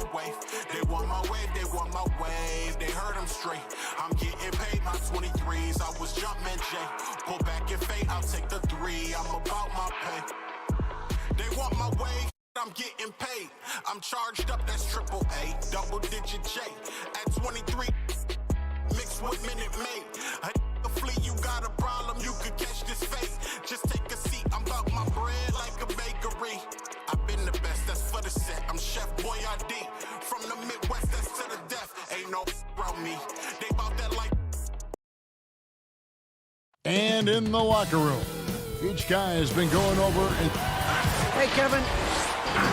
my wave. They want my wave, they want my wave. They heard them straight. I'm getting paid my 23s. I was Jumpman Jay. Pull back and fade, I'll take the 3. I'm about my pay. They want my wave, I'm getting paid. I'm charged up, that's triple A, double digit J. At 23, mixed with Minute Maid. A flea, you got a problem, you could catch this fate. Just take a seat, I'm about my bread like a bakery. I've been the best, that's for the set. I'm Chef Boyardee. From the Midwest, that's to the death. Ain't no around me. They bout that like. And in the locker room, each guy has been going over and hey, Kevin.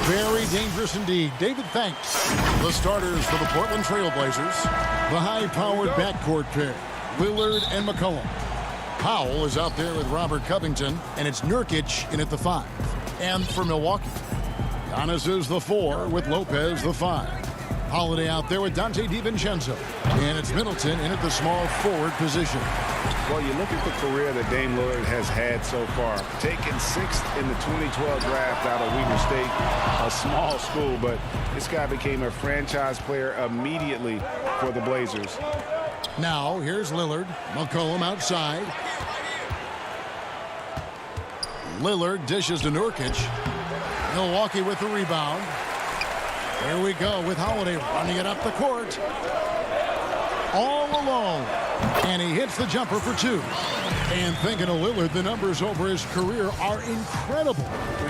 Very dangerous indeed. David thanks the starters for the Portland Trail Blazers. The high-powered backcourt pair, Lillard and McCollum. Powell is out there with Robert Covington, and it's Nurkic in at the 5. And for Milwaukee, Giannis is the 4 with Lopez the 5. Holiday out there with Dante DiVincenzo. And it's Middleton in at the small forward position. Well, you look at the career that Dame Lillard has had so far. Taken 6th in the 2012 draft out of Weber State, a small school, but this guy became a franchise player immediately for the Blazers. Now, here's Lillard. McCollum outside. Lillard dishes to Nurkic. Milwaukee with the rebound. Here we go with Holiday running it up the court. All alone. And he hits the jumper for 2. And thinking of Lillard, the numbers over his career are incredible.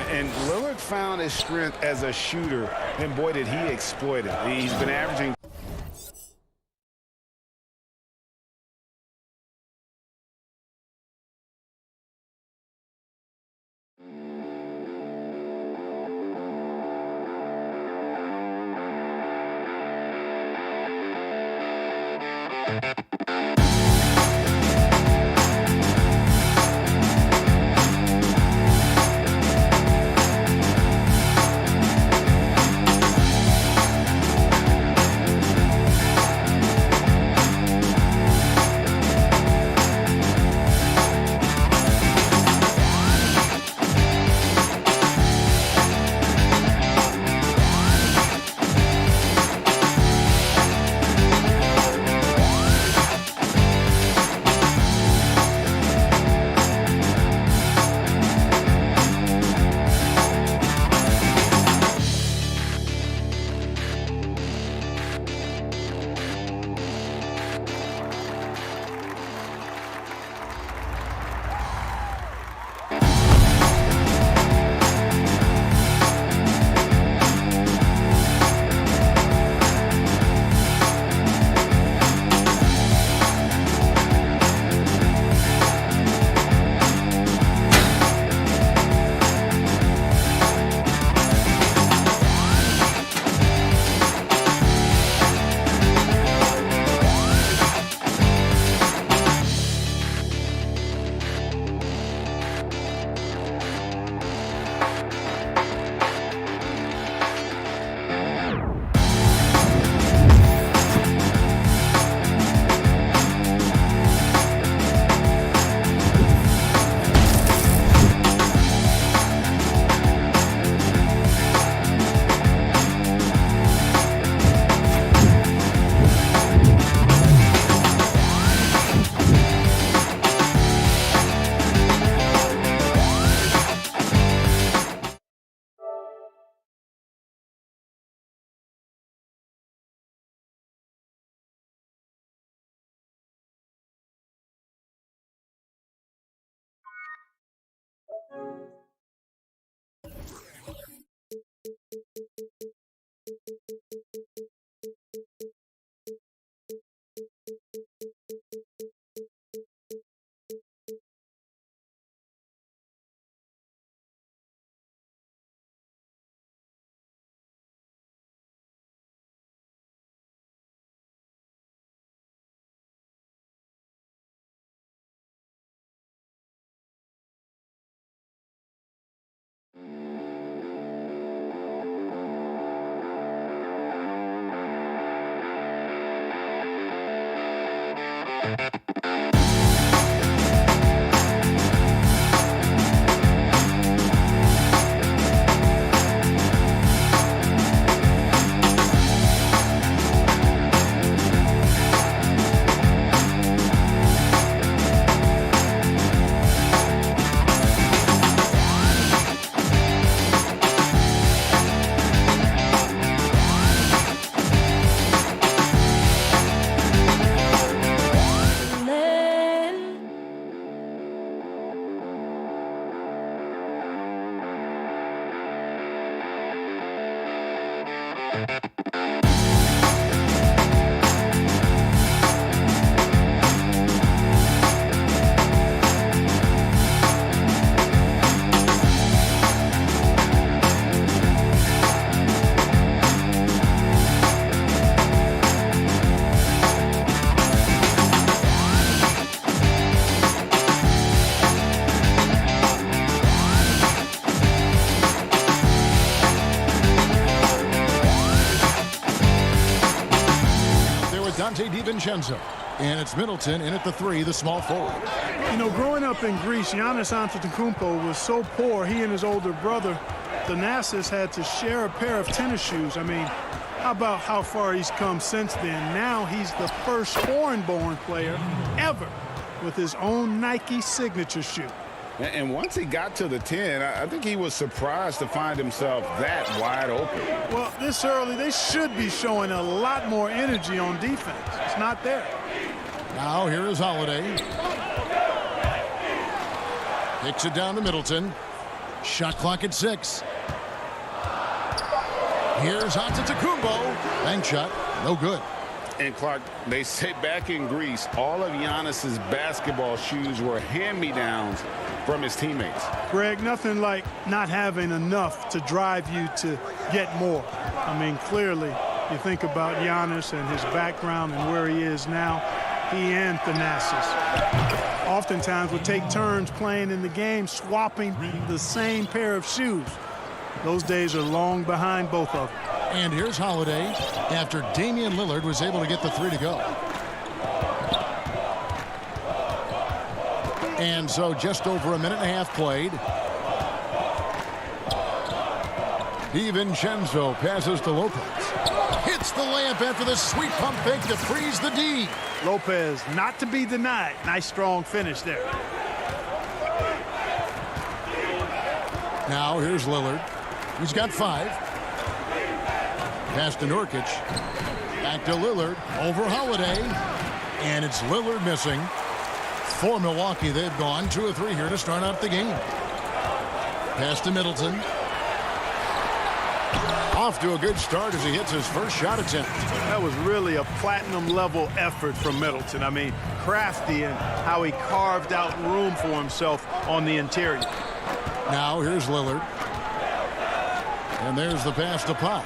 And Lillard found his strength as a shooter, and boy, did he exploit it. He's been averaging DiVincenzo. And it's Middleton in at the 3, the small forward. You know, growing up in Greece, Giannis Antetokounmpo was so poor, he and his older brother, Thanasis, had to share a pair of tennis shoes. I mean, how about how far he's come since then? Now he's the first foreign-born player ever with his own Nike signature shoe. And once he got to the 10, I think he was surprised to find himself that wide open. Well, this early, they should be showing a lot more energy on defense. It's not there. Now here is Holiday. Kicks it down to Middleton. Shot clock at 6. Here's Antetokounmpo. Bank shot. No good. And Clark, they say back in Greece, all of Giannis's basketball shoes were hand-me-downs from his teammates. Greg, nothing like not having enough to drive you to get more. I mean, clearly, you think about Giannis and his background and where he is now, he and Thanasis oftentimes would take turns playing in the game, swapping the same pair of shoes. Those days are long behind both of them. And here's Holiday after Damian Lillard was able to get the 3 to go. And so just over a minute and a half played. DiVincenzo passes to Lopez. Hits the layup after the sweet pump fake to freeze the D. Lopez not to be denied. Nice strong finish there. Now here's Lillard. He's got 5. Pass to Nurkic. Back to Lillard. Over Holiday. And it's Lillard missing. For Milwaukee, they've gone 2 of 3 here to start out the game. Pass to Middleton. Off to a good start as he hits his first shot attempt. That was really a platinum-level effort from Middleton. I mean, crafty in how he carved out room for himself on the interior. Now here's Lillard. And there's the pass to Pop.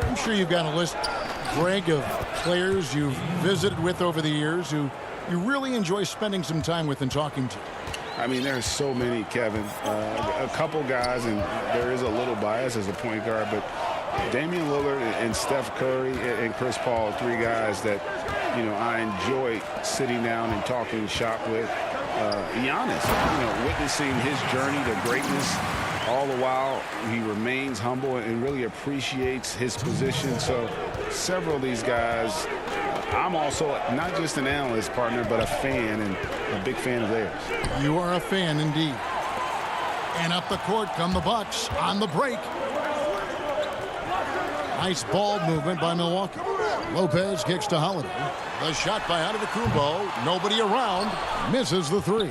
I'm sure you've got a list, Greg, of players you've visited with over the years who you really enjoy spending some time with and talking to. I mean, there's so many, Kevin. A couple guys, and there is a little bias as a point guard, but Damian Lillard and Steph Curry and Chris Paul, 3 guys that, you know, I enjoy sitting down and talking shop with. Giannis, you know, witnessing his journey to greatness, all the while he remains humble and really appreciates his position. So several of these guys, I'm also not just an analyst, partner, but a fan, and a big fan of theirs. You are a fan indeed. And up the court come the Bucks on the break. Nice ball movement by Milwaukee. Lopez kicks to Holiday. The shot by Antetokounmpo. Nobody around. Misses the 3.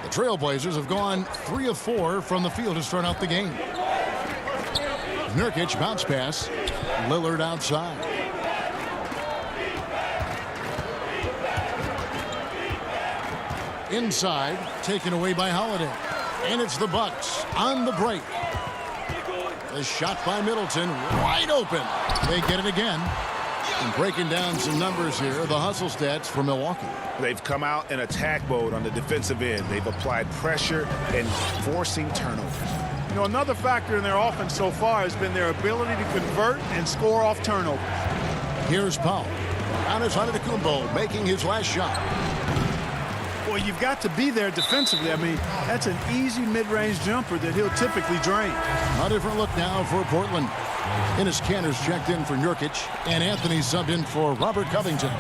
The Trailblazers have gone 3 of 4 from the field to start out the game. Nurkic bounce pass. Lillard outside. Inside, taken away by Holiday. And it's the Bucks on the break. The shot by Middleton, wide open. They get it again. And breaking down some numbers here, the hustle stats for Milwaukee. They've come out in attack mode on the defensive end. They've applied pressure and forcing turnovers. You know, another factor in their offense so far has been their ability to convert and score off turnovers. Here's Powell. Giannis Antetokounmpo making his last shot. Well, you've got to be there defensively. I mean, that's an easy mid-range jumper that he'll typically drain. A different look now for Portland. Enes Kanter's checked in for Nurkic, and Anthony subbed in for Robert Covington.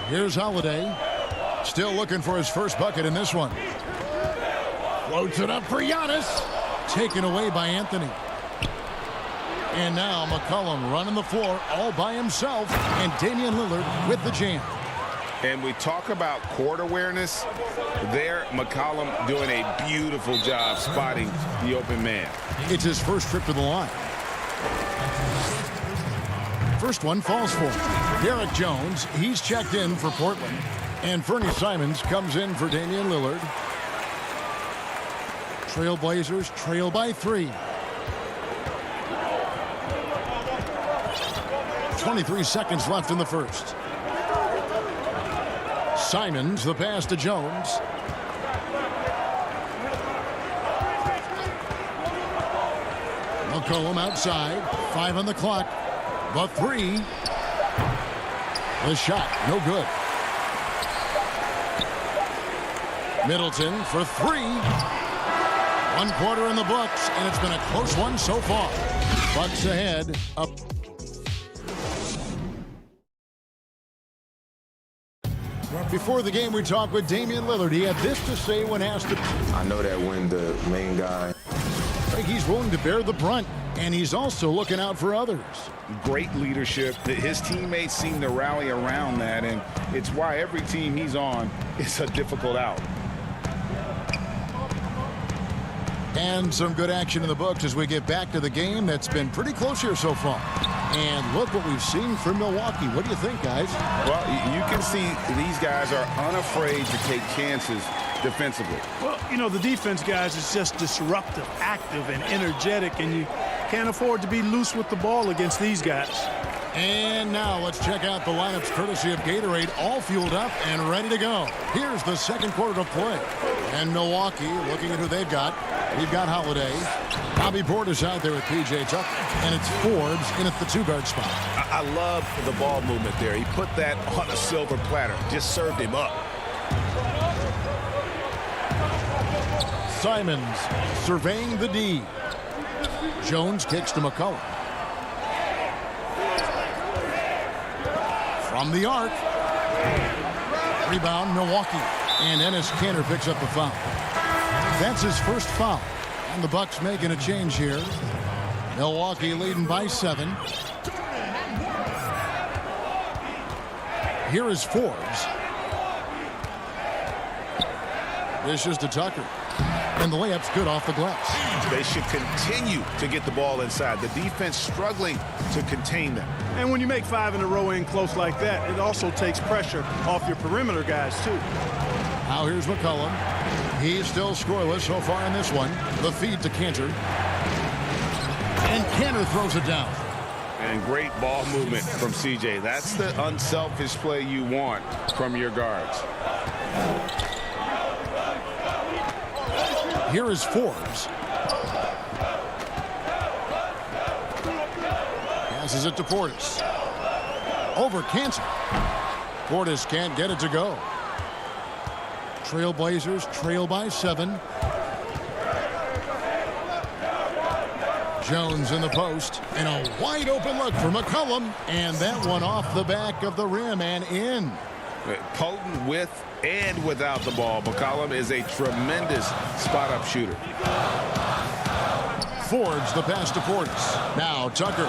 Here's Holiday. Still looking for his first bucket in this one. Floats it up for Giannis. Taken away by Anthony. And now McCollum running the floor all by himself, and Damian Lillard with the jam. And we talk about court awareness. There, McCollum doing a beautiful job spotting the open man. It's his first trip to the line. First one falls for him. Derek Jones, he's checked in for Portland. And Fernie Simons comes in for Damian Lillard. Trailblazers trail by 3. 23 seconds left in the first. Simons, the pass to Jones. McCollum outside. 5 on the clock. The 3. The shot, no good. Middleton for 3. 1 quarter in the books, and it's been a close one so far. Bucks ahead, up. Before the game, we talked with Damian Lillard. He had this to say when asked. I know that when the main guy. I think he's willing to bear the brunt, and he's also looking out for others. Great leadership. His teammates seem to rally around that, and it's why every team he's on is a difficult out. And some good action in the books as we get back to the game that's been pretty close here so far. And look what we've seen from Milwaukee. What do you think, guys? Well, you can see these guys are unafraid to take chances defensively. Well, you know, the defense, guys, is just disruptive, active, and energetic, and you can't afford to be loose with the ball against these guys. And now let's check out the lineups courtesy of Gatorade, all fueled up and ready to go. Here's the second quarter to play. And Milwaukee, looking at who they've got. We've got Holiday. Bobby Portis out there with P.J. Tucker. And it's Forbes in at the 2-guard spot. I love the ball movement there. He put that on a silver platter. Just served him up. Simons surveying the D. Jones kicks to McCollum. From the arc. Rebound, Milwaukee. And Enes Kanter picks up the foul. That's his first foul. And the Bucks making a change here. Milwaukee leading by 7. Here is Forbes. This is to Tucker. And the layup's good off the glass. They should continue to get the ball inside. The defense struggling to contain them. And when you make 5 in a row in close like that, it also takes pressure off your perimeter guys, too. Now here's McCollum. He's still scoreless so far in this one. The feed to Kanter. And Kanter throws it down. And great ball movement from C.J. That's the unselfish play you want from your guards. Here is Forbes. Passes it to Portis. Over Kanter. Portis can't get it to go. Trailblazers trail by 7. Jones in the post. And a wide open look for McCollum. And that one off the back of the rim and in. Potent with and without the ball. McCollum is a tremendous spot-up shooter. Forbes the pass to Portis. Now Tucker.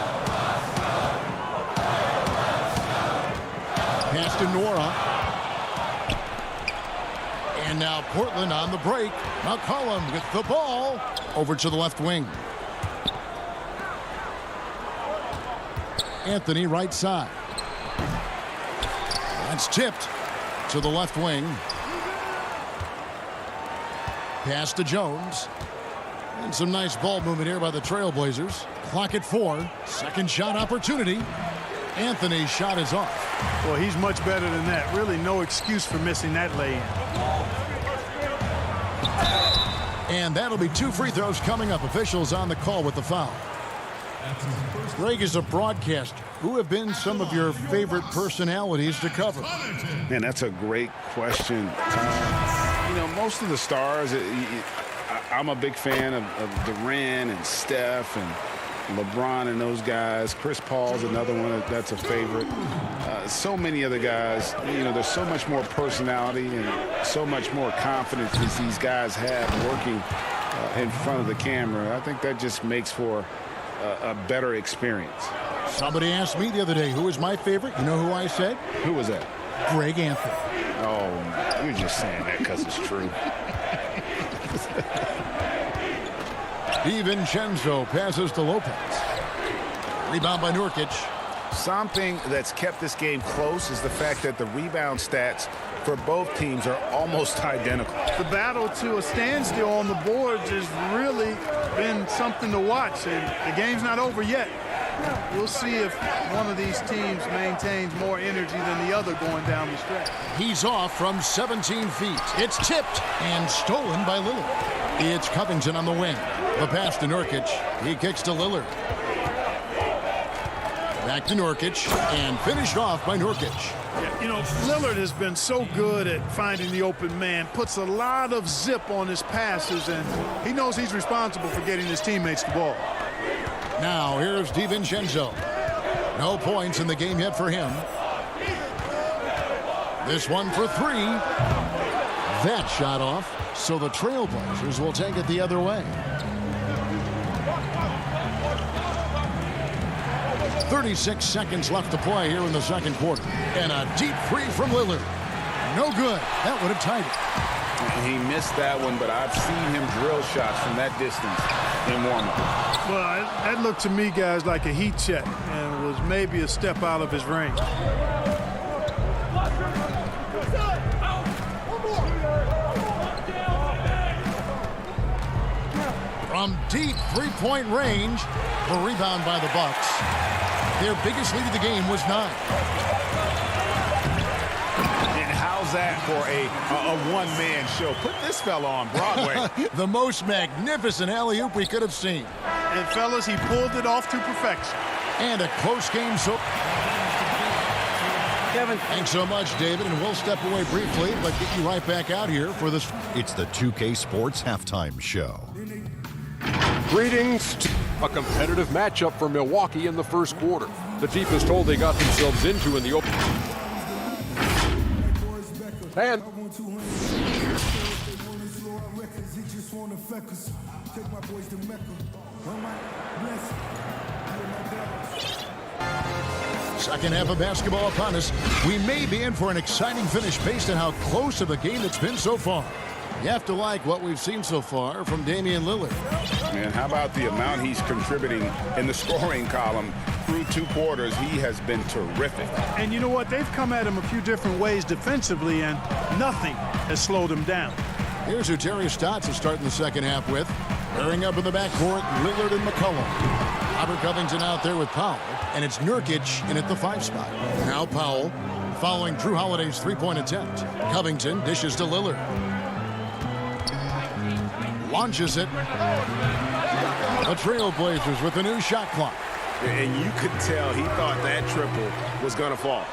Pass to Nora. And now Portland on the break. McCollum with the ball. Over to the left wing. Anthony right side. That's tipped to the left wing. Pass to Jones. And some nice ball movement here by the Trailblazers. Clock at 4. Second shot opportunity. Anthony's shot is off. Well, he's much better than that. Really no excuse for missing that lay-in. And that'll be 2 free throws coming up. Officials on the call with the foul. Greg is a broadcaster. Who have been some of your favorite personalities to cover? Man, that's a great question. You know, most of the stars, I'm a big fan of Durant and Steph and LeBron and those guys. Chris Paul's another one that's a favorite. So many other guys, you know, there's so much more personality and so much more confidence that these guys have working in front of the camera. I think that just makes for a better experience. Somebody asked me the other day, who is my favorite? You know who I said? Who was that? Greg Anthony. Oh, you're just saying that because it's true. DiVincenzo passes to Lopez. Rebound by Nurkic. Something that's kept this game close is the fact that the rebound stats for both teams are almost identical. The battle to a standstill on the boards has really been something to watch, and the game's not over yet. We'll see if one of these teams maintains more energy than the other going down the stretch. He's off from 17 feet. It's tipped and stolen by Lillard. It's Covington on the wing. The pass to Nurkic. He kicks to Lillard. Back to Nurkic and finished off by Nurkic. Yeah, you know, Lillard has been so good at finding the open man, puts a lot of zip on his passes, and he knows he's responsible for getting his teammates the ball. Now here's DiVincenzo. No points in the game yet for him. This one for three. That shot off, so the Trailblazers will take it the other way. 36 seconds left to play here in the second quarter. And a deep three from Lillard. No good. That would have tied it. He missed that one, but I've seen him drill shots from that distance in warm-up. Well, that looked to me, guys, like a heat check, and it was maybe a step out of his range. From deep three-point range, the rebound by the Bucks. Their biggest lead of the game was 9. And how's that for a one-man show? Put this fella on Broadway. The most magnificent alley-oop we could have seen. And, fellas, he pulled it off to perfection. And a close game. So, Kevin, thanks so much, David, and we'll step away briefly, but get you right back out here for this. It's the 2K Sports Halftime Show. Greetings. A competitive matchup for Milwaukee in the first quarter. The deepest hole they got themselves into in the open. And second half of basketball upon us. We may be in for an exciting finish based on how close of a game it's been so far. You have to like what we've seen so far from Damian Lillard. And how about the amount he's contributing in the scoring column through 2 quarters? He has been terrific. And you know what? They've come at him a few different ways defensively, and nothing has slowed him down. Here's who Terry Stotts is starting the second half with. Pairing up in the backcourt, Lillard and McCollum. Robert Covington out there with Powell, and it's Nurkic in at the 5 spot. Now Powell following Drew Holiday's three-point attempt. Covington dishes to Lillard. Launches it. The Trailblazers with the new shot clock. And you could tell he thought that triple was going to fall.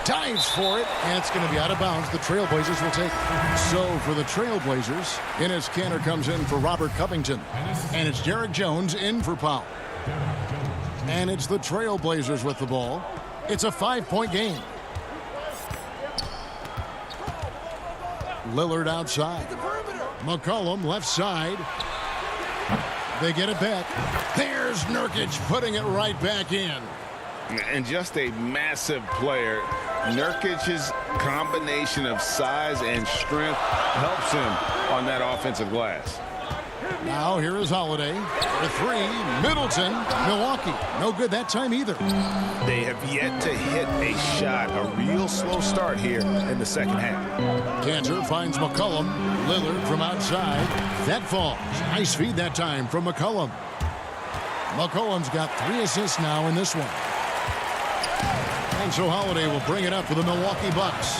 Dives for it, and it's going to be out of bounds. The Trailblazers will take it. So for the Trailblazers, Enes Kanter comes in for Robert Covington. And it's Derek Jones in for Powell. And it's the Trailblazers with the ball. It's a 5-point game. Lillard outside. McCollum left side. They get it back. There's Nurkic putting it right back in. And just a massive player. Nurkic's combination of size and strength helps him on that offensive glass. Now here is Holiday for 3. Middleton, Milwaukee. No good that time either. They have yet to hit a shot. A real slow start here in the second half. Kanter finds McCollum. Lillard from outside. That falls. Nice feed that time from McCollum. McCollum's got 3 assists now in this one. And so Holiday will bring it up for the Milwaukee Bucks.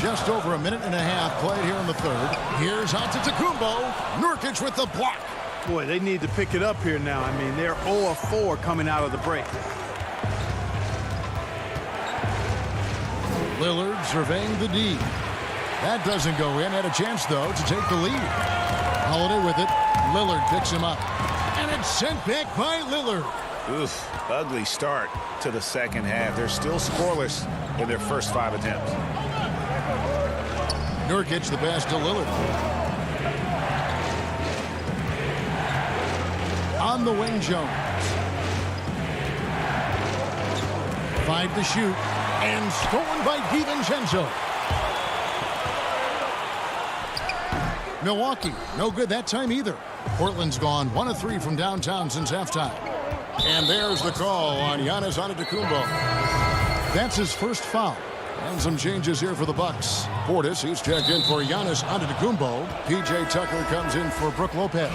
Just over a minute and a half played here in the third. Here's Antetokounmpo. Nurkic with the block. Boy, they need to pick it up here now. I mean, they're 0 of 4 coming out of the break. Lillard surveying the D. That doesn't go in. Had a chance, though, to take the lead. Holiday with it. Lillard picks him up. And it's sent back by Lillard. Oof, ugly start to the second half. They're still scoreless in their first 5 attempts. Nurkic the pass to Lillard. On the wing, Jones. 5 to shoot. And stolen by DiVincenzo. Milwaukee, no good that time either. Portland's gone 1 of 3 from downtown since halftime. And there's the call on Giannis Antetokounmpo. That's his first foul. And some changes here for the Bucks. Portis, he's checked in for Giannis Antetokounmpo. P.J. Tucker comes in for Brook Lopez.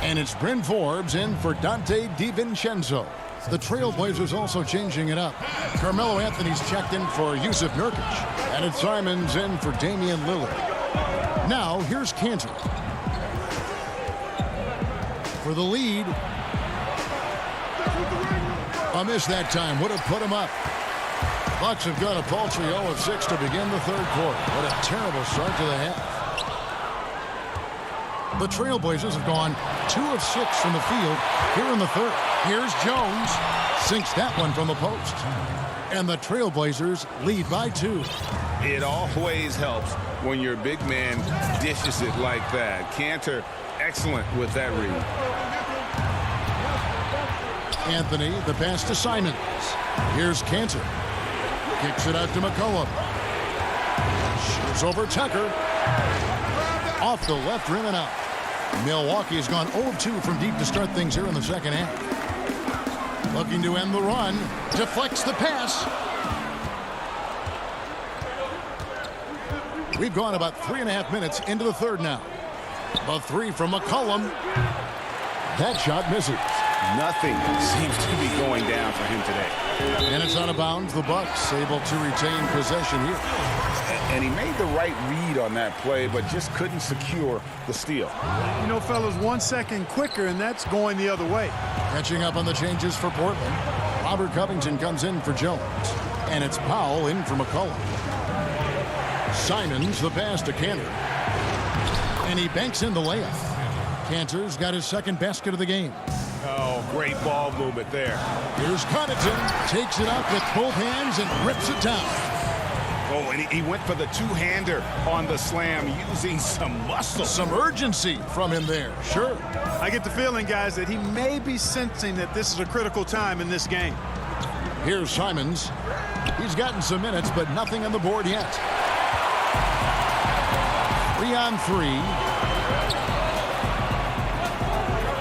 And it's Bryn Forbes in for Dante DiVincenzo. The Trailblazers also changing it up. Carmelo Anthony's checked in for Yusuf Nurkic. And it's Simons in for Damian Lillard. Now, here's Cantor. For the lead. A miss that time. Would have put him up. Bucks have got a paltry 0 of 6 to begin the third quarter. What a terrible start to the half. The Trailblazers have gone 2 of 6 from the field here in the third. Here's Jones. Sinks that one from the post. And the Trailblazers lead by 2. It always helps when your big man dishes it like that. Cantor, excellent with that read. Anthony, the pass to Simons. Here's Cantor. Kicks it out to McCollum. Shoots over Tucker. Off the left rim and out. Milwaukee has gone 0 of 2 from deep to start things here in the second half. Looking to end the run. Deflects the pass. We've gone about 3.5 minutes into the third now. The 3 from McCollum. That shot misses. Nothing seems to be going down for him today. And it's out of bounds. The Bucks able to retain possession here. And he made the right read on that play, but just couldn't secure the steal. You know, fellas, 1 second quicker, and that's going the other way. Catching up on the changes for Portland. Robert Covington comes in for Jones. And it's Powell in for McCollum. Simons, the pass to Cantor. And he banks in the layup. Cantor's got his second basket of the game. Oh, great ball movement there. Here's Connaughton. Takes it up with both hands and rips it down. Oh, and he went for the two-hander on the slam using some muscle. Some urgency from him there. Sure. I get the feeling, guys, that he may be sensing that this is a critical time in this game. Here's Simons. He's gotten some minutes, but nothing on the board yet. 3 on 3.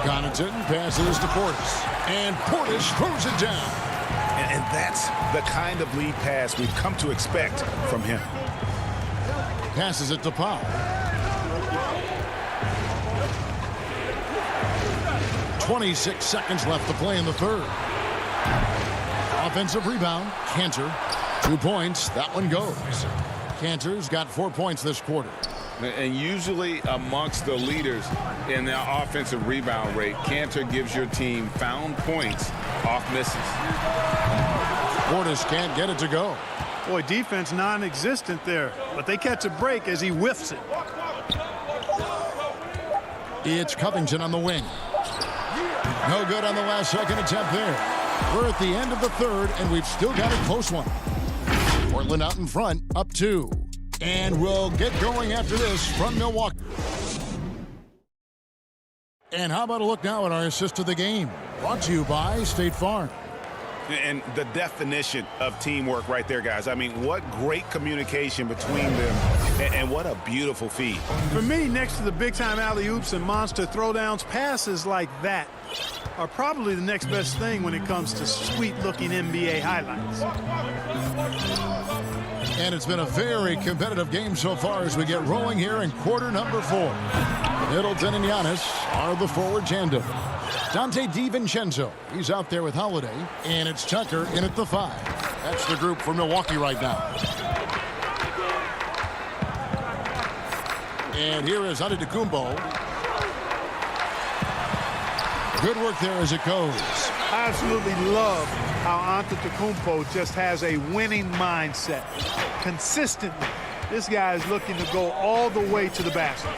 Connaughton passes to Portis. And Portis throws it down. And that's the kind of lead pass we've come to expect from him. Passes it to Powell. 26 seconds left to play in the third. Offensive rebound. Cantor. 2 points. That one goes. Cantor's got 4 points this quarter. And usually amongst the leaders in the offensive rebound rate, Cantor gives your team found points off misses. Portis can't get it to go. Boy, defense non-existent there, but they catch a break as he whiffs it. It's Covington on the wing. No good on the last second attempt there. We're at the end of the third, and we've still got a close one. Portland out in front, up 2. And we'll get going after this from Milwaukee. And how about a look now at our assist of the game? Brought to you by State Farm. And the definition of teamwork right there, guys. I mean, what great communication between them, and what a beautiful feed. For me, next to the big-time alley-oops and monster throwdowns, passes like that are probably the next best thing when it comes to sweet-looking NBA highlights. And it's been a very competitive game so far as we get rolling here in quarter number 4. Middleton and Giannis are the forward tandem. Dante DiVincenzo, he's out there with Holiday, and it's Tucker in at the 5. That's the group for Milwaukee right now. And here is Antetokounmpo. Good work there as it goes. I absolutely love how Antetokounmpo just has a winning mindset. Consistently, this guy is looking to go all the way to the basket.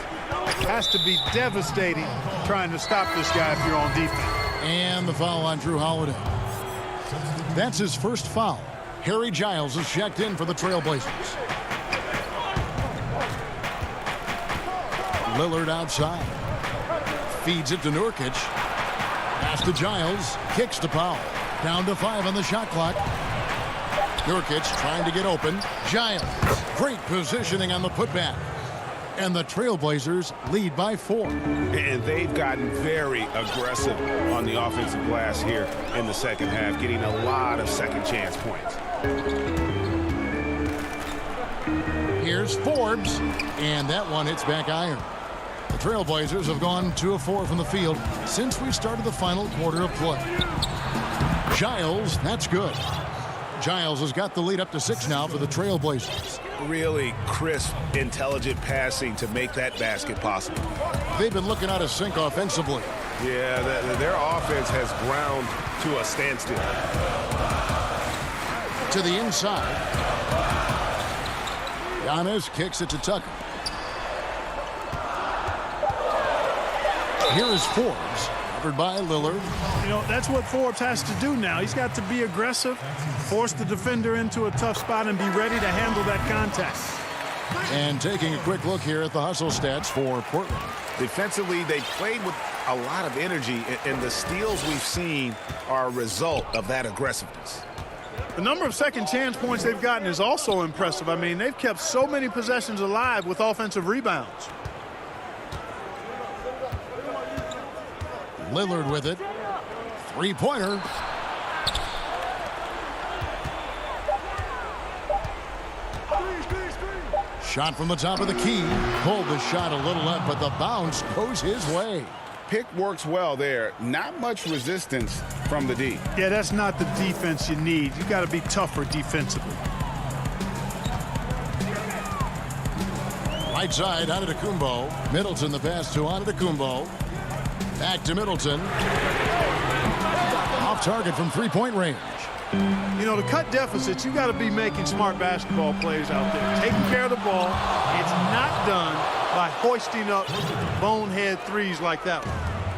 Has to be devastating trying to stop this guy if you're on defense. And the foul on Drew Holiday. That's his first foul. Harry Giles is checked in for the Trailblazers. Lillard outside. Feeds it to Nurkic. Pass to Giles. Kicks to Powell. Down to 5 on the shot clock. Nurkic trying to get open. Giles. Great positioning on the putback. And the Trailblazers lead by 4. And they've gotten very aggressive on the offensive glass here in the second half, getting a lot of second chance points. Here's Forbes, and that one hits back iron. The Trailblazers have gone 2 of 4 from the field since we started the final quarter of play. Giles, that's good. Giles has got the lead up to 6 now for the Trailblazers. Really crisp, intelligent passing to make that basket possible. They've been looking out of sync offensively. Yeah, their offense has ground to a standstill. To the inside. Giannis kicks it to Tucker. Here is Forbes, covered by Lillard. You know, that's what Forbes has to do now. He's got to be aggressive, force the defender into a tough spot, and be ready to handle that contact. And taking a quick look here at the hustle stats for Portland. Defensively, they played with a lot of energy, and the steals we've seen are a result of that aggressiveness. The number of second chance points they've gotten is also impressive. I mean, they've kept so many possessions alive with offensive rebounds. Lillard with it. Three-pointer. Shot from the top of the key. Pulled the shot a little up, but the bounce goes his way. Pick works well there. Not much resistance from the D. Yeah, that's not the defense you need. You got to be tougher defensively. Right side, Antetokounmpo. Middleton the pass to Antetokounmpo. Back to Middleton. Off target from three-point range. You know, to cut deficits, you got to be making smart basketball plays out there. Taking care of the ball. It's not done by hoisting up bonehead threes like that one.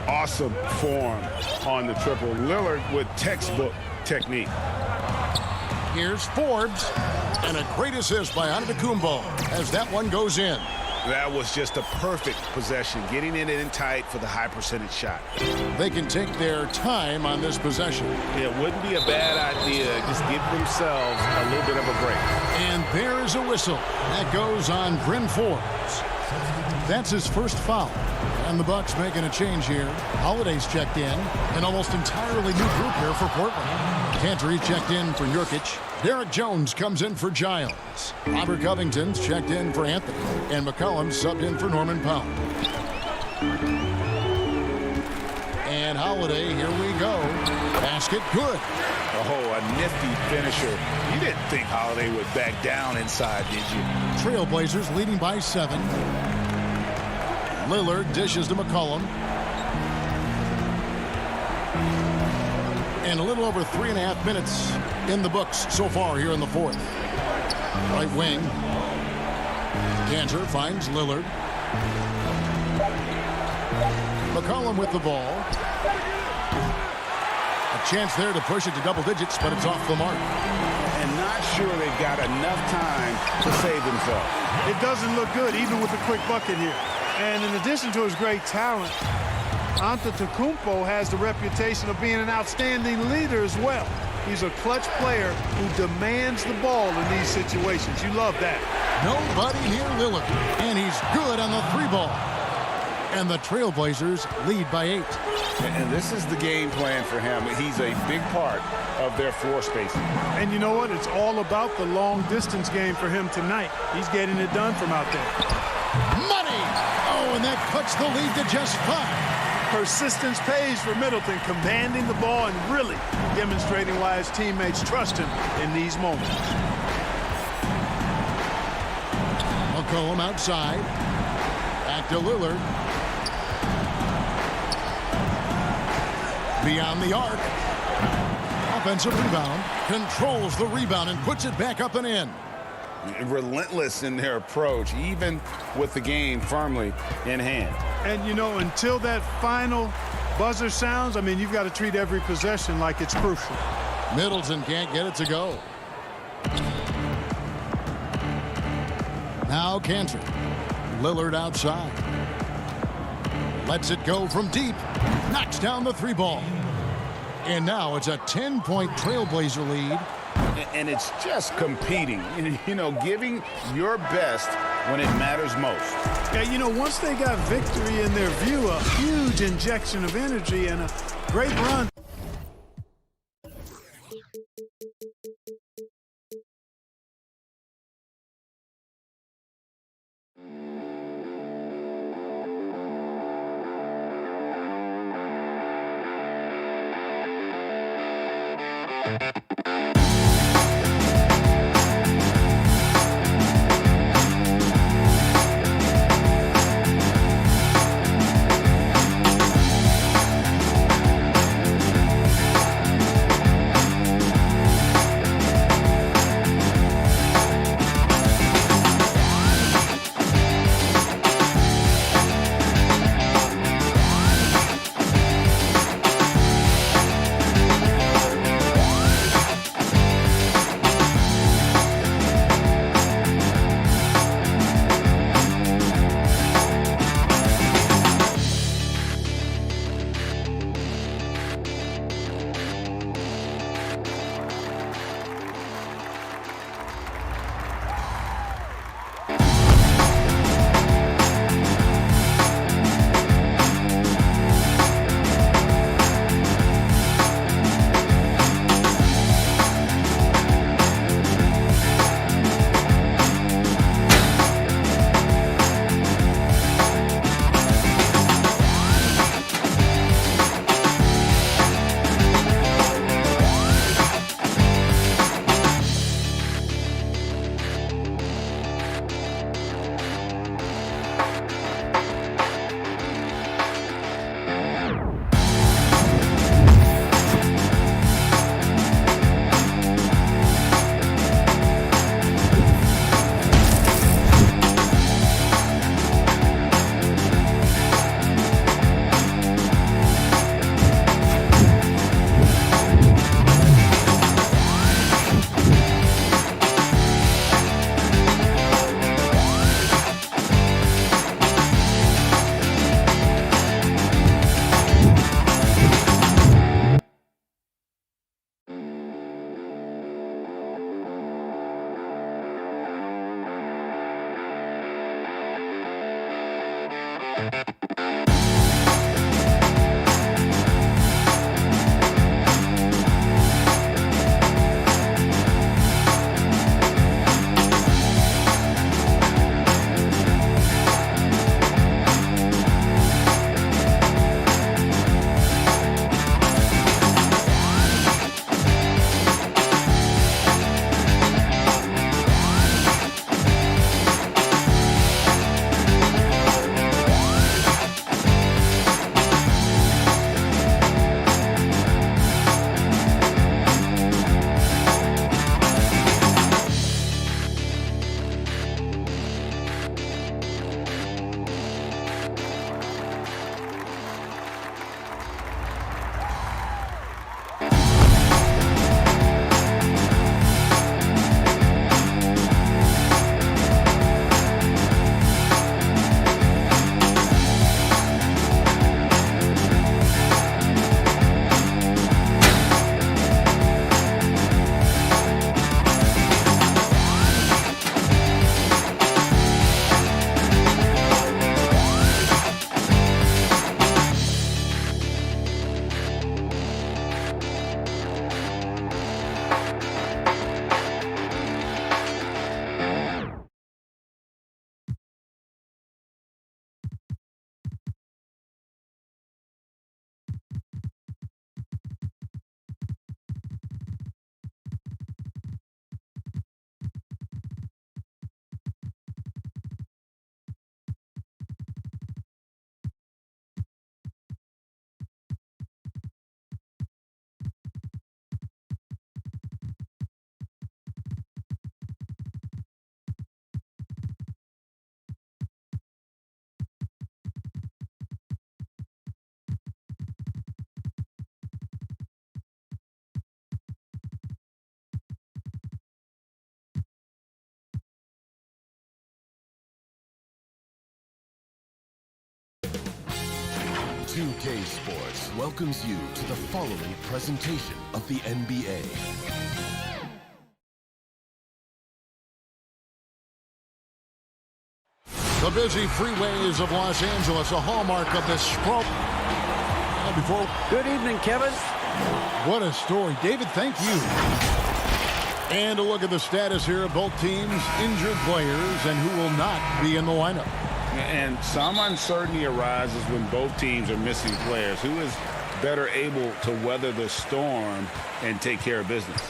Awesome form on the triple. Lillard with textbook technique. Here's Forbes. And a great assist by Antetokounmpo as that one goes in. That was just a perfect possession, getting it in tight for the high percentage shot. They can take their time on this possession. It wouldn't be a bad idea. Just give themselves a little bit of a break. And there is a whistle. That goes on Bryn Forbes. That's his first foul. And the Bucks making a change here. Holiday's checked in. An almost entirely new group here for Portland. Cantor checked in for Nurkic. Derek Jones comes in for Giles. Robert Covington's checked in for Anthony. And McCollum subbed in for Norman Powell. And Holiday, here we go. Basket good. Oh, a nifty finisher. You didn't think Holiday would back down inside, did you? Trailblazers leading by 7. Lillard dishes to McCollum. And a little over 3.5 minutes in the books so far here in the fourth. Right wing. Cantor finds Lillard. McCollum with the ball. A chance there to push it to double digits, but it's off the mark. And not sure they've got enough time to save themselves. It doesn't look good, even with a quick bucket here. And in addition to his great talent, Antetokounmpo has the reputation of being an outstanding leader as well. He's a clutch player who demands the ball in these situations. You love that. Nobody near Lillard, and he's good on the 3-ball. And the Trailblazers lead by 8. And this is the game plan for him. He's a big part of their floor spacing. And you know what? It's all about the long-distance game for him tonight. He's getting it done from out there. Money! Oh, and that cuts the lead to just 5. Persistence pays for Middleton, commanding the ball and really demonstrating why his teammates trust him in these moments. McCollum outside. Back to Lillard. Beyond the arc. Offensive rebound. Controls the rebound and puts it back up and in. Relentless in their approach, even with the game firmly in hand. And, you know, until that final buzzer sounds, I mean, you've got to treat every possession like it's crucial. Middleton can't get it to go. Now Cantor. Lillard outside. Lets it go from deep. Knocks down the 3-ball. And now it's a 10-point Trailblazer lead. And it's just competing, you know, giving your best when it matters most. Yeah, you know, once they got victory in their view, a huge injection of energy and a great run. 2K Sports welcomes you to the following presentation of the NBA. The busy freeways of Los Angeles, a hallmark of this scrum. Good evening, Kevin. What a story. David, thank you. And a look at the status here of both teams, injured players, and who will not be in the lineup. And some uncertainty arises when both teams are missing players. Who is better able to weather the storm and take care of business?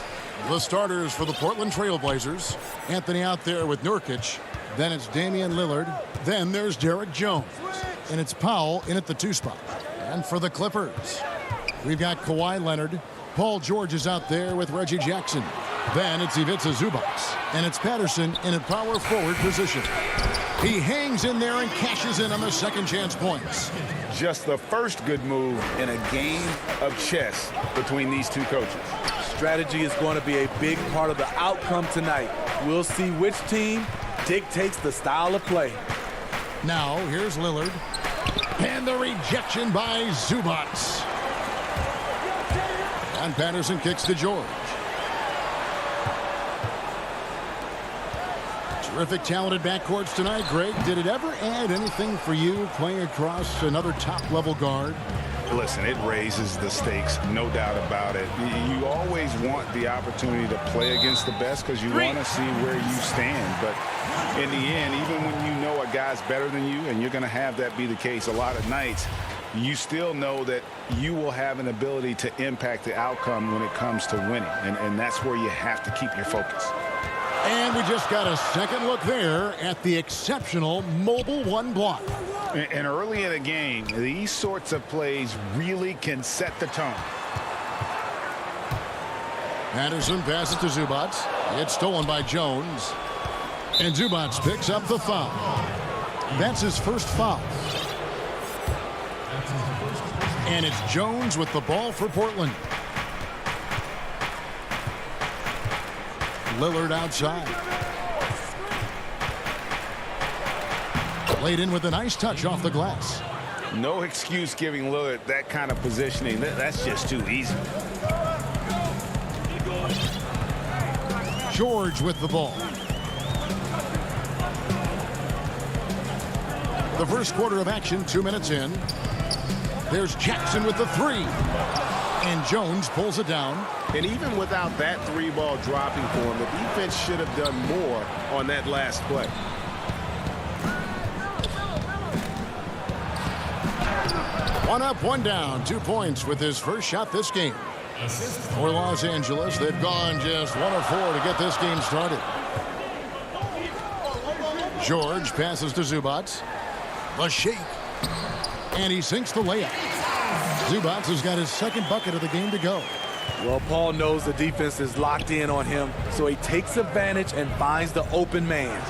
The starters for the Portland Trail Blazers. Anthony out there with Nurkic. Then it's Damian Lillard. Then there's Derek Jones. And it's Powell in at the 2 spot. And for the Clippers, we've got Kawhi Leonard. Paul George is out there with Reggie Jackson. Then it's Ivica Zubac. And it's Patterson in a power forward position. He hangs in there and cashes in on the second chance points. Just the first good move in a game of chess between these two coaches. Strategy is going to be a big part of the outcome tonight. We'll see which team dictates the style of play. Now, here's Lillard. And the rejection by Zubac. And Patterson kicks to George. Terrific, talented backcourts tonight, Greg. Did it ever add anything for you playing across another top-level guard? Listen, it raises the stakes, no doubt about it. You always want the opportunity to play against the best because you want to see where you stand. But in the end, even when you know a guy's better than you, and you're going to have that be the case a lot of nights, you still know that you will have an ability to impact the outcome when it comes to winning. And that's where you have to keep your focus. And we just got a second look there at the exceptional mobile 1 block. And early in a game, these sorts of plays really can set the tone. Patterson passes to Zubac. It's stolen by Jones. And Zubac picks up the foul. That's his first foul. And it's Jones with the ball for Portland. Lillard outside. Laid in with a nice touch off the glass. No excuse giving Lillard that kind of positioning. That's just too easy. George with the ball. The first quarter of action, 2 minutes in. There's Jackson with the 3. And Jones pulls it down. And even without that 3-ball dropping for him, the defense should have done more on that last play. One up, one down. 2 points with his first shot this game. For Los Angeles, they've gone just 1 of 4 to get this game started. George passes to Zubac. The shake. And he sinks the layup. Zubac has got his second bucket of the game to go. Well, Paul knows the defense is locked in on him, so he takes advantage and finds the open man.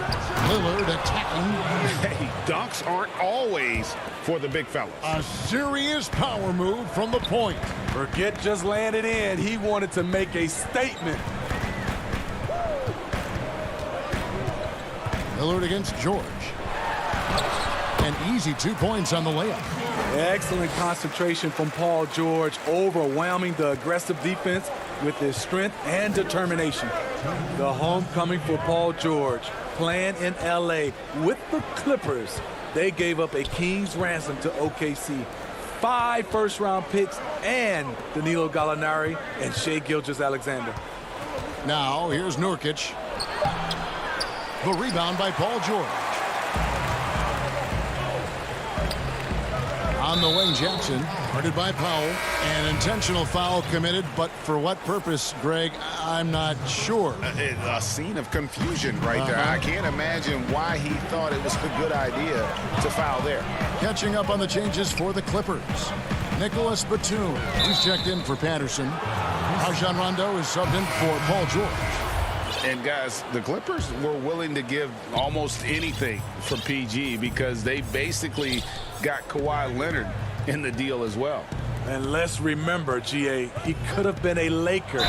Lillard attacking. Hey, dunks aren't always for the big fellas. A serious power move from the point. Forget just laying it in. He wanted to make a statement. Lillard against George. An easy 2 points on the layup. Excellent concentration from Paul George, overwhelming the aggressive defense with his strength and determination. The homecoming for Paul George, playing in LA with the Clippers. They gave up a king's ransom to OKC. 5 first-round picks and Danilo Gallinari and Shai Gilgeous-Alexander. Now, here's Nurkic. The rebound by Paul George. On the wing, Jackson, guarded by Powell. An intentional foul committed, but for what purpose, Greg, I'm not sure. A scene of confusion right there. I can't imagine why he thought it was a good idea to foul there. Catching up on the changes for the Clippers. Nicholas Batum, he's checked in for Patterson. Rajon Rondo is subbed in for Paul George. And guys, the Clippers were willing to give almost anything for PG because they basically got Kawhi Leonard in the deal as well. And let's remember, GA, he could have been a Laker.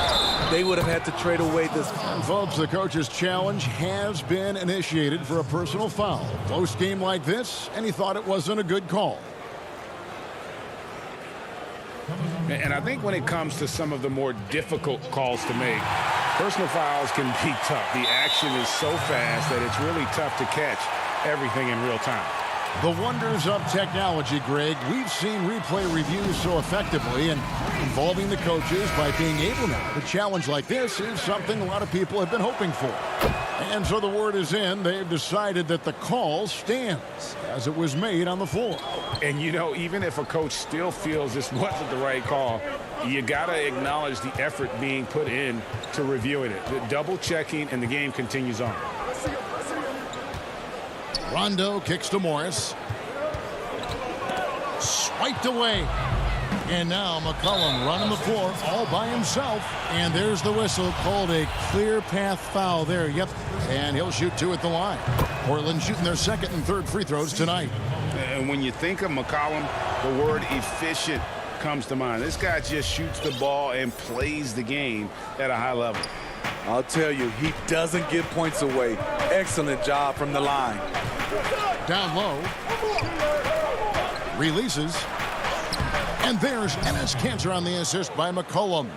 They would have had to trade away this. And folks, the coach's challenge has been initiated for a personal foul. Close game like this, and he thought it wasn't a good call. And I think when it comes to some of the more difficult calls to make, personal fouls can be tough. The action is so fast that it's really tough to catch everything in real time. The wonders of technology, Greg. We've seen replay reviews so effectively, and involving the coaches by being able now. A challenge like this is something a lot of people have been hoping for. And so the word is in. They've decided that the call stands as it was made on the floor. And, you know, even if a coach still feels this wasn't the right call, you got to acknowledge the effort being put in to reviewing it. The double checking, and the game continues on. Rondo kicks to Morris. Swiped away. And now McCollum running the floor all by himself. And there's the whistle, called a clear path foul there. Yep. And he'll shoot 2 at the line. Portland shooting their second and third free throws tonight. And when you think of McCollum, the word efficient comes to mind. This guy just shoots the ball and plays the game at a high level. I'll tell you, he doesn't give points away. Excellent job from the line. Down low. Releases. And there's Enes Kanter on the assist by McCollum.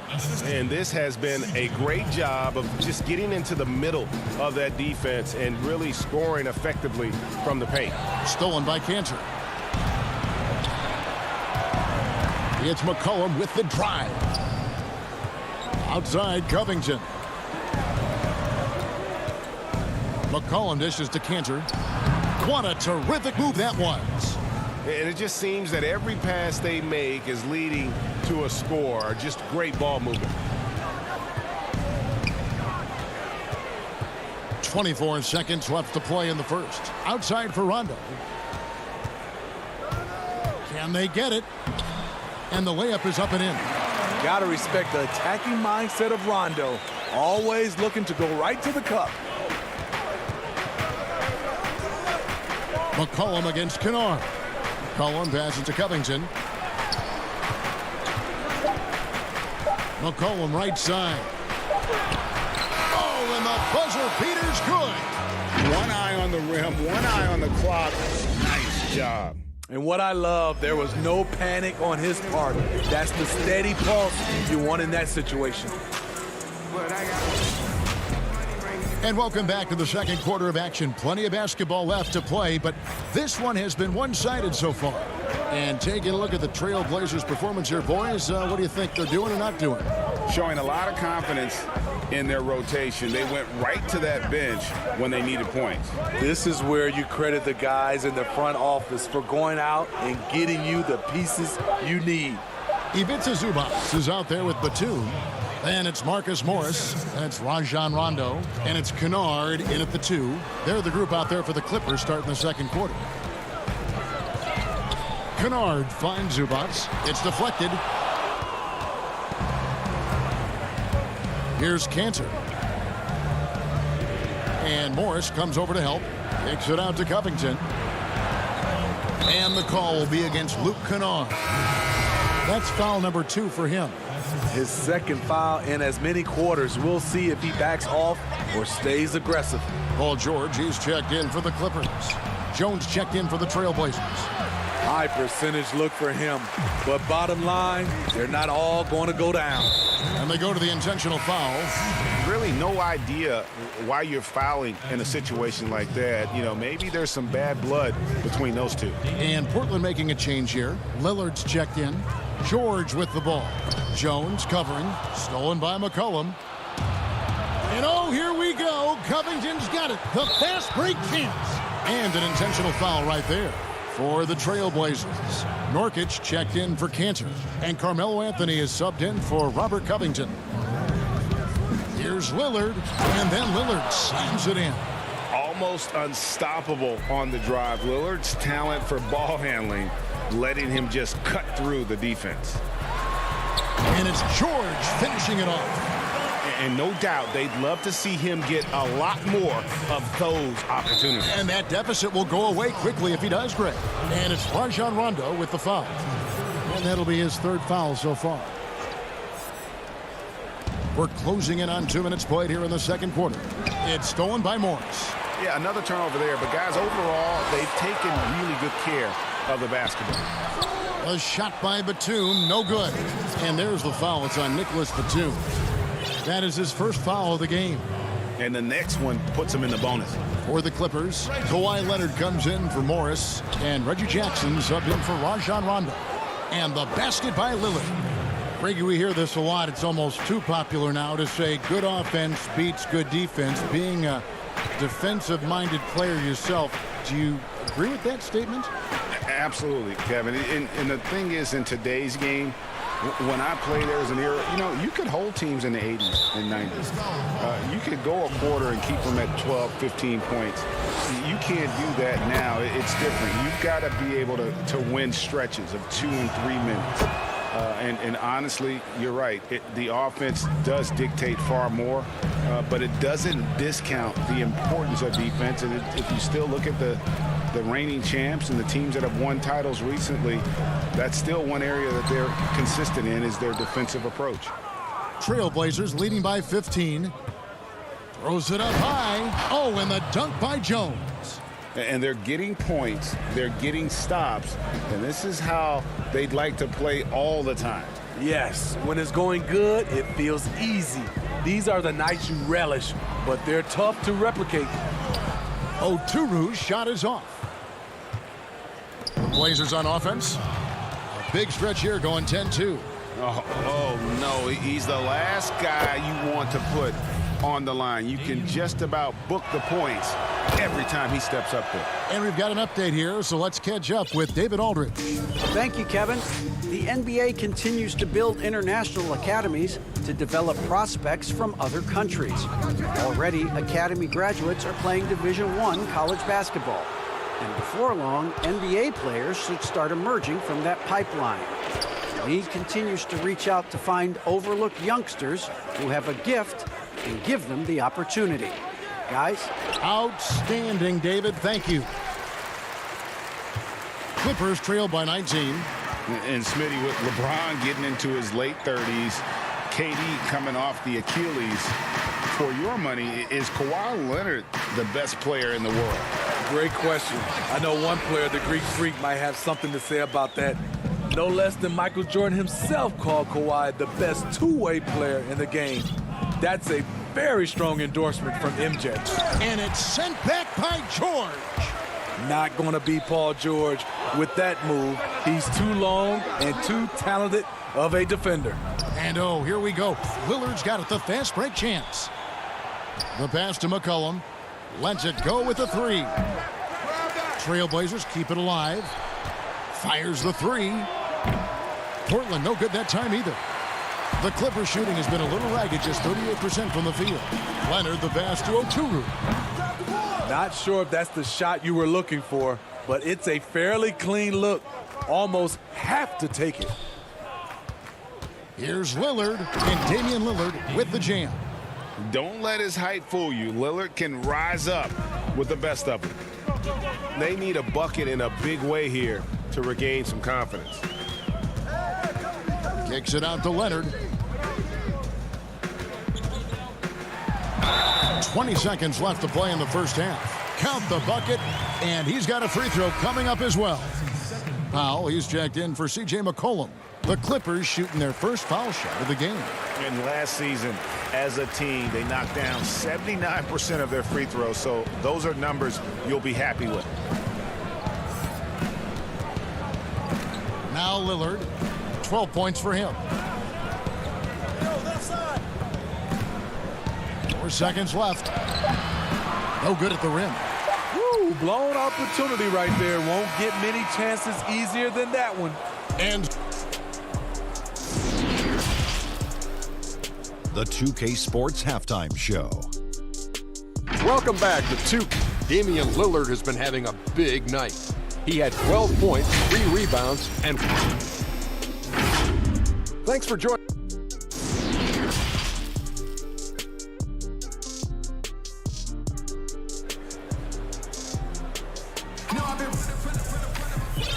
And this has been a great job of just getting into the middle of that defense and really scoring effectively from the paint. Stolen by Kanter. It's McCollum with the drive. Outside Covington. McCollum dishes to Kanter. What a terrific move that was. And it just seems that every pass they make is leading to a score. Just great ball movement. 24 seconds left to play in the first. Outside for Rondo. Can they get it? And the layup is up and in. Got to respect the attacking mindset of Rondo. Always looking to go right to the cup. McCollum against Kennard. McCollum passes to Covington. McCollum right side. Oh, and the buzzer beater's good. One eye on the rim, one eye on the clock. Nice job. And what I love, there was no panic on his part. That's the steady pulse you want in that situation. And welcome back to the second quarter of action. Plenty of basketball left to play, but this one has been one-sided so far. And taking a look at the Trail Blazers' performance here, boys, what do you think they're doing or not doing? Showing a lot of confidence in their rotation. They went right to that bench when they needed points. This is where you credit the guys in the front office for going out and getting you the pieces you need. Ivica Zubac is out there with Batum. And it's Marcus Morris, and it's Rajon Rondo, and it's Kennard in at the 2. They're the group out there for the Clippers starting the second quarter. Kennard finds Zubac. It's deflected. Here's Kanter. And Morris comes over to help. Kicks it out to Covington. And the call will be against Luke Kennard. That's foul number 2 for him. His second foul in as many quarters. We'll see if he backs off or stays aggressive. Paul George, he's checked in for the Clippers. Jones checked in for the Trail Blazers. High percentage look for him. But bottom line, they're not all going to go down. And they go to the intentional foul. Really no idea why you're fouling in a situation like that. You know, maybe there's some bad blood between those two. And Portland making a change here. Lillard's checked in. George with the ball. Jones covering. Stolen by McCollum. And oh, here we go. Covington's got it. The fast break chance. And an intentional foul right there for the Trail Blazers. Nurkic checked in for Kanter. And Carmelo Anthony is subbed in for Robert Covington. Here's Lillard. And then Lillard slams it in. Almost unstoppable on the drive. Lillard's talent for ball handling, letting him just cut through the defense. And it's George finishing it off. And no doubt they'd love to see him get a lot more of those opportunities. And that deficit will go away quickly if he does, Greg. And it's Rajon Rondo with the foul. And that'll be his third foul so far. We're closing in on 2 minutes played here in the second quarter. It's stolen by Morris. Yeah, another turnover there. But, guys, overall, they've taken really good care of the basketball. A shot by Batum, no good. And there's the foul. It's on Nicholas Batum. That is his first foul of the game. And the next one puts him in the bonus. For the Clippers, Kawhi Leonard comes in for Morris, and Reggie Jackson subbed in for Rajon Rondo. And the basket by Lillard. Reggie, we hear this a lot. It's almost too popular now to say good offense beats good defense. Being a defensive-minded player yourself, do you agree with that statement? Absolutely, Kevin. And the thing is, in today's game, when I played, there was an era, you could hold teams in the 80s and 90s. You could go a quarter and keep them at 12, 15 points. You can't do that now. It's different. You've got to be able to win stretches of 2 and 3 minutes. And honestly, you're right. The offense does dictate far more, but it doesn't discount the importance of defense. And if you still look at the reigning champs and the teams that have won titles recently, that's still one area that they're consistent in, is their defensive approach. Trailblazers leading by 15. Throws it up high. Oh, and the dunk by Jones. And they're getting points, they're getting stops, and this is how they'd like to play all the time. Yes, when it's going good, it feels easy. These are the nights you relish, but they're tough to replicate. Oturu's shot is off. The Blazers on offense. A big stretch here, going 10-2. Oh, no, he's the last guy you want to put on the line. You can just about book the points every time he steps up there. And we've got an update here, so let's catch up with David Aldridge. Thank you, Kevin. The NBA continues to build international academies to develop prospects from other countries. Already, academy graduates are playing Division I college basketball. And before long, NBA players should start emerging from that pipeline. The league continues to reach out to find overlooked youngsters who have a gift and give them the opportunity. Guys? Outstanding, David. Thank you. Clippers trail by 19. And Smitty, with LeBron getting into his late 30s, KD coming off the Achilles, for your money, is Kawhi Leonard the best player in the world? Great question. I know one player, the Greek Freak, might have something to say about that. No less than Michael Jordan himself called Kawhi the best two-way player in the game. That's a very strong endorsement from MJ. And it's sent back by George. Not going to be Paul George with that move. He's too long and too talented of a defender. And oh, here we go. Lillard's got it, the fast break chance. The pass to McCollum. Lets it go with the three. Trailblazers keep it alive. Fires the three. Portland no good that time either. The Clippers shooting has been a little ragged, just 38% from the field. Leonard the pass to Oturu. Not sure if that's the shot you were looking for, but it's a fairly clean look. Almost have to take it. Here's Lillard, and Damian Lillard with the jam. Don't let his height fool you. Lillard can rise up with the best of them. They need a bucket in a big way here to regain some confidence. Kicks it out to Leonard. 20 seconds left to play in the first half. Count the bucket, and he's got a free throw coming up as well. Powell, he's checked in for C.J. McCollum. The Clippers shooting their first foul shot of the game. And last season, as a team, they knocked down 79% of their free throws, so those are numbers you'll be happy with. Now Lillard, 12 points for him. 4 seconds left. No good at the rim. Woo, blown opportunity right there. Won't get many chances easier than that one. And the 2K Sports Halftime Show. Welcome back to 2K. Damian Lillard has been having a big night. He had 12 points, 3 rebounds, and... Thanks for joining.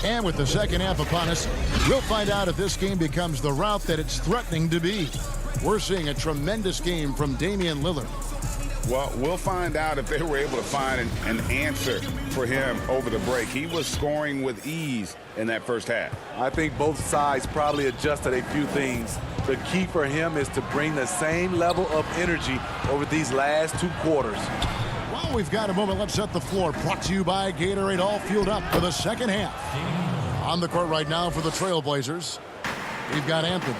And with the second half upon us, we'll find out if this game becomes the route that it's threatening to be. We're seeing a tremendous game from Damian Lillard. Well, we'll find out if they were able to find an answer for him over the break. He was scoring with ease in that first half. I think both sides probably adjusted a few things. The key for him is to bring the same level of energy over these last 2 quarters. Well, we've got a moment. Let's set the floor. Brought to you by Gatorade, all fueled up for the second half. On the court right now for the Trailblazers, we've got Anthony.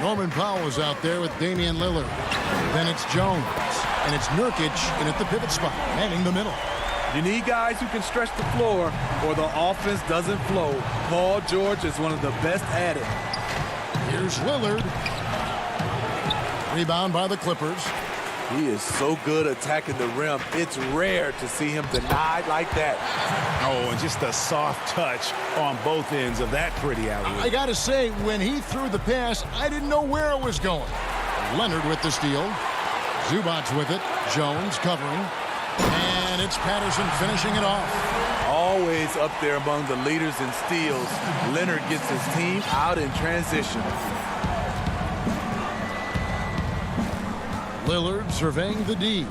Norman Powell is out there with Damian Lillard. Then it's Jones. And it's Nurkic in at the pivot spot, manning the middle. You need guys who can stretch the floor or the offense doesn't flow. Paul George is one of the best at it. Here's Lillard. Rebound by the Clippers. He is so good attacking the rim. It's rare to see him denied like that. Oh, and just a soft touch on both ends of that pretty alley. I got to say, when he threw the pass, I didn't know where it was going. Leonard with the steal. Zubac with it. Jones covering. And it's Patterson finishing it off. Always up there among the leaders in steals. Leonard gets his team out in transition. Lillard surveying the D.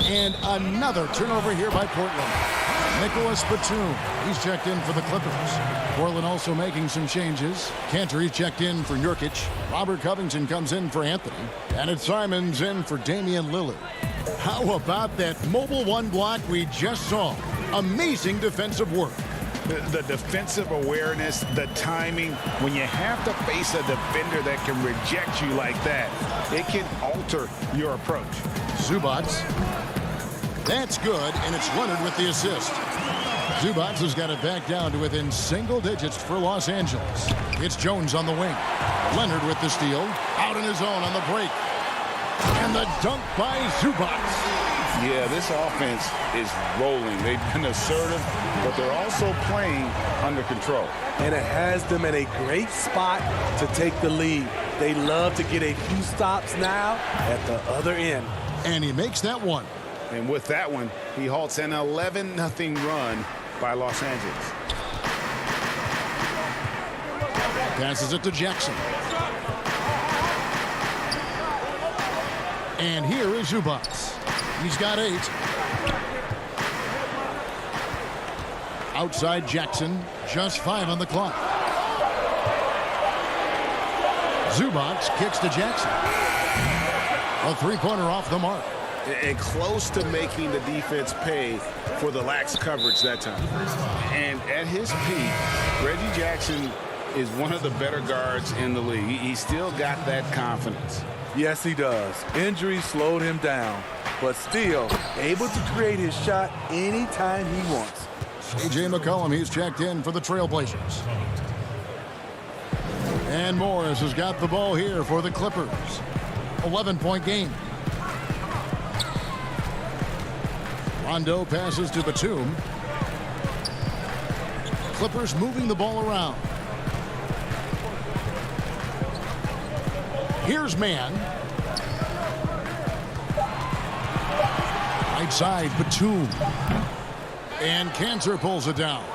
And another turnover here by Portland. Nicholas Batum. He's checked in for the Clippers. Portland also making some changes. Cantor, he's checked in for Nurkic. Robert Covington comes in for Anthony. And it's Simons in for Damian Lillard. How about that mobile one block we just saw? Amazing defensive work. The defensive awareness, the timing, when you have to face a defender that can reject you like that, it can alter your approach. Zubac. That's good, and it's Leonard with the assist. Zubac has got it back down to within single digits for Los Angeles. It's Jones on the wing. Leonard with the steal. Out in his own on the break. And the dunk by Zubac. Yeah, this offense is rolling. They've been assertive, but they're also playing under control. And it has them in a great spot to take the lead. They love to get a few stops now at the other end. And he makes that one. And with that one, he halts an 11-0 run by Los Angeles. Passes it to Jackson. And here is Zubac. He's got 8. Outside Jackson, just 5 on the clock. Zubac kicks to Jackson. A three-pointer off the mark. And close to making the defense pay for the lax coverage that time. And at his peak, Reggie Jackson is one of the better guards in the league. He's still got that confidence. Yes, he does. Injuries slowed him down, but still able to create his shot anytime he wants. C.J. McCollum, he's checked in for the Trailblazers. And Morris has got the ball here for the Clippers. 11-point game. Rondo passes to Batum. Clippers moving the ball around. Here's Mann. Right side, Batum. And Cantor pulls it down.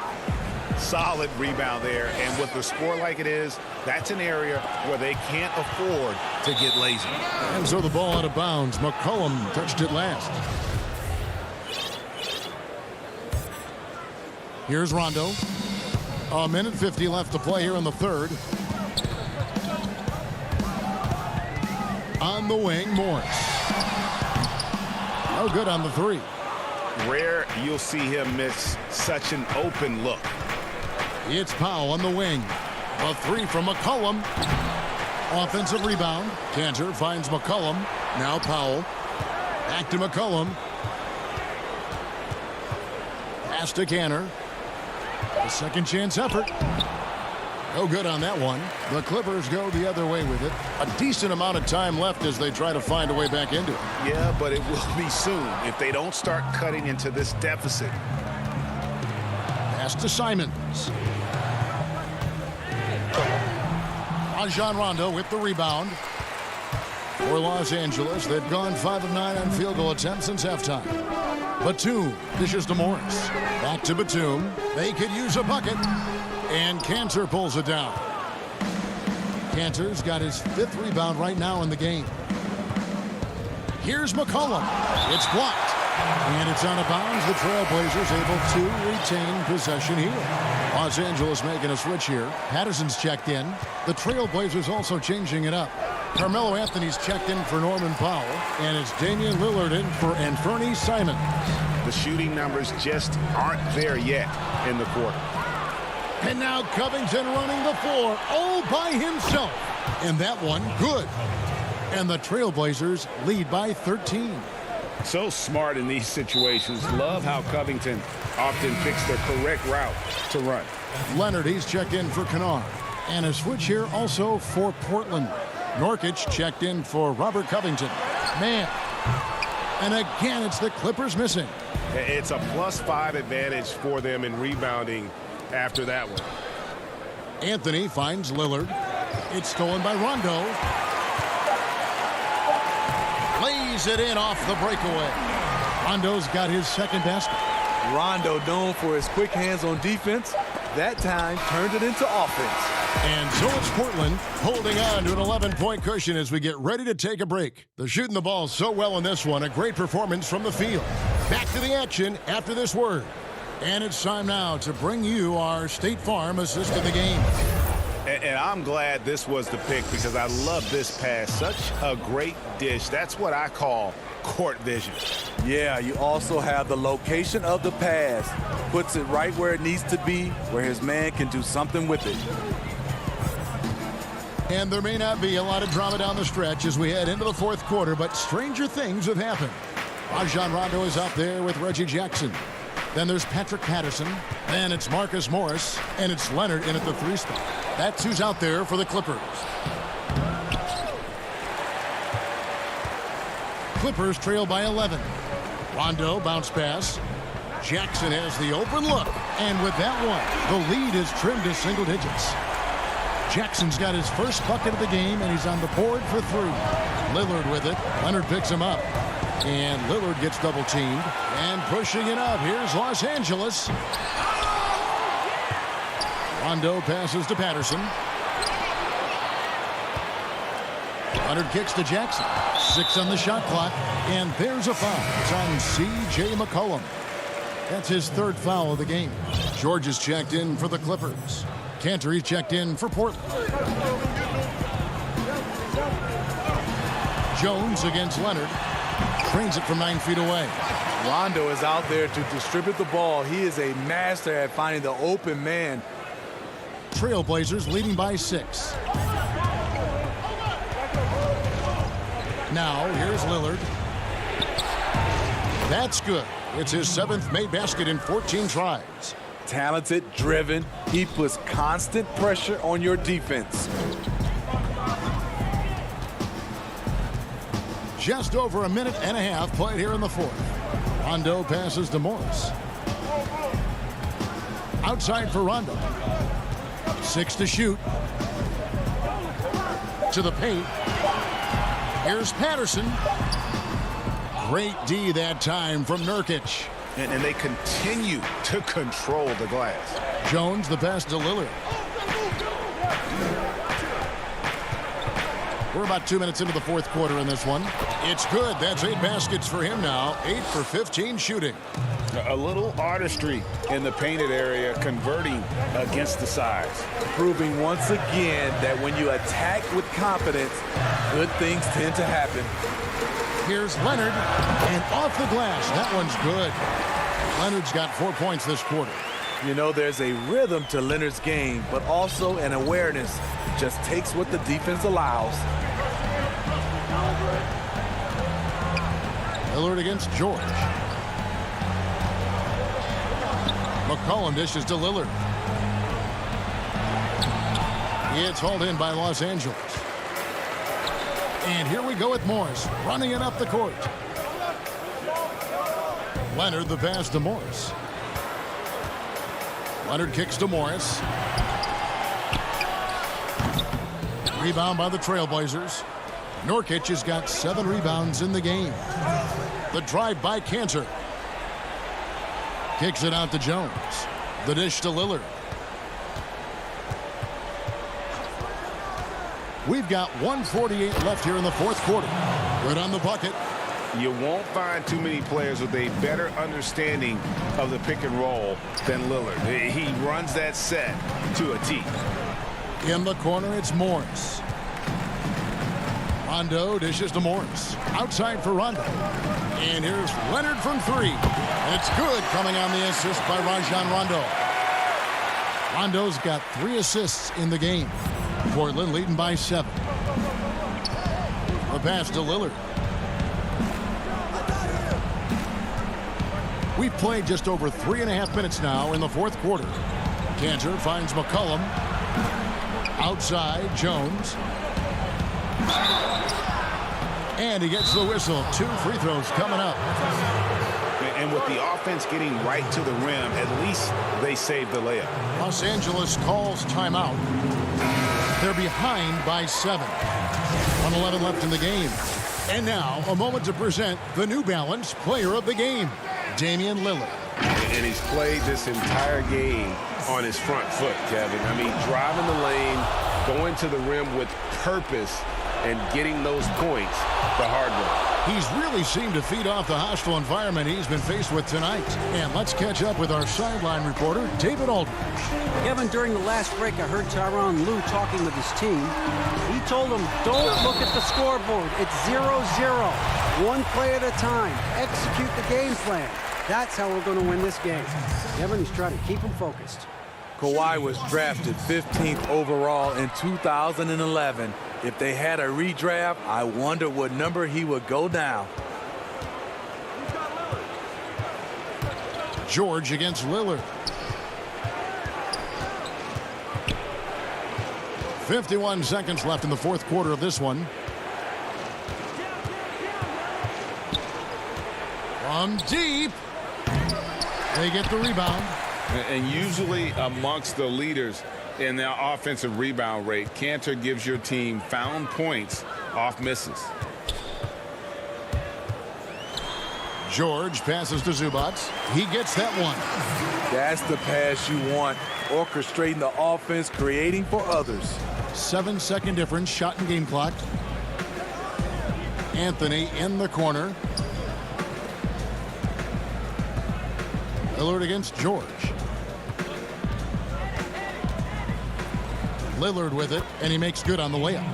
Solid rebound there. And with the score like it is, that's an area where they can't afford to get lazy. And so the ball out of bounds. McCollum touched it last. Here's Rondo. A minute 50 left to play here in the third. On the wing, Morris. No good on the three. Rare you'll see him miss such an open look. It's Powell on the wing. A three from McCollum. Offensive rebound. Cantor finds McCollum. Now Powell. Back to McCollum. Pass to Cantor. A second chance effort. No good on that one. The Clippers go the other way with it. A decent amount of time left as they try to find a way back into it. Yeah, but it will be soon if they don't start cutting into this deficit. Pass to Simons. Rajon Rondo with the rebound. For Los Angeles, they've gone 5 of 9 on field goal attempts since halftime. Batum dishes to Morris. Back to Batum. They could use a bucket. And Cantor pulls it down. Cantor's got his 5th rebound right now in the game. Here's McCollum. It's blocked. And it's out of bounds. The Trailblazers able to retain possession here. Los Angeles making a switch here. Patterson's checked in. The Trailblazers also changing it up. Carmelo Anthony's checked in for Norman Powell. And it's Damian Lillard in for Anthony Simon. The shooting numbers just aren't there yet in the quarter. And now Covington running the floor all by himself. And that one, good. And the Trailblazers lead by 13. So smart in these situations. Love how Covington often picks the correct route to run. Leonard, he's checked in for Kennard. And a switch here also for Portland. Nurkic checked in for Robert Covington. Man. And again, it's the Clippers missing. It's a +5 advantage for them in rebounding after that one. Anthony finds Lillard. It's stolen by Rondo. Lays it in off the breakaway. Rondo's got his second basket. Rondo, known for his quick hands on defense, that time turned it into offense. And so it's Portland holding on to an 11-point cushion as we get ready to take a break. They're shooting the ball so well in this one. A great performance from the field. Back to the action after this word. And it's time now to bring you our State Farm assist of the game. And I'm glad this was the pick because I love this pass. Such a great dish. That's what I call court vision. Yeah, you also have the location of the pass. Puts it right where it needs to be, where his man can do something with it. And there may not be a lot of drama down the stretch as we head into the fourth quarter, but stranger things have happened. Rajon Rondo is out there with Reggie Jackson. Then there's Patrick Patterson. Then it's Marcus Morris. And it's Leonard in at the 3 spot. That's who's out there for the Clippers. Clippers trail by 11. Rondo bounce pass. Jackson has the open look. And with that one, the lead is trimmed to single digits. Jackson's got his first bucket of the game, and he's on the board for 3. Lillard with it. Leonard picks him up. And Lillard gets double teamed. And pushing it up. Here's Los Angeles. Rondo passes to Patterson. Leonard kicks to Jackson. 6 on the shot clock. And there's a foul. It's on C.J. McCollum. That's his 3rd foul of the game. George is checked in for the Clippers. Cantor, he's checked in for Portland. Jones against Leonard. Trains it from 9 feet away. Rondo is out there to distribute the ball. He is a master at finding the open man. Trailblazers leading by 6. Now, here's Lillard. That's good. It's his 7th made basket in 14 tries. Talented, driven. He puts constant pressure on your defense. Just over a minute and a half played here in the 4th. Rondo passes to Morris. Outside for Rondo. 6 to shoot. To the paint. Here's Patterson. Great D that time from Nurkic. And they continue to control the glass. Jones the pass to Lillard. We're about 2 minutes into the 4th quarter in this one. It's good. That's 8 baskets for him now. 8 for 15 shooting. A little artistry in the painted area, converting against the size. Proving once again that when you attack with confidence, good things tend to happen. Here's Leonard, and off the glass. That one's good. Leonard's got 4 points this quarter. You know, there's a rhythm to Leonard's game, but also an awareness. Just takes what the defense allows. Lillard against George. McCollum dishes to Lillard. It's hauled in by Los Angeles. And here we go with Morris, running it up the court. Leonard the pass to Morris. Leonard kicks to Morris. Rebound by the Trailblazers. Nurkic has got 7 rebounds in the game. The drive by Cantor. Kicks it out to Jones. The dish to Lillard. We've got 1:48 left here in the 4th quarter. Good on the bucket. You won't find too many players with a better understanding of the pick and roll than Lillard. He runs that set to a T. In the corner, it's Morris. Rondo dishes to Morris. Outside for Rondo. And here's Leonard from three. And it's good, coming on the assist by Rajon Rondo. Rondo's got 3 assists in the game. Portland leading by 7. The pass to Lillard. We've played just over 3.5 minutes now in the fourth quarter. Cantor finds McCollum. Outside, Jones. And he gets the whistle. 2 free throws coming up. And with the offense getting right to the rim, at least they saved the layup. Los Angeles calls timeout. They're behind by 7. 1:11 left in the game. And now, a moment to present the New Balance Player of the Game, Damian Lillard. And he's played this entire game on his front foot, Kevin. I mean, driving the lane, going to the rim with purpose, and getting those points the hard way. He's really seemed to feed off the hostile environment he's been faced with tonight. And let's catch up with our sideline reporter, David Aldridge. Kevin, during the last break, I heard Tyronn Lue talking with his team. He told them, don't look at the scoreboard. It's 0-0. One play at a time. Execute the game plan. That's how we're going to win this game. Kevin, he's trying to keep them focused. Kawhi was drafted 15th overall in 2011. If they had a redraft, I wonder what number he would go down. George against Lillard. 51 seconds left in the fourth quarter of this one. From deep. They get the rebound. And usually amongst the leaders in their offensive rebound rate, Cantor gives your team found points off misses. George passes to Zubac. He gets that one. That's the pass you want. Orchestrating the offense, creating for others. 7-second difference, shot and game clock. Anthony in the corner. Lillard against George. Lillard with it, and he makes good on the layup.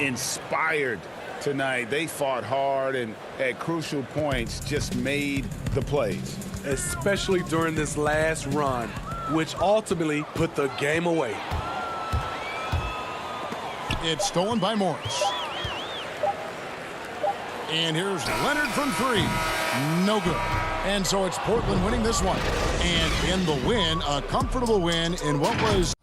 Inspired tonight. They fought hard and at crucial points just made the plays. Especially during this last run, which ultimately put the game away. It's stolen by Morris. And here's Leonard from three. No good. And so it's Portland winning this one. And in the win, a comfortable win in what was...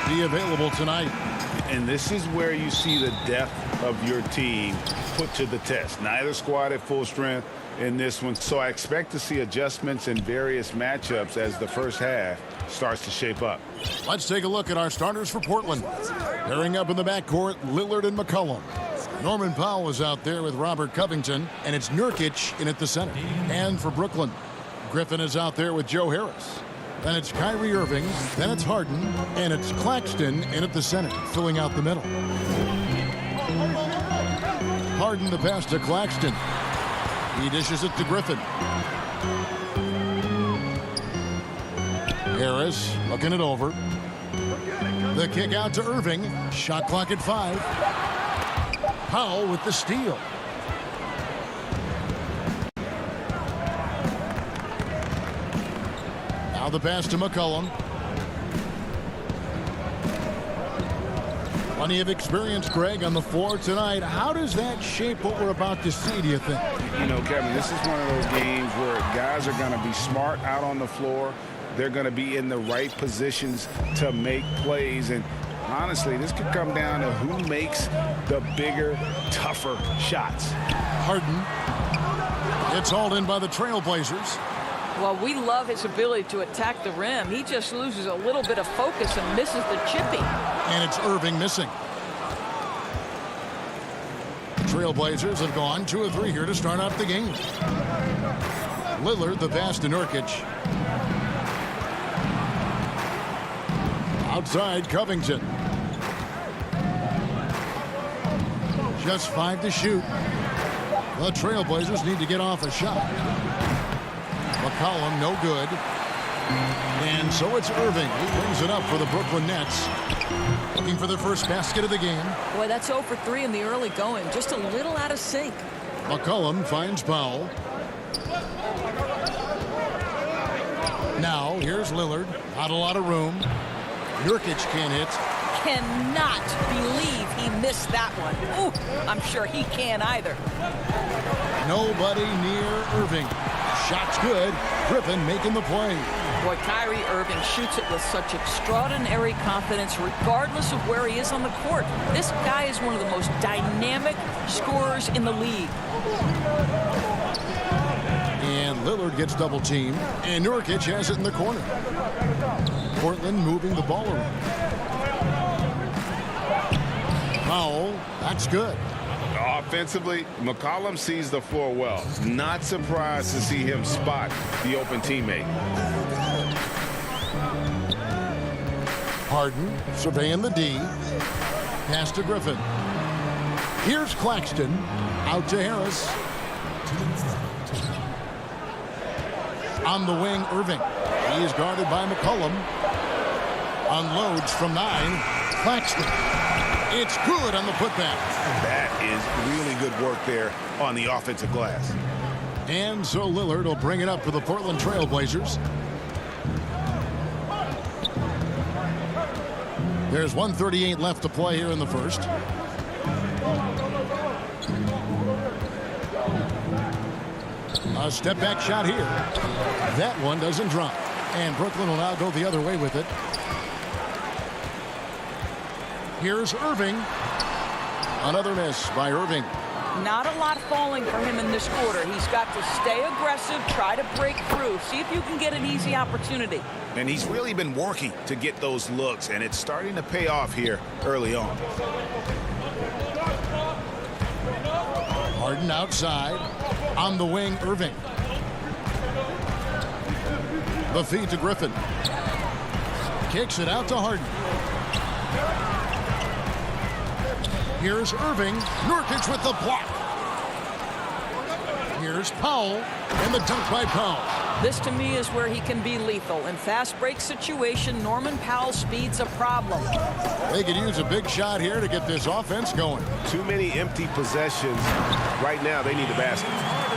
Be available tonight. And this is where you see the depth of your team put to the test. Neither squad at full strength, in this one, so I expect to see adjustments in various matchups as the first half starts to shape up. Let's take a look at our starters for Portland. Pairing up in the backcourt, Lillard and McCollum. Norman Powell is out there with Robert Covington, and it's Nurkic in at the center. And for Brooklyn, Griffin is out there with Joe Harris. Then it's Kyrie Irving, then it's Harden, and it's Claxton in at the center, filling out the middle. Harden the pass to Claxton. He dishes it to Griffin. Harris looking it over. The kick out to Irving. Shot clock at 5. Powell with the steal. Now the pass to McCollum. Plenty of experience, Greg, on the floor tonight. How does that shape what we're about to see, do you think? You know, Kevin, this is one of those games where guys are going to be smart out on the floor. They're going to be in the right positions to make plays. And honestly, this could come down to who makes the bigger, tougher shots. Harden. It's hauled in by the Trailblazers. Well, we love his ability to attack the rim. He just loses a little bit of focus and misses the chippy. And it's Irving missing. Trailblazers have gone 2 of 3 here to start out the game. Lillard the pass to Nurkic. Outside Covington. Just 5 to shoot. The Trailblazers need to get off a shot. McCollum, no good. And so it's Irving who brings it up for the Brooklyn Nets. Looking for their first basket of the game. Boy, that's 0 for 3 in the early going. Just a little out of sync. McCollum finds Powell. Now, here's Lillard. Not a lot of room. Nurkic can't hit. Cannot believe he missed that one. Ooh, I'm sure he can't either. Nobody near Irving. Shot's good. Griffin making the play. Boy, Kyrie Irving shoots it with such extraordinary confidence regardless of where he is on the court. This guy is one of the most dynamic scorers in the league. And Lillard gets double teamed, and Nurkic has it in the corner. Portland moving the ball around. Powell, that's good. Offensively, McCollum sees the floor well. Not surprised to see him spot the open teammate. Harden surveying the D. Pass to Griffin. Here's Claxton. Out to Harris. On the wing, Irving. He is guarded by McCollum. Unloads from 9. Claxton. It's good on the putback. That is really good work there on the offensive glass. And so Lillard will bring it up for the Portland Trailblazers. There's 1:38 left to play here in the first. A step back shot here. That one doesn't drop. And Brooklyn will now go the other way with it. Here's Irving. Another miss by Irving. Not a lot falling for him in this quarter. He's got to stay aggressive, try to break through, see if you can get an easy opportunity. And he's really been working to get those looks, and it's starting to pay off here early on. Harden outside. On the wing, Irving. The feed to Griffin. Kicks it out to Harden. Here's Irving. Nurkic with the block. Here's Powell. And the dunk by Powell. This, to me, is where he can be lethal. In fast break situation, Norman Powell's speed's a problem. They could use a big shot here to get this offense going. Too many empty possessions. Right now, they need the basket.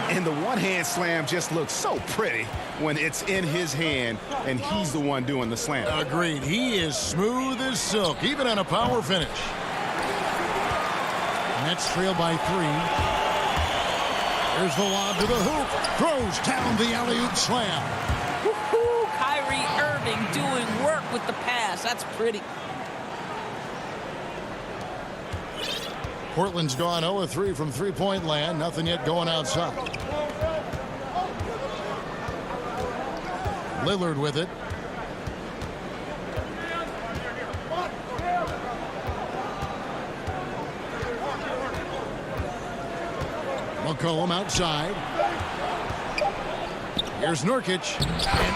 And the one-hand slam just looks so pretty when it's in his hand and he's the one doing the slam. Agreed. He is smooth as silk, even on a power finish. Nets trail by 3. There's the lob to the hoop. Throws down the alley-oop slam. Woo-hoo! Kyrie Irving doing work with the pass. That's pretty. Portland's gone 0-3 from three-point land. Nothing yet going outside. Lillard with it. McCollum outside. Here's Nurkic. And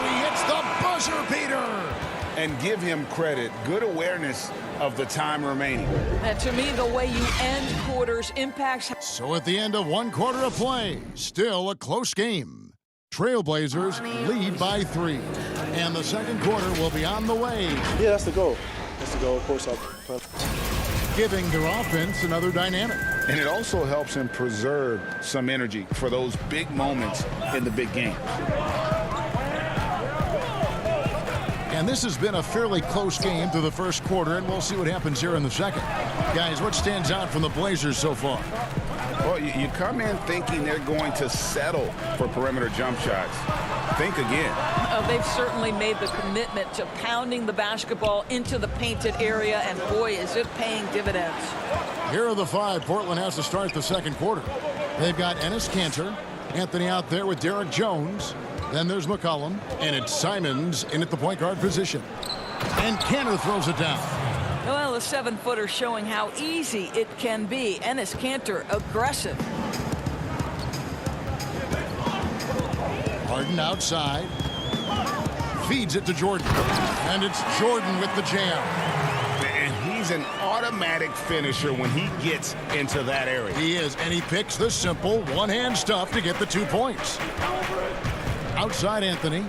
he hits the buzzer beater. And give him credit. Good awareness of the time remaining. And to me, the way you end quarters impacts. So at the end of 1 quarter of play, still a close game. Trailblazers lead by 3. And the second quarter will be on the way. Yeah, that's the goal. That's the goal, of course. Giving their offense another dynamic. And it also helps him preserve some energy for those big moments in the big game. And this has been a fairly close game through the first quarter, and we'll see what happens here in the second. Guys, what stands out from the Blazers so far? Well, you come in thinking they're going to settle for perimeter jump shots. Think again. They've certainly made the commitment to pounding the basketball into the painted area, and boy, is it paying dividends. Here are the 5 Portland has to start the second quarter. They've got Enes Kanter, Anthony out there with Derek Jones. Then there's McCollum, and it's Simons in at the point guard position. And Kanter throws it down. Well, the 7-footer showing how easy it can be. Enes Kanter, aggressive. Harden outside. Feeds it to Jordan. And it's Jordan with the jam. And he's an automatic finisher when he gets into that area. He is, and he picks the simple one-hand stuff to get the 2 points. Outside Anthony.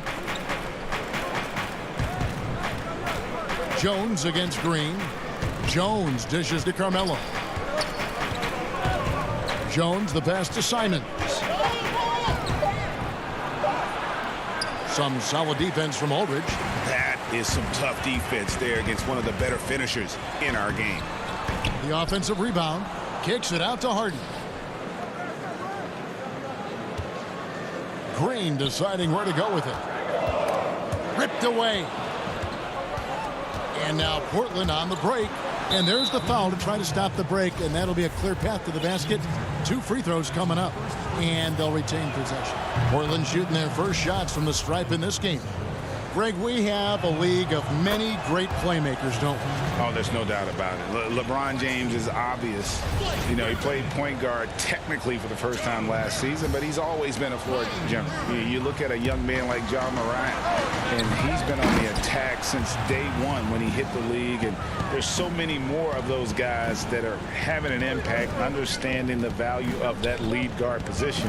Jones against Green. Jones dishes to Carmelo. Jones the pass to Simons. Some solid defense from Aldridge. That is some tough defense there against one of the better finishers in our game. The offensive rebound. Kicks it out to Harden. Green deciding where to go with it. Ripped away. And now Portland on the break. And there's the foul to try to stop the break. And that'll be a clear path to the basket. 2 free throws coming up. And they'll retain possession. Portland shooting their first shots from the stripe in this game. Greg, we have a league of many great playmakers, don't we? Oh, there's no doubt about it. LeBron James is obvious. You know, he played point guard technically for the first time last season, but he's always been a floor general. You look at a young man like John Morant, and he's been on the attack since day one when he hit the league. And there's so many more of those guys that are having an impact, understanding the value of that lead guard position.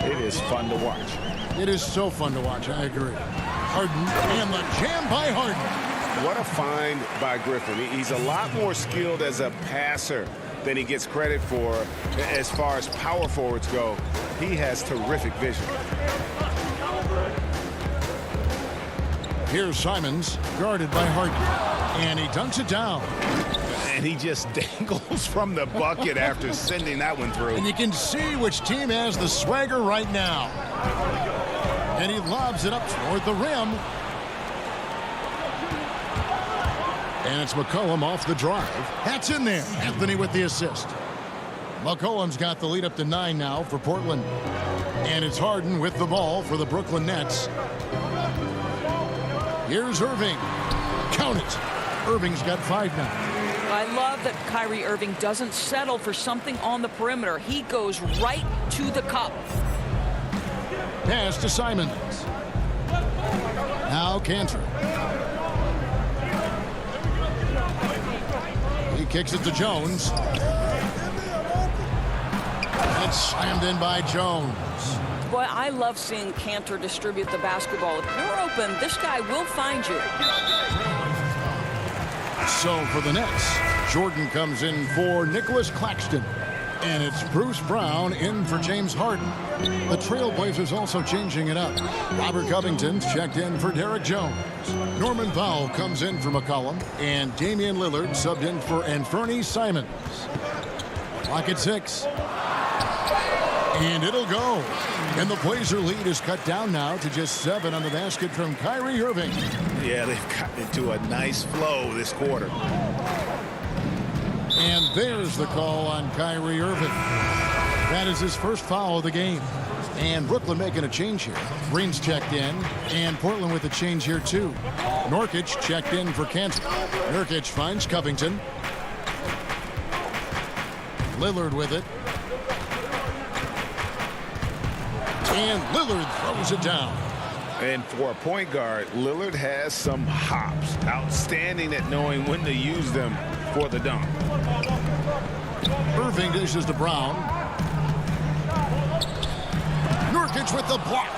It is fun to watch. It is so fun to watch. I agree. Harden and the jam by Harden. What a find by Griffin. He's a lot more skilled as a passer than he gets credit for as far as power forwards go. He has terrific vision. Here's Simons, guarded by Harden. And he dunks it down. And he just dangles from the bucket after sending that one through. And you can see which team has the swagger right now. And he lobs it up toward the rim. And it's McCollum off the drive. That's in there. Anthony with the assist. McCollum's got the lead up to 9 now for Portland. And it's Harden with the ball for the Brooklyn Nets. Here's Irving. Count it. Irving's got 5 now. I love that Kyrie Irving doesn't settle for something on the perimeter. He goes right to the cup. Pass to Simons. Now Kanter. He kicks it to Jones. That's slammed in by Jones. Boy, I love seeing Kanter distribute the basketball. If you're open, this guy will find you. So for the Nets, Jordan comes in for Nicholas Claxton. And it's Bruce Brown in for James Harden. The Trailblazers also changing it up. Robert Covington's checked in for Derek Jones. Norman Powell comes in for McCollum. And Damian Lillard subbed in for Anthony Simons. Clock at 6. And it'll go. And the Blazer lead is cut down now to just 7 on the basket from Kyrie Irving. Yeah, they've gotten into a nice flow this quarter. And there's the call on Kyrie Irving. That is his first foul of the game. And Brooklyn making a change here. Green's checked in, and Portland with a change here too. Nurkic checked in for Kansas. Nurkic finds Covington. Lillard with it. And Lillard throws it down. And for a point guard, Lillard has some hops. Outstanding at knowing when to use them for the dunk. Irving dishes to Brown. Nurkic with the block.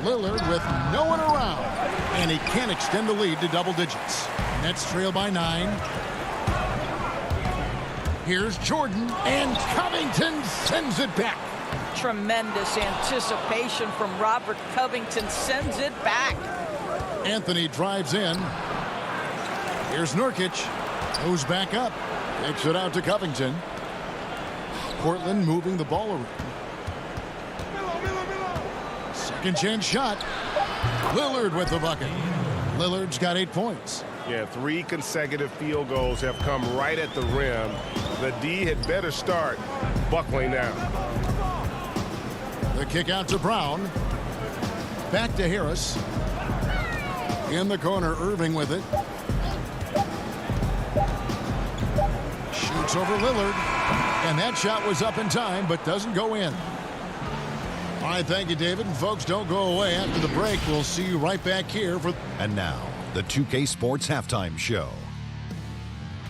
Lillard with no one around. And he can't extend the lead to double digits. Nets trail by 9. Here's Jordan, and Covington sends it back. Tremendous anticipation from Robert Covington, sends it back. Anthony drives in. Here's Nurkic, goes back up, takes it out to Covington. Portland moving the ball around. Second chance shot. Lillard with the bucket. Lillard's got 8 points. Yeah, 3 consecutive field goals have come right at the rim. The D had better start buckling down. The kick out to Brown. Back to Harris. In the corner, Irving with it. Shoots over Lillard. And that shot was up in time, but doesn't go in. All right, thank you, David. And folks, don't go away. After the break, we'll see you right back here for... And now, the 2K Sports Halftime Show.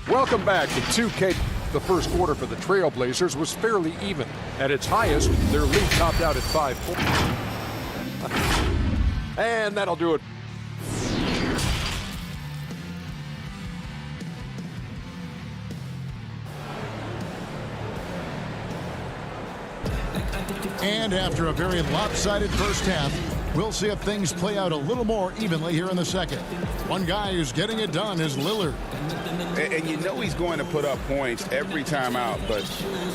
Welcome back to 2K. The first quarter for the Trailblazers was fairly even. At its highest, their lead topped out at 5 points. And that'll do it. And after a very lopsided first half, we'll see if things play out a little more evenly here in the second. One guy who's getting it done is Lillard. And you know he's going to put up points every time out, but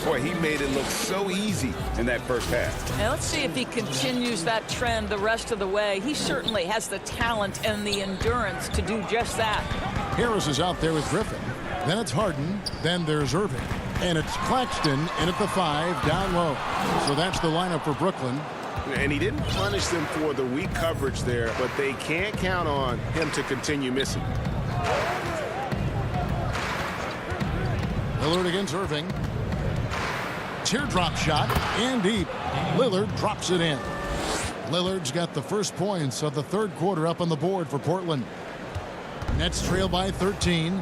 boy, he made it look so easy in that first half. Now let's see if he continues that trend the rest of the way. He certainly has the talent and the endurance to do just that. Harris is out there with Griffin. Then it's Harden. Then there's Irving. And it's Claxton in at the 5 down low. So that's the lineup for Brooklyn. And he didn't punish them for the weak coverage there, but they can't count on him to continue missing. Lillard against Irving. Teardrop shot and deep. Lillard drops it in. Lillard's got the first points of the third quarter up on the board for Portland. Nets trail by 13.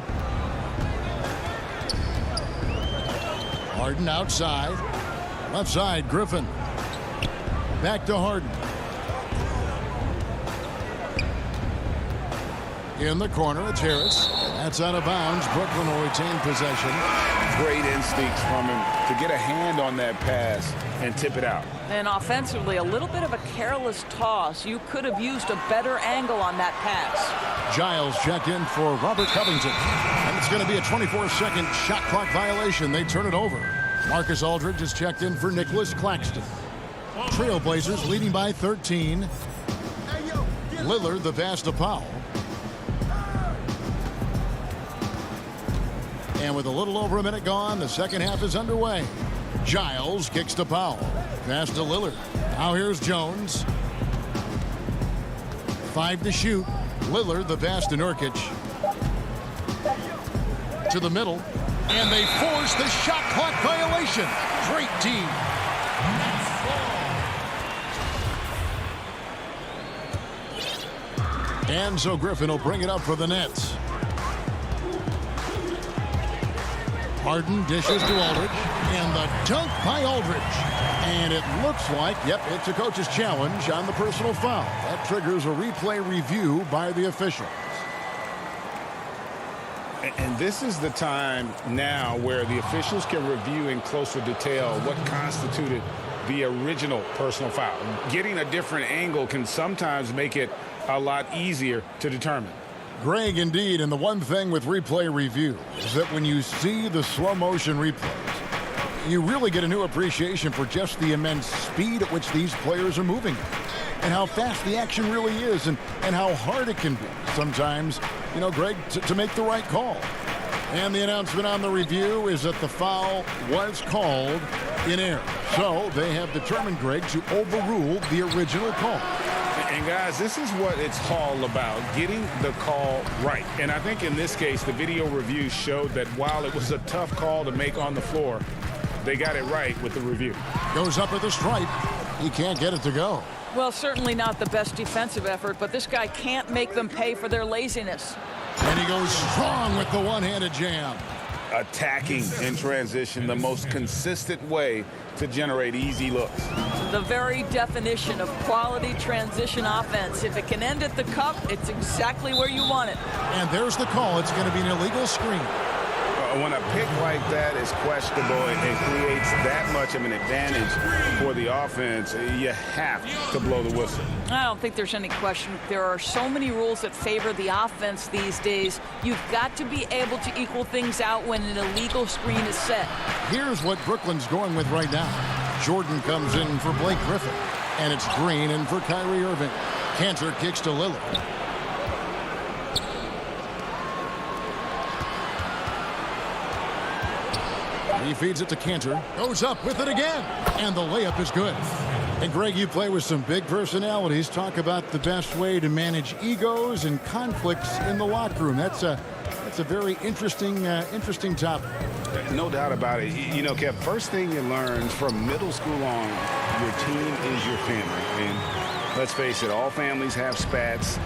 Harden outside. Left side, Griffin. Back to Harden. In the corner, it's Harris. That's out of bounds. Brooklyn will retain possession. Great instincts from him to get a hand on that pass and tip it out. And offensively, a little bit of a careless toss. You could have used a better angle on that pass. Giles checked in for Robert Covington. And it's going to be a 24-second shot clock violation. They turn it over. Marcus Aldridge is checked in for Nicholas Claxton. Trailblazers leading by 13. Lillard the pass to Powell. And with a little over a minute gone, the second half is underway. Giles kicks to Powell. Pass to Lillard. Now here's Jones. 5 to shoot. Lillard the pass to Nurkic. To the middle. And they force the shot clock violation. Great team. And so Griffin will bring it up for the Nets. Harden dishes to Aldridge. And the dunk by Aldridge. And it looks like, yep, it's a coach's challenge on the personal foul. That triggers a replay review by the officials. And this is the time now where the officials can review in closer detail what constituted the original personal foul. Getting a different angle can sometimes make it a lot easier to determine. Greg, indeed, and the one thing with replay review is that when you see the slow motion replays, you really get a new appreciation for just the immense speed at which these players are moving and how fast the action really is and how hard it can be sometimes, you know, Greg, to make the right call. And the announcement on the review is that the foul was called in error. So they have determined, Greg, to overrule the original call. And guys, this is what it's all about, getting the call right. And I think in this case, the video review showed that while it was a tough call to make on the floor, they got it right with the review. Goes up at the stripe. He can't get it to go. Well, certainly not the best defensive effort, but this guy can't make them pay for their laziness. And he goes strong with the one-handed jam. Attacking in transition, the most consistent way to generate easy looks. The very definition of quality transition offense. If it can end at the cup, it's exactly where you want it. And there's the call. It's going to be an illegal screen. When a pick like that is questionable and creates that much of an advantage for the offense, you have to blow the whistle. I don't think there's any question. There are so many rules that favor the offense these days. You've got to be able to equal things out when an illegal screen is set. Here's what Brooklyn's going with right now. Jordan comes in for Blake Griffin, and it's Green in for Kyrie Irving. Cantor kicks to Lillard. He feeds it to Cantor. Goes up with it again. And the layup is good. And Greg, you play with some big personalities. Talk about the best way to manage egos and conflicts in the locker room. That's a very interesting topic. No doubt about it. You know, Kev, first thing you learn from middle school on, your team is your family. And let's face it, all families have spats,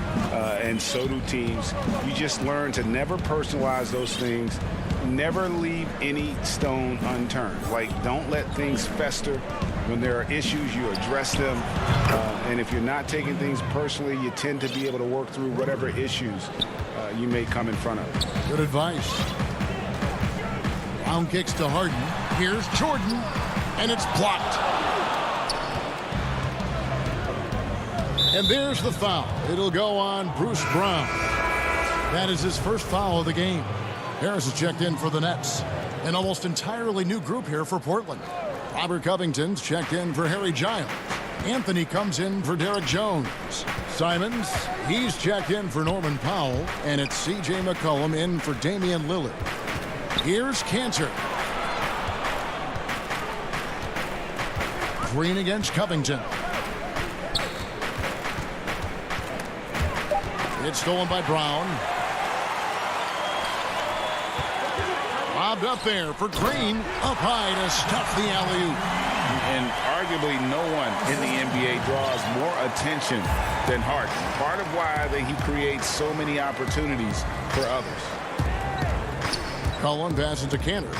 and so do teams. You just learn to never personalize those things. Never leave any stone unturned. Like, don't let things fester. When there are issues, you address them. And if you're not taking things personally, you tend to be able to work through whatever issues you may come in front of. Good advice. Brown kicks to Harden. Here's Jordan, and it's blocked. And there's the foul. It'll go on Bruce Brown. That is his first foul of the game. Harris is checked in for the Nets. An almost entirely new group here for Portland. Robert Covington's checked in for Harry Giles. Anthony comes in for Derek Jones. Simons, he's checked in for Norman Powell. And it's C.J. McCollum in for Damian Lillard. Here's Cantor. Green against Covington. It's stolen by Brown. Lobbed up there for Green. Up high to stuff the alley-oop. And arguably no one in the NBA draws more attention than Harden. Part of why he creates so many opportunities for others. Cullen passes to Cantor.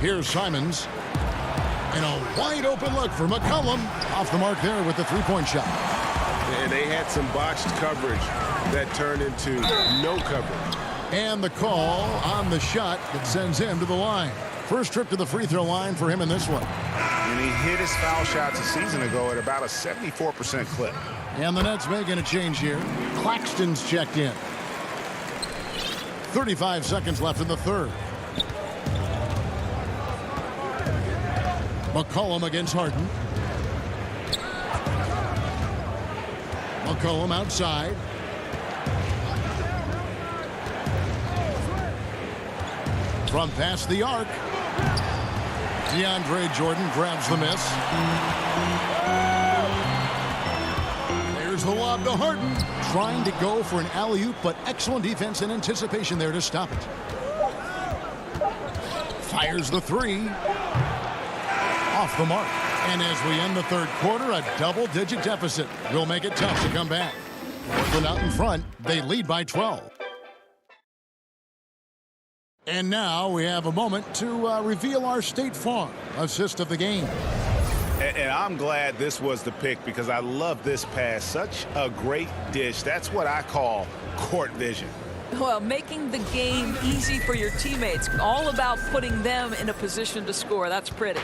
Here's Simons. And a wide open look for McCollum. Off the mark there with the three-point shot. And they had some botched coverage that turned into no coverage. And the call on the shot that sends him to the line. First trip to the free throw line for him in this one. And he hit his foul shots a season ago at about a 74% clip. And the Nets making a change here. Claxton's checked in. 35 seconds left in the third. McCollum against Harden. McCollum outside. From past the arc. DeAndre Jordan grabs the miss. There's the lob to Harden. Trying to go for an alley-oop, but excellent defense and anticipation there to stop it. Fires the three. Off the mark. And as we end the third quarter, a double-digit deficit will make it tough to come back. Portland out in front. They lead by 12. And now we have a moment to reveal our State Farm assist of the game. And I'm glad this was the pick because I love this pass. Such a great dish. That's what I call court vision. Well, making the game easy for your teammates. All about putting them in a position to score. That's pretty.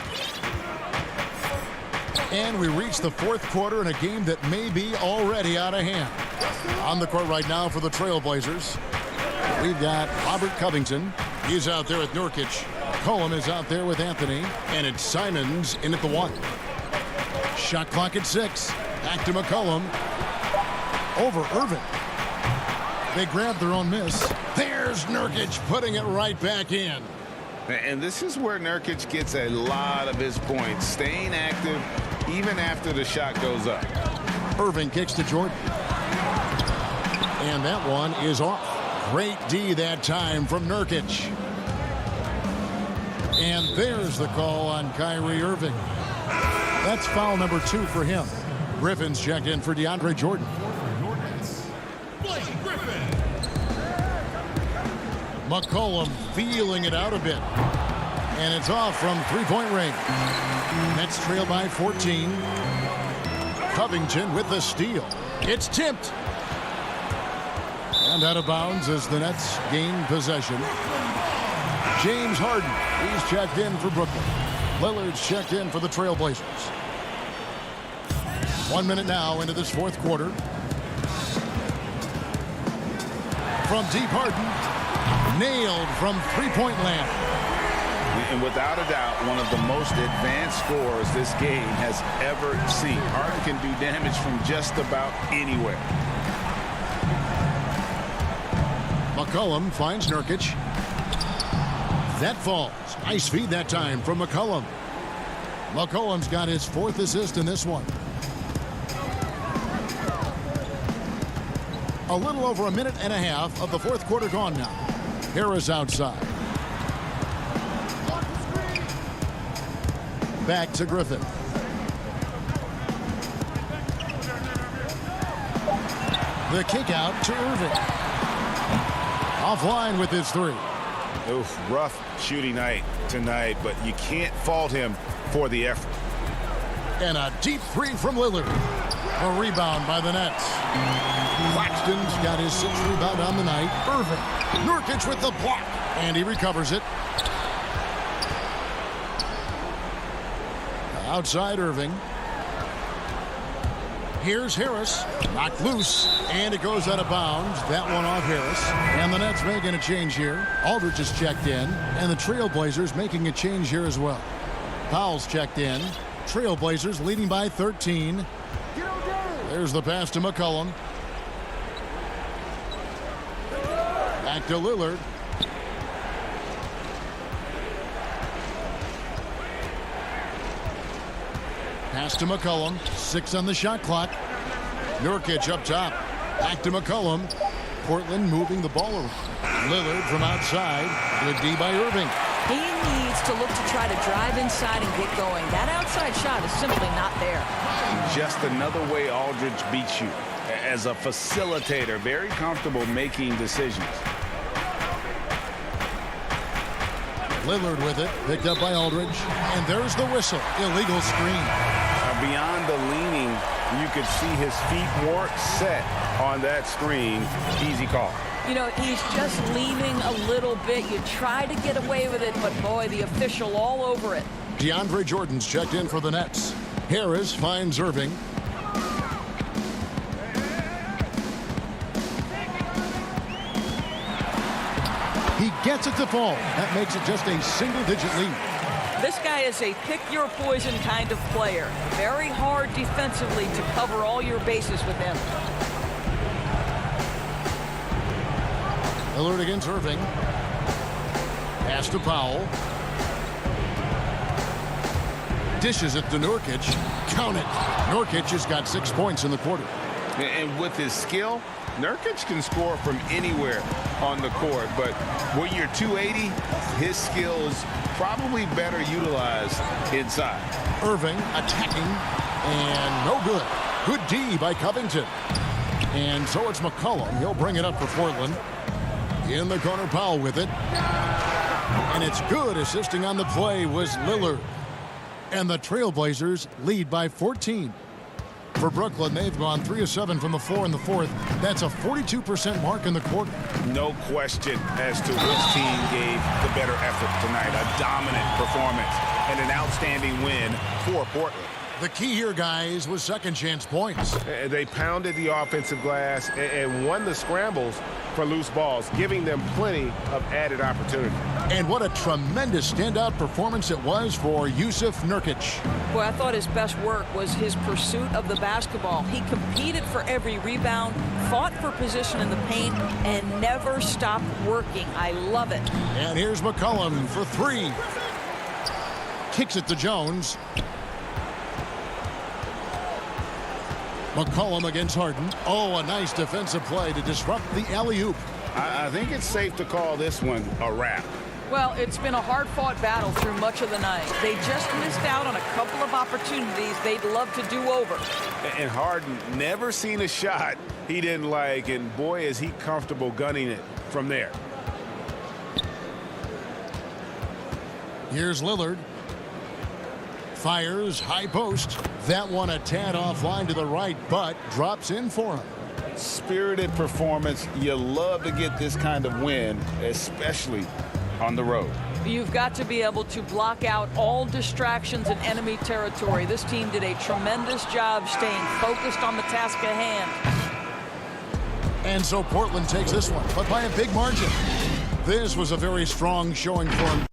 And we reach the fourth quarter in a game that may be already out of hand. On the court right now for the Trailblazers, we've got Robert Covington. He's out there with Nurkic. Cullum is out there with Anthony. And it's Simons in at the 1. Shot clock at 6. Back to McCollum. Over Irving. They grab their own miss. There's Nurkic putting it right back in. And this is where Nurkic gets a lot of his points, staying active even after the shot goes up. Irving kicks to Jordan. And that one is off. Great D that time from Nurkic. And there's the call on Kyrie Irving. That's foul number 2 for him. Griffin's checked in for DeAndre Jordan. McCollum feeling it out a bit. And it's off from three-point range. Nets trail by 14. Covington with the steal. It's tipped. And out of bounds as the Nets gain possession. James Harden, he's checked in for Brooklyn. Lillard's checked in for the Trailblazers. 1 minute now into this fourth quarter. From deep, Harden, nailed from three-point land. And without a doubt, one of the most advanced scorers this game has ever seen. Harden can do damage from just about anywhere. McCollum finds Nurkic. That falls. Nice feed that time from McCollum. McCollum's got his 4th assist in this one. A little over a minute and a half of the fourth quarter gone now. Harris outside. Back to Griffin. The kick out to Irving. Offline with his 3. Oof, rough shooting night tonight, but you can't fault him for the effort. And a deep 3 from Lillard. A rebound by the Nets. Claxton's got his 6th rebound on the night. Irving. Nurkic with the block. And he recovers it. Outside Irving. Here's Harris. Knocked loose. And it goes out of bounds. That one off Harris. And the Nets making a change here. Aldridge is checked in. And the Trailblazers making a change here as well. Powell's checked in. Trailblazers leading by 13. There's the pass to McCollum. Back to Lillard. Pass to McCollum. 6 on the shot clock. Nurkic up top. Back to McCollum. Portland moving the ball around. Lillard from outside. Good D by Irving. He needs to look to try to drive inside and get going. That outside shot is simply not there. Just another way Aldridge beats you. As a facilitator, very comfortable making decisions. Lillard with it. Picked up by Aldridge. And there's the whistle. Illegal screen. Beyond the leaning, you could see his feet weren't set on that screen. Easy call. You know, he's just leaning a little bit. You try to get away with it, but boy, the official all over it. DeAndre Jordan's checked in for the Nets. Harris finds Irving. He gets it to fall. That makes it just a single-digit lead. This guy is a pick-your-poison kind of player. Very hard defensively to cover all your bases with him. Lillard against Irving. Pass to Powell. Dishes it to Nurkic. Count it. Nurkic has got 6 points in the quarter. And with his skill, Nurkic can score from anywhere on the court. But when you're 280, his skills probably better utilized inside. Irving attacking. And no good. Good D by Covington. And so it's McCollum. He'll bring it up for Portland. In the corner, Powell with it. And it's good. Assisting on the play was Lillard. And the Trailblazers lead by 14. For Brooklyn, they've gone 3 of 7 from the floor in the fourth. That's a 42% mark in the quarter. No question as to which team gave the better effort tonight. A dominant performance and an outstanding win for Portland. The key here, guys, was second chance points. They pounded the offensive glass and won the scrambles for loose balls, giving them plenty of added opportunity. And what a tremendous standout performance it was for Yusuf Nurkic. Boy, I thought his best work was his pursuit of the basketball. He competed for every rebound, fought for position in the paint, and never stopped working. I love it. And here's McCollum for three. Kicks it to Jones. McCollum against Harden. Oh, a nice defensive play to disrupt the alley-oop. I think it's safe to call this one a wrap. Well, it's been a hard-fought battle through much of the night. They just missed out on a couple of opportunities they'd love to do over. And Harden never seen a shot he didn't like, and boy, is he comfortable gunning it from there. Here's Lillard. Fires, high post. That one a tad offline to the right, but drops in for him. Spirited performance. You love to get this kind of win, especially on the road. You've got to be able to block out all distractions in enemy territory. This team did a tremendous job staying focused on the task at hand. And so Portland takes this one, but by a big margin. This was a very strong showing for him.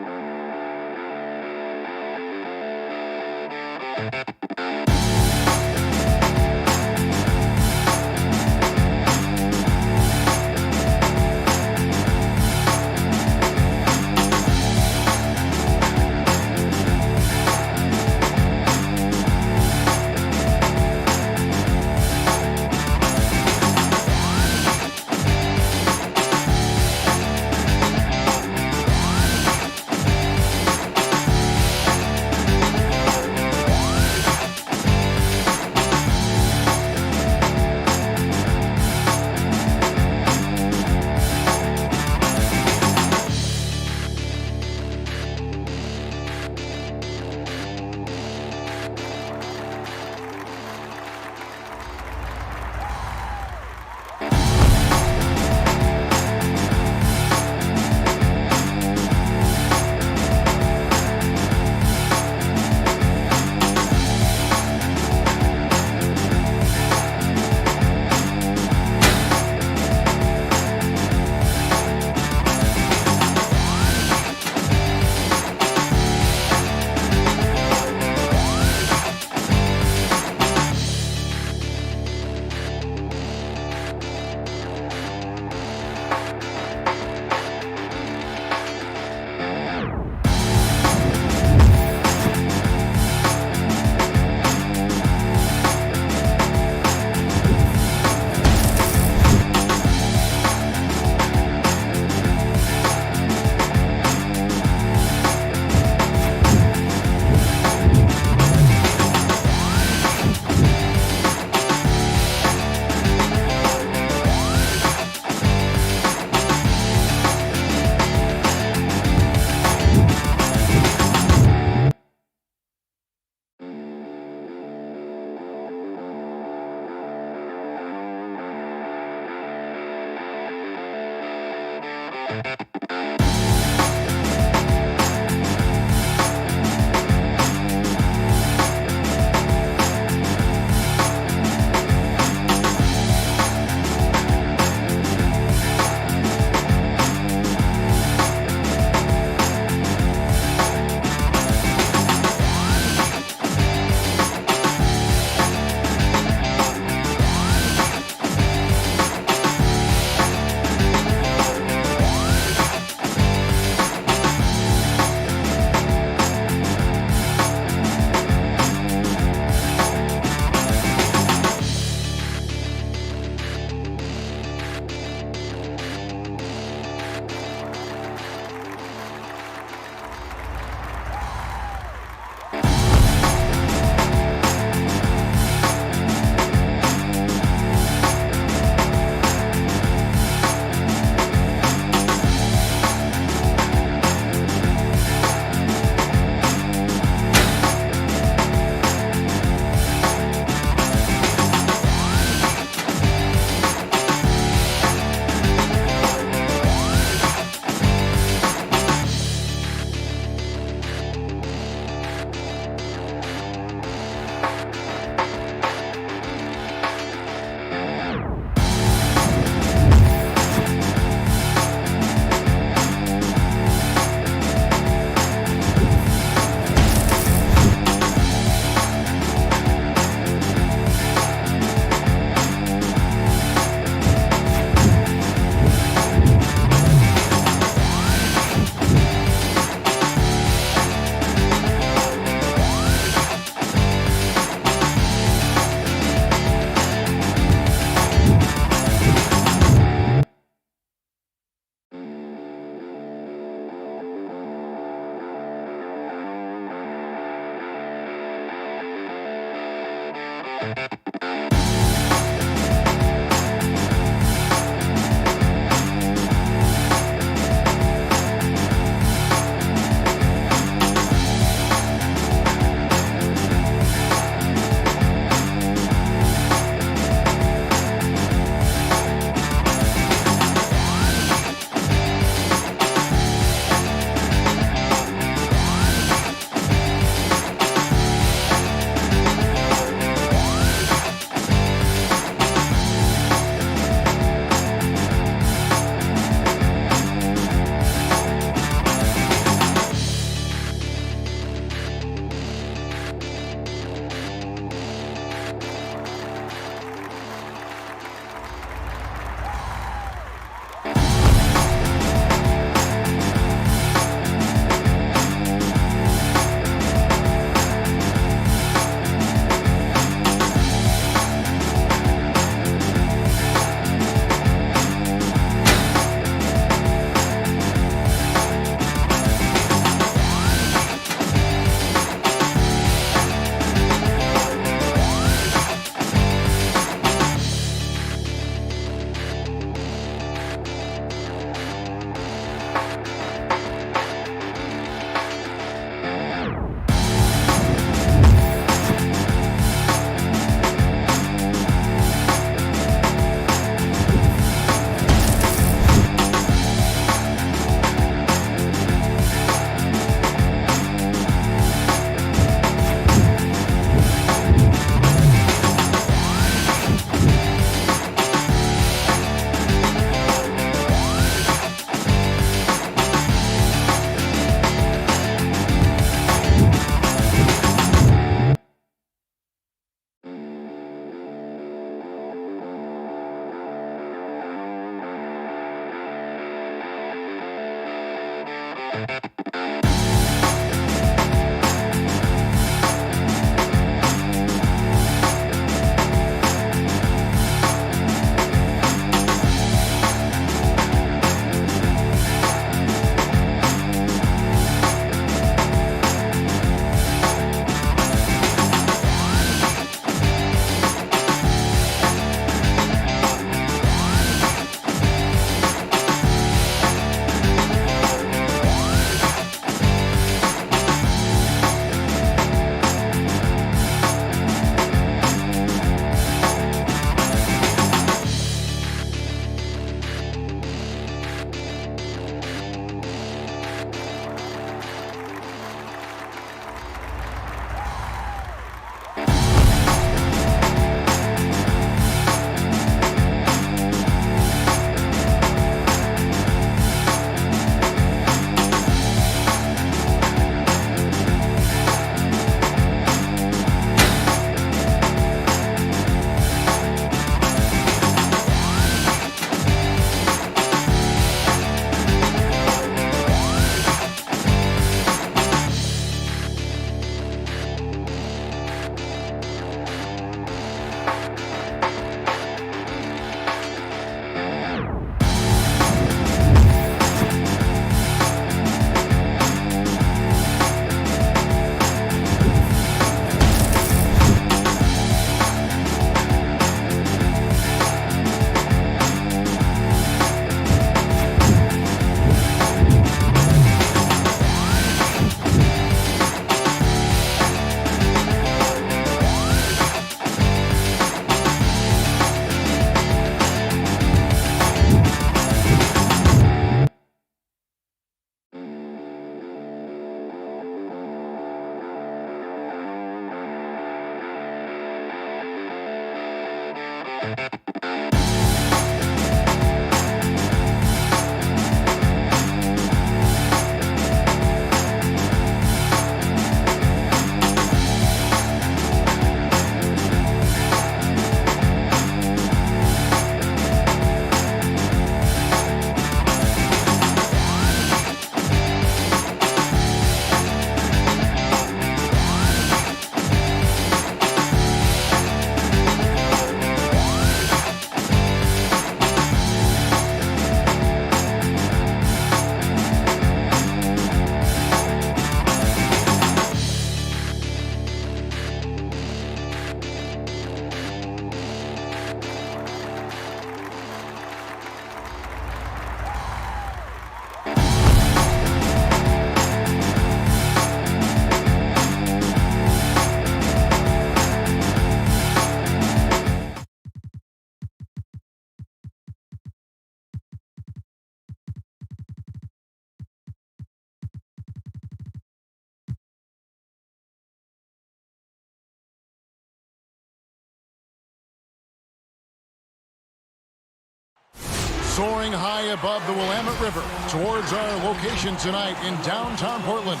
Soaring high above the Willamette River towards our location tonight in downtown Portland.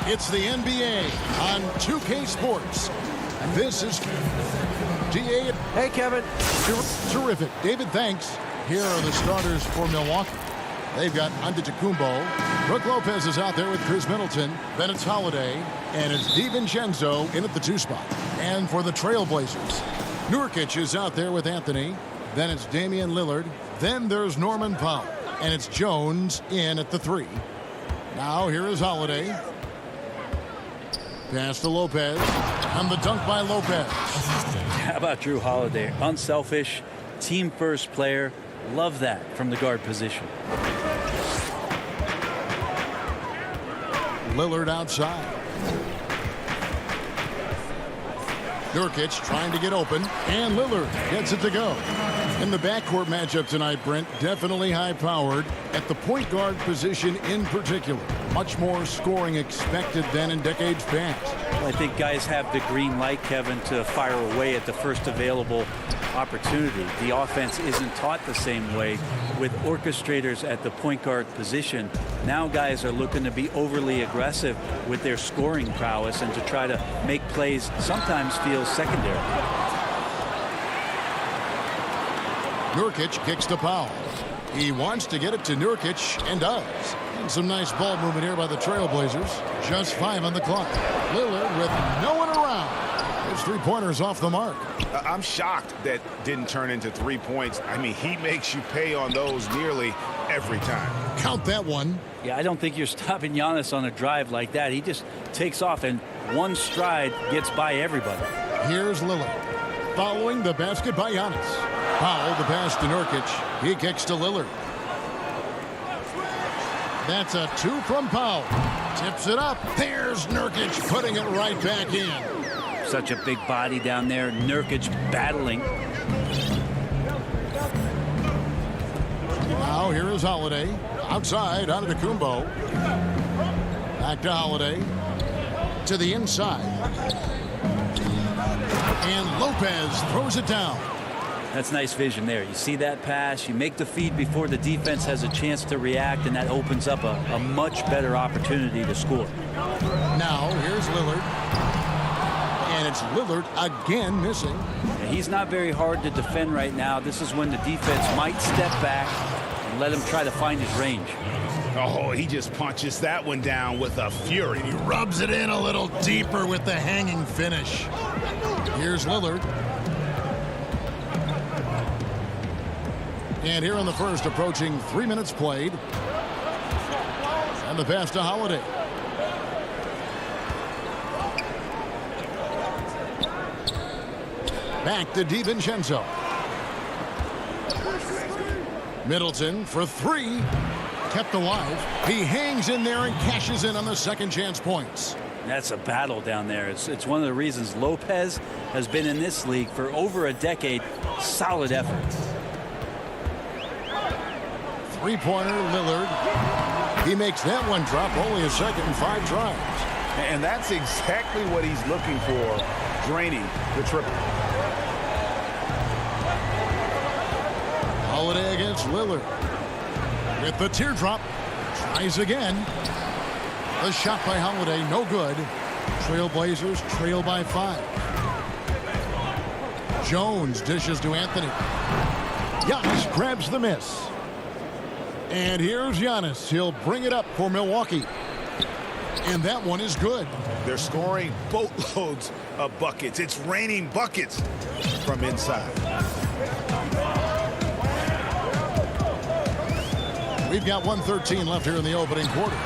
It's the NBA on 2K Sports. This is DA. Hey, Kevin. Terrific. David, thanks. Here are the starters for Milwaukee. They've got Antetokounmpo. Brook Lopez is out there with Chris Middleton. Then it's Holiday. And it's DiVincenzo in at the 2 spot. And for the Trailblazers, Nurkic is out there with Anthony. Then it's Damian Lillard. Then there's Norman Powell. And it's Jones in at the 3. Now here is Holiday. Pass to Lopez. And the dunk by Lopez. How about Drew Holiday? Unselfish, team-first player. Love that from the guard position. Lillard outside. Nurkic trying to get open, and Lillard gets it to go. In the backcourt matchup tonight, Brent, definitely high-powered at the point guard position in particular. Much more scoring expected than in decades past. Well, I think guys have the green light, Kevin, to fire away at the first available opportunity. The offense isn't taught the same way with orchestrators at the point guard position. Now guys are looking to be overly aggressive with their scoring prowess and to try to make plays sometimes feel secondary. Nurkic kicks to Powell. He wants to get it to Nurkic and does. And some nice ball movement here by the Trailblazers. Just 5 on the clock. Lillard with no one around. His 3-pointers off the mark. I'm shocked that didn't turn into 3 points. I mean, he makes you pay on those nearly every time. Count that one. Yeah, I don't think you're stopping Giannis on a drive like that. He just takes off and one stride gets by everybody. Here's Lillard. Following the basket by Giannis. Powell, the pass to Nurkic. He kicks to Lillard. That's a 2 from Powell. Tips it up. There's Nurkic putting it right back in. Such a big body down there. Nurkic battling. Now here is Holiday. Outside, Antetokounmpo. Back to Holiday. To the inside. And Lopez throws it down. That's nice vision there. You see that pass, you make the feed before the defense has a chance to react, and that opens up a much better opportunity to score. Now here's Lillard. And it's Lillard again missing. He's not very hard to defend right now. This is when the defense might step back and let him try to find his range. Oh, he just punches that one down with a fury. He rubs it in a little deeper with the hanging finish. Here's Lillard. And here in the first, approaching 3 minutes played. And the pass to Holiday. Back to DiVincenzo. Middleton for 3. Kept alive. He hangs in there and cashes in on the second chance points. That's a battle down there. It's one of the reasons Lopez has been in this league for over a decade. Solid effort. 3-pointer, Lillard. He makes that one drop. Only a second and 5 drives. And that's exactly what he's looking for, draining the triple. Holiday against Lillard. With the teardrop. Tries again. The shot by Holiday, no good. Trailblazers trail by 5. Jones dishes to Anthony. Giannis grabs the miss. And here's Giannis. He'll bring it up for Milwaukee. And that one is good. They're scoring boatloads of buckets. It's raining buckets from inside. We've got 1:13 left here in the opening quarter.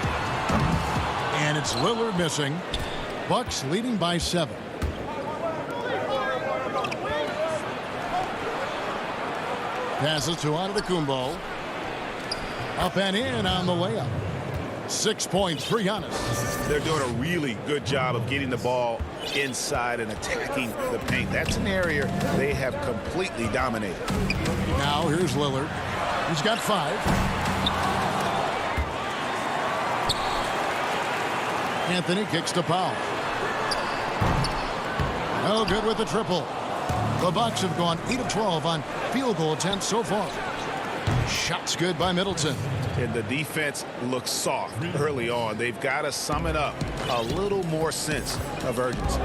And it's Lillard missing. Bucks leading by 7. Passes to Antetokounmpo. Up and in on the layup. 6 points for Giannis. They're doing a really good job of getting the ball inside and attacking the paint. That's an area they have completely dominated. Now here's Lillard. He's got 5. Anthony kicks to Powell. No good with the triple. The Bucks have gone 8 of 12 on field goal attempts so far. Shots good by Middleton. And the defense looks soft early on. They've got to sum it up a little more sense of urgency.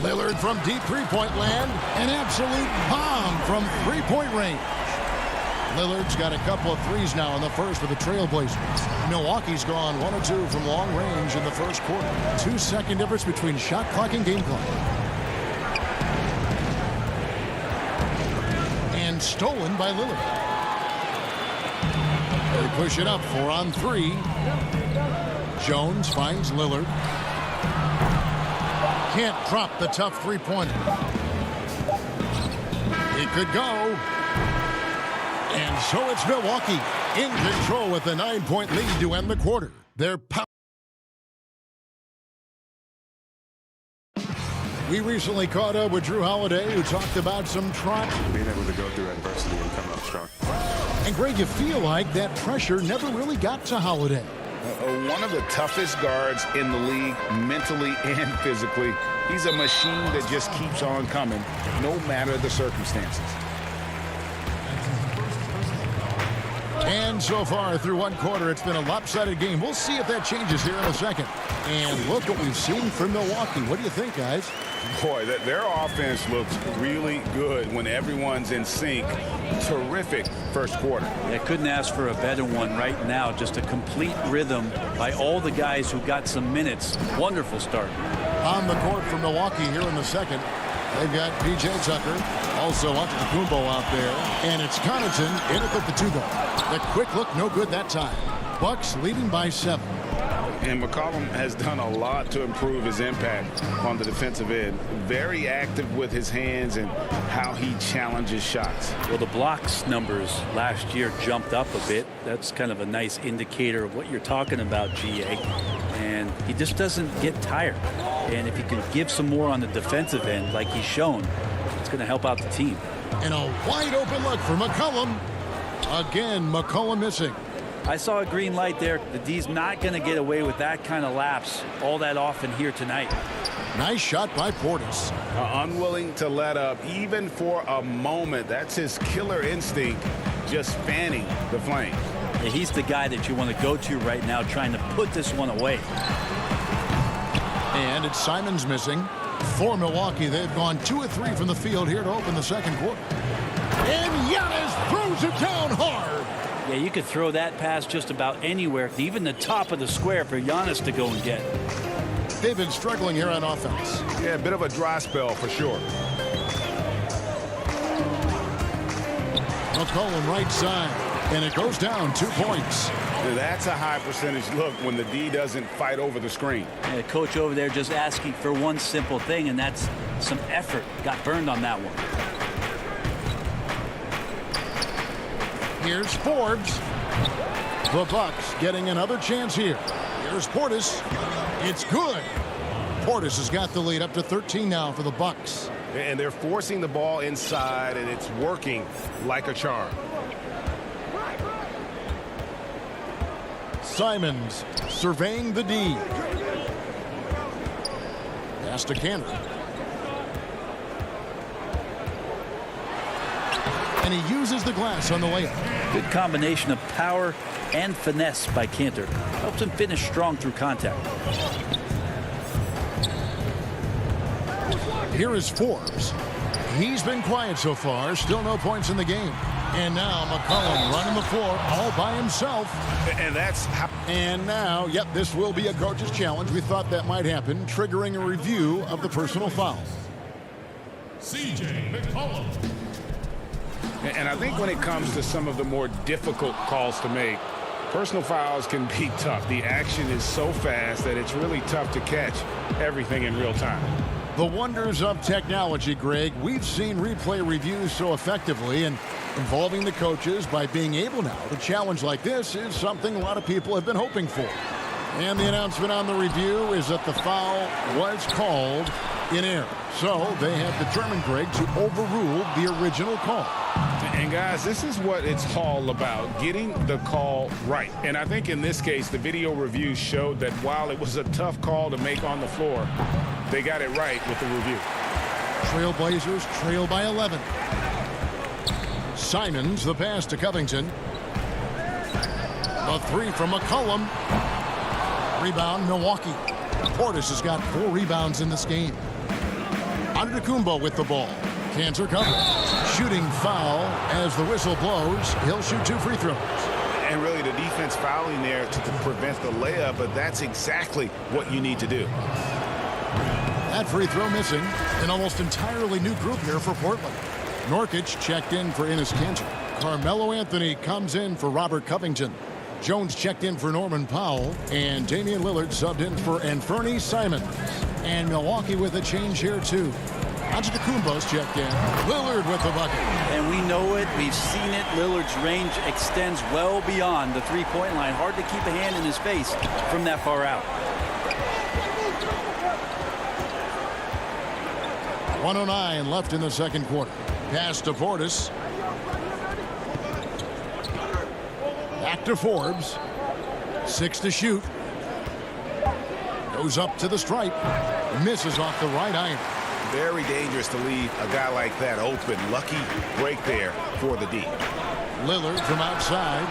Lillard from deep three-point land. An absolute bomb from three-point range. Lillard's got a couple of threes now in the first for the Trailblazers. Milwaukee's gone 1 of 2 from long range in the first quarter. 2-second difference between shot clock and game clock. And stolen by Lillard. They push it up 4 on 3. Jones finds Lillard. Can't drop the tough three-pointer. It could go. And so it's Milwaukee in control with a 9-point lead to end the quarter. They're We recently caught up with Drew Holiday, who talked about some being able to go through adversity and come up strong. And Greg, you feel like that pressure never really got to Holiday. One of the toughest guards in the league, mentally and physically. He's a machine that just keeps on coming, no matter the circumstances. And so far through one quarter, it's been a lopsided game. We'll see if that changes here in a second. And look what we've seen from Milwaukee. What do you think, guys? Boy, their offense looks really good when everyone's in sync. Terrific first quarter. I couldn't ask for a better one right now. Just a complete rhythm by all the guys who got some minutes. Wonderful start. On the court for Milwaukee here in the second. They've got P.J. Tucker, also Antetokounmpo out there, and it's Connaughton in it with the 2-ball. The quick look, no good that time. Bucks leading by 7. And McCollum has done a lot to improve his impact on the defensive end. Very active with his hands and how he challenges shots. Well, the blocks numbers last year jumped up a bit. That's kind of a nice indicator of what you're talking about, GA. And he just doesn't get tired. And if he can give some more on the defensive end like he's shown, it's going to help out the team. And a wide open look for McCollum. Again, McCollum missing. I saw a green light there. The D's not going to get away with that kind of lapse all that often here tonight. Nice shot by Portis. Unwilling to let up even for a moment. That's his killer instinct, just fanning the flame. Yeah, he's the guy that you want to go to right now, trying to put this one away. And it's Simons missing. For Milwaukee, they've gone 2 of 3 from the field here to open the second quarter. And Giannis throws it down hard. Yeah, you could throw that pass just about anywhere, even the top of the square for Giannis to go and get. They've been struggling here on offense. Yeah, a bit of a dry spell for sure. McCollum right side, and it goes down 2 points. That's a high percentage look when the D doesn't fight over the screen. Yeah, coach over there just asking for one simple thing, and that's some effort. Got burned on that one. Here's Forbes. The Bucks getting another chance here. Here's Portis. It's good. Portis has got the lead up to 13 now for the Bucks. And they're forcing the ball inside, and it's working like a charm. Simons surveying the D. Pass to Cantor. And he uses the glass on the layup. Good combination of power and finesse by Cantor. Helps him finish strong through contact. Here is Forbes. He's been quiet so far. Still no points in the game. And now McCollum running the floor all by himself. And that's how. And now, yep, this will be a coach's challenge. We thought that might happen, triggering a review of the personal foul. C.J. McCollum. And I think when it comes to some of the more difficult calls to make, personal fouls can be tough. The action is so fast that it's really tough to catch everything in real time. The wonders of technology, Greg. We've seen replay reviews so effectively, and involving the coaches by being able now to challenge like this is something a lot of people have been hoping for. And the announcement on the review is that the foul was called in error. So they have determined, Greg, to overrule the original call. And guys, this is what it's all about, getting the call right. And I think in this case, the video review showed that while it was a tough call to make on the floor, They got it right with the review. Trailblazers trail by 11. Simons the pass to Covington. A three from McCollum. Rebound, Milwaukee. Portis has got 4 rebounds in this game. Antetokounmpo with the ball. Cans are covered. Shooting foul as the whistle blows. He'll shoot 2 free throws. And really the defense fouling there to prevent the layup, but that's exactly what you need to do. That free throw missing. An almost entirely new group here for Portland. Nurkic checked in for Enes Kanter. Carmelo Anthony comes in for Robert Covington. Jones checked in for Norman Powell. And Damian Lillard subbed in for Anthony Simons. And Milwaukee with a change here too. Antetokounmpo's checked in. Lillard with the bucket. And we know it. We've seen it. Lillard's range extends well beyond the three-point line. Hard to keep a hand in his face from that far out. 1:09 left in the second quarter. Pass to Portis. Back to Forbes. 6 to shoot. Goes up to the stripe. Misses off the right iron. Very dangerous to leave a guy like that open. Lucky break there for the D. Lillard from outside.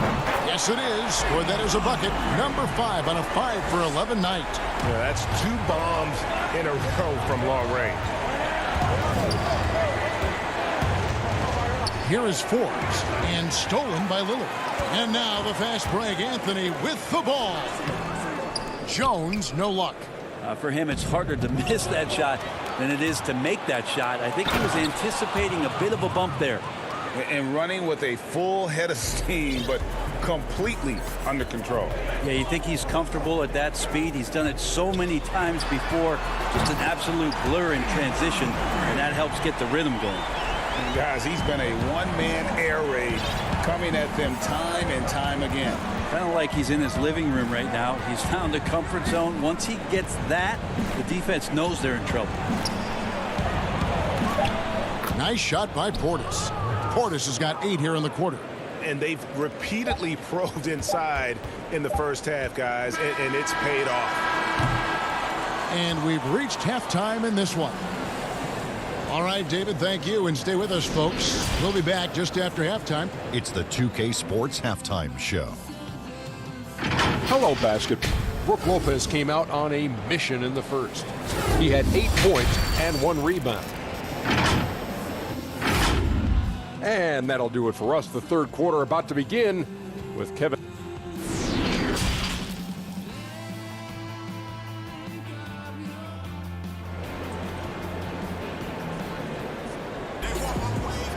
Yes, it is. Scored that as a bucket. Number 5 on a 5 for 11 night. Yeah, that's 2 bombs in a row from long range. Here is Forbes, and stolen by Lillard. And now the fast break. Anthony with the ball. Jones, no luck. For him, it's harder to miss that shot than it is to make that shot. I think he was anticipating a bit of a bump there. And running with a full head of steam, but completely under control. Yeah, you think he's comfortable at that speed. He's done it so many times before. Just an absolute blur in transition, and that helps get the rhythm going. And guys, he's been a one-man air raid coming at them time and time again. Kind of like he's in his living room right now. He's found a comfort zone. Once he gets that, the defense knows they're in trouble. Nice shot by Portis. Portis has got 8 here in the quarter. And they've repeatedly probed inside in the first half, guys, and it's paid off. And we've reached halftime in this one. All right, David, thank you, and stay with us, folks. We'll be back just after halftime. It's the 2K Sports Halftime Show. Hello, basketball. Brook Lopez came out on a mission in the first. He had 8 points and 1 rebound. And that'll do it for us. The third quarter about to begin with Kevin.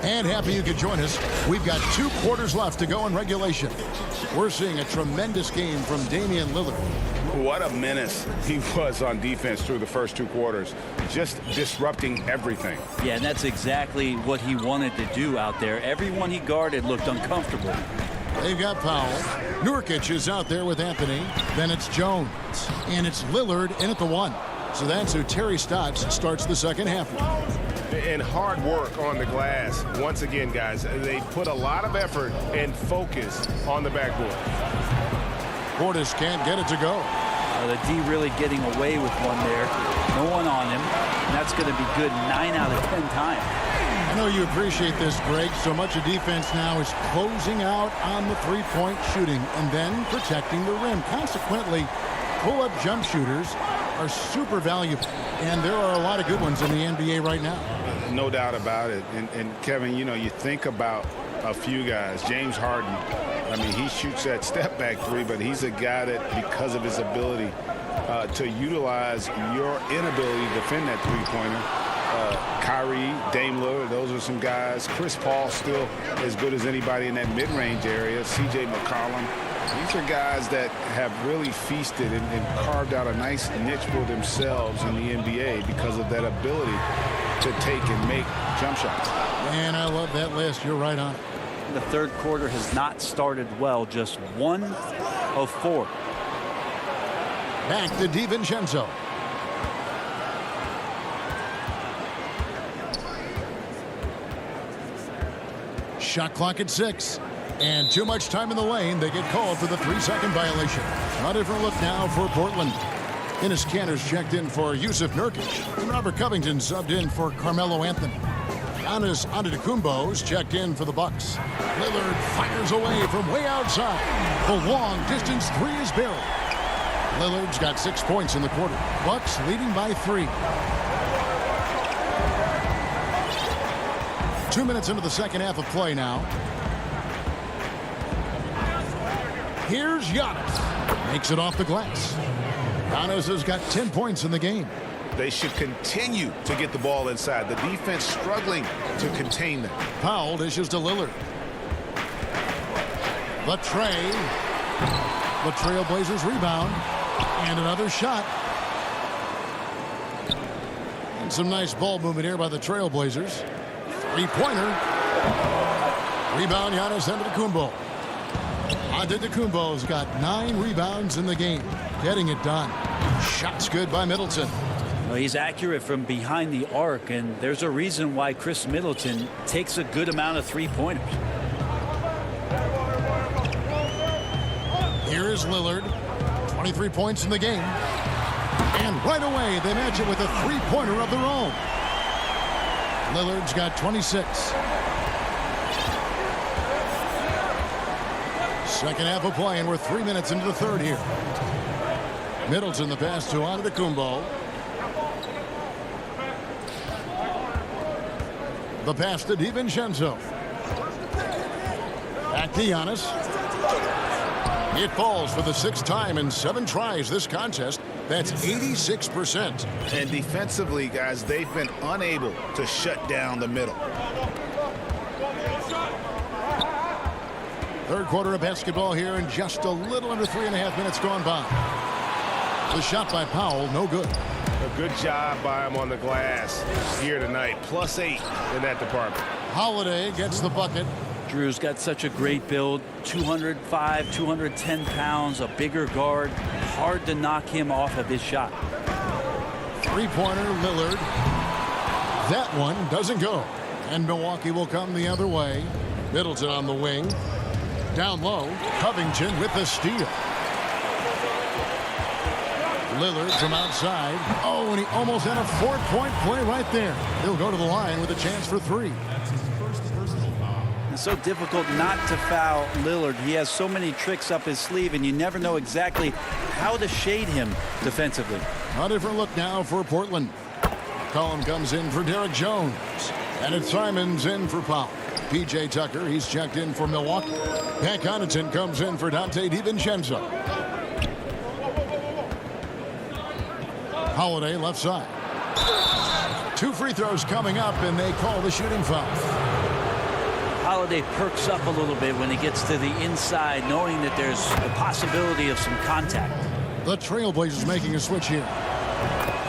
And happy you could join us. We've got 2 quarters left to go in regulation. We're seeing a tremendous game from Damian Lillard. What a menace he was on defense through the first 2 quarters. Just disrupting everything. Yeah, and that's exactly what he wanted to do out there. Everyone he guarded looked uncomfortable. They've got Powell. Nurkic is out there with Anthony. Then it's Jones. And it's Lillard in at the 1. So that's who Terry Stotts starts the second half with. And hard work on the glass. Once again, guys, they put a lot of effort and focus on the backboard. Portis can't get it to go. The D really getting away with one there. No one on him. And that's going to be good 9 out of 10 times. I know you appreciate this, Greg. So much of defense now is closing out on the three-point shooting and then protecting the rim. Consequently, pull-up jump shooters are super valuable. And there are a lot of good ones in the NBA right now. No doubt about it. And Kevin, you know, you think about a few guys. James Harden, I mean, he shoots that step-back 3, but he's a guy that, because of his ability to utilize your inability to defend that three-pointer, Kyrie, Dame Lillard, those are some guys. Chris Paul still as good as anybody in that mid-range area. C.J. McCollum. These are guys that have really feasted and carved out a nice niche for themselves in the NBA because of that ability to take and make jump shots. And I love that list. You're right on it. The third quarter has not started well. Just 1 of 4. Back to DiVincenzo. Shot clock at 6. And too much time in the lane. They get called for the 3-second violation. A different look now for Portland. Enes Kanter's checked in for Yusuf Nurkic. And Robert Covington subbed in for Carmelo Anthony. Giannis Antetokounmpo's checked in for the Bucks. Lillard fires away from way outside. The long-distance three is buried. Lillard's got 6 points in the quarter. Bucks leading by 3. 2 minutes into the second half of play now. Here's Giannis. Makes it off the glass. Giannis has got 10 points in the game. They should continue to get the ball inside. The defense struggling to contain them. Powell dishes to Lillard. The tray. The Trailblazers rebound. And another shot. And some nice ball movement here by the Trailblazers. Three-pointer. Rebound, Giannis Antetokounmpo. Antetokounmpo's got 9 rebounds in the game. Getting it done. Shots good by Middleton. Well, he's accurate from behind the arc, and there's a reason why Chris Middleton takes a good amount of three-pointers. Here is Lillard. 23 points in the game. And right away, they match it with a three-pointer of their own. Lillard's got 26. Second half of play, and we're 3 minutes into the third here. Middleton the pass to Antetokounmpo. The pass to DiVincenzo. Back to Giannis. It falls for the 6th time in 7 tries this contest. That's 86%. And defensively, guys, they've been unable to shut down the middle. Third quarter of basketball here, and just a little under 3.5 minutes gone by. The shot by Powell, no good. A good job by him on the glass here tonight. +8 in that department. Holiday gets the bucket. Drew's got such a great build. 205, 210 pounds, a bigger guard. Hard to knock him off of his shot. Three-pointer, Lillard. That one doesn't go. And Milwaukee will come the other way. Middleton on the wing. Down low, Covington with the steal. Lillard from outside. Oh, and he almost had a 4-point play right there. He'll go to the line with a chance for 3. It's so difficult not to foul Lillard. He has so many tricks up his sleeve, and you never know exactly how to shade him defensively. A different look now for Portland. Collin comes in for Derek Jones. And it's Simons in for Powell. P.J. Tucker, he's checked in for Milwaukee. Pat Connaughton comes in for Dante DiVincenzo. Holiday left side. 2 free throws coming up, and they call the shooting foul. Holiday perks up a little bit when he gets to the inside, knowing that there's the possibility of some contact. The Trailblazers making a switch here.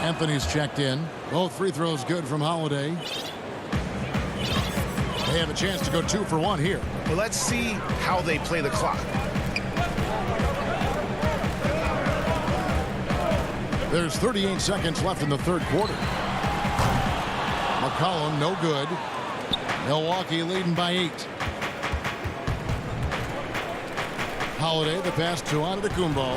Anthony's checked in. Both free throws good from Holiday. They have a chance to go 2 for 1 here. Well, let's see how they play the clock. There's 38 seconds left in the third quarter. McCollum, no good. Milwaukee leading by 8. Holiday, the pass to Antetokounmpo.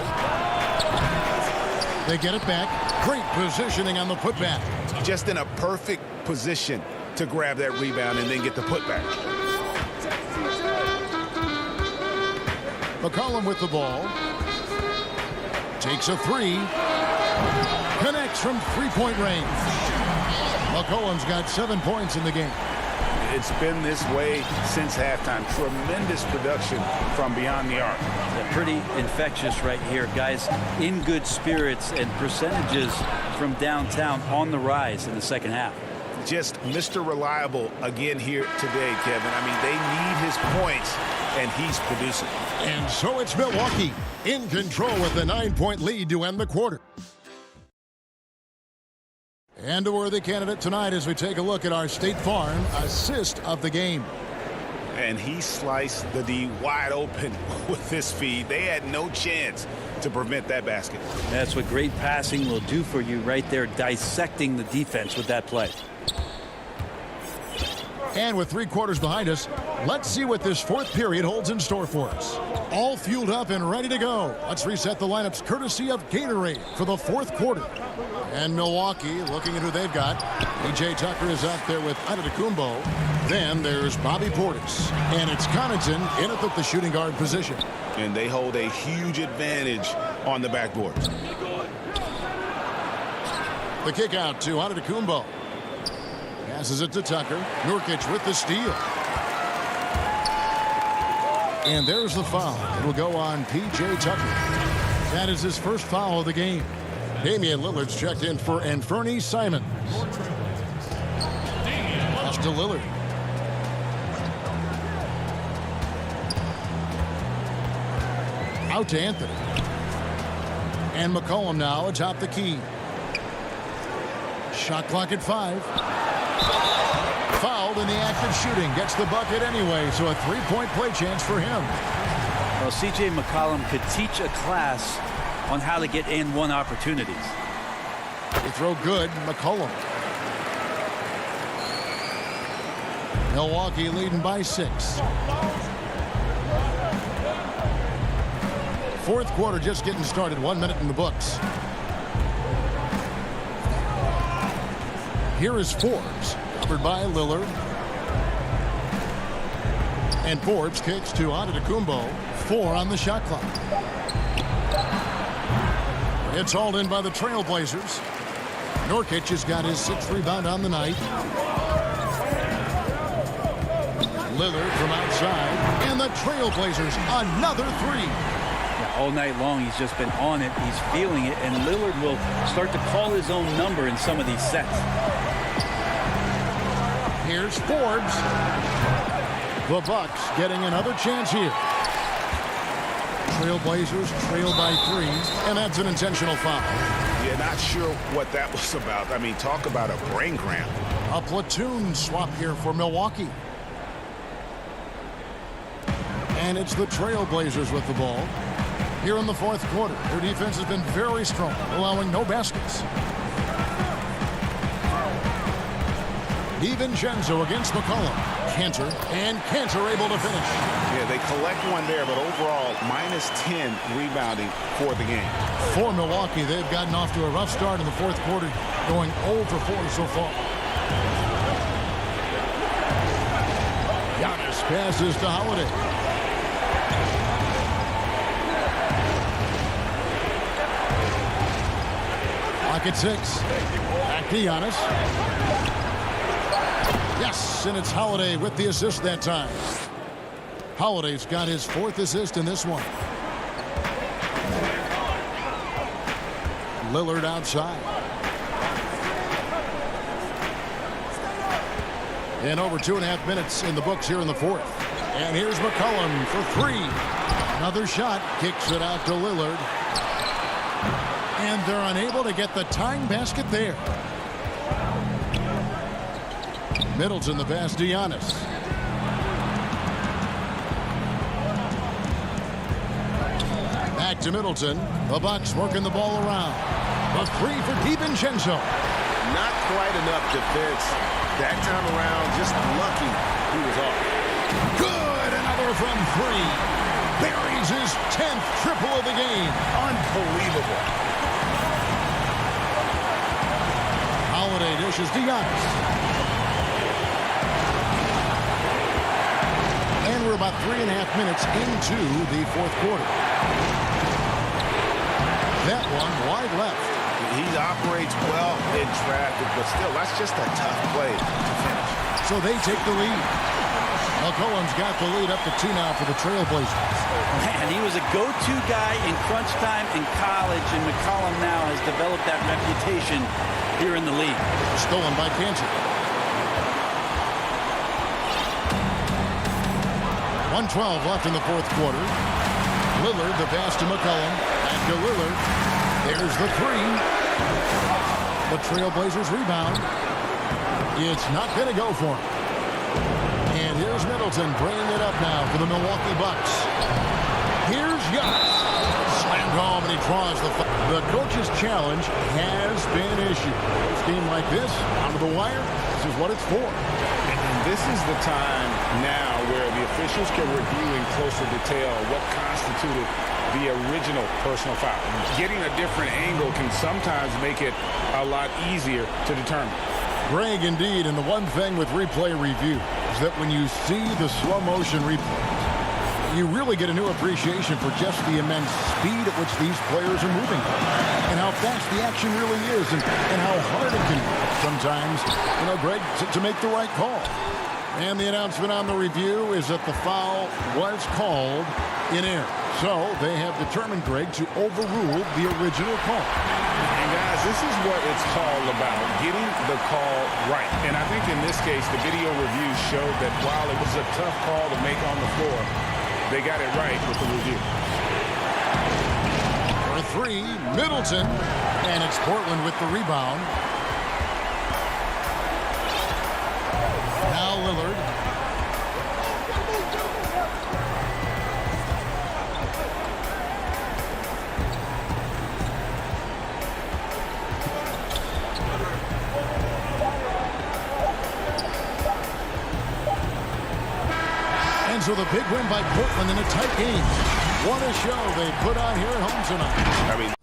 They get it back. Great positioning on the putback. Just in a perfect position to grab that rebound and then get the putback. McCollum with the ball. Takes a 3. Connects from 3-point range. McCollum's got 7 points in the game. It's been this way since halftime. Tremendous production from beyond the arc. They're pretty infectious right here. Guys in good spirits, and percentages from downtown on the rise in the second half. Just Mr. Reliable again here today, Kevin. I mean, they need his points, and he's producing. And so it's Milwaukee in control with a 9-point lead to end the quarter. And a worthy candidate tonight as we take a look at our State Farm assist of the game. And he sliced the D wide open with this feed. They had no chance to prevent that basket. That's what great passing will do for you right there, dissecting the defense with that play. And with 3 quarters behind us, let's see what this fourth period holds in store for us. All fueled up and ready to go. Let's reset the lineups courtesy of Gatorade for the fourth quarter. And Milwaukee looking at who they've got. P.J. Tucker is out there with Antetokounmpo. Then there's Bobby Portis. And it's Connaughton in at the shooting guard position. And they hold a huge advantage on the backboard. The kick out to Antetokounmpo. Passes it to Tucker. Nurkic with the steal. And there's the foul. It'll go on P.J. Tucker. That is his first foul of the game. Damian Lillard's checked in for Anthony Simons. Pass to Lillard. Out to Anthony. And McCollum now atop the key. Shot clock at 5. Fouled in the act of shooting. Gets the bucket anyway, so a three-point play chance for him. Well, C.J. McCollum could teach a class on how to get in one opportunities. They throw good. McCollum. Milwaukee leading by 6. Fourth quarter just getting started. 1 minute in the books. Here is Forbes. Covered by Lillard. And Forbes kicks to Antetokounmpo. 4 on the shot clock. It's hauled in by the Trailblazers. Nurkic has got his 6th rebound on the night. Lillard from outside. And the Trailblazers another 3. Yeah, all night long he's just been on it. He's feeling it. And Lillard will start to call his own number in some of these sets. Here's Forbes. The Bucks getting another chance here. Trailblazers trail by 3, and that's an intentional foul. Yeah, not sure what that was about. I mean, talk about a brain cramp. A platoon swap here for Milwaukee. And it's the Trailblazers with the ball. Here in the fourth quarter, their defense has been very strong, allowing no baskets. DiVincenzo against McCollum. Cantor, and Cantor able to finish. Yeah, they collect one there, but overall, -10 rebounding for the game. For Milwaukee, they've gotten off to a rough start in the fourth quarter, going 0 for 4 so far. Giannis passes to Holiday. Clock at 6. Back to Giannis. Yes, and it's Holiday with the assist that time. Holiday's got his 4th assist in this one. Lillard outside. And over 2.5 minutes in the books here in the fourth. And here's McCollum for 3. Another shot. Kicks it out to Lillard. And they're unable to get the tying basket there. Middleton the pass to Giannis. Back to Middleton. The Bucks working the ball around. A 3 for DiVincenzo. Not quite enough defense that time around. Just lucky he was off. Good. Another from 3. Buries his 10th triple of the game. Unbelievable. Holiday dishes to Giannis. And we're about 3.5 minutes into the fourth quarter. That one wide left. He operates well in traffic, but still, that's just a tough play to finish. So they take the lead. McCollum's got the lead up to 2 now for the Trailblazers. Man, he was a go-to guy in crunch time in college, and McCollum now has developed that reputation here in the league. Stolen by Cantor. 1:12 left in the fourth quarter. Lillard, the pass to McCollum. Back to Lillard. There's the 3. The Trailblazers rebound. It's not going to go for him. And here's Middleton bringing it up now for the Milwaukee Bucks. Here's Giannis. And home, and he draws the coach's challenge has been issued. This game like this, out of the wire, this is what it's for. And this is the time now where the officials can review in closer detail what constituted the original personal foul. Getting a different angle can sometimes make it a lot easier to determine. Greg, indeed, and the one thing with replay review is that when you see the slow motion replays, you really get a new appreciation for just the immense speed at which these players are moving and how fast the action really is and how hard it can be sometimes, Greg, to make the right call. And the announcement on the review is that the foul was called in error. So they have determined, Greg, to overrule the original call. And guys, this is what it's all about, getting the call right. And I think in this case, the video review showed that while it was a tough call to make on the floor, they got it right with the review. For three, Middleton, and it's Portland with the rebound. Now Lillard. And so the big win by Portland in a tight game. What a show they put on here at home tonight.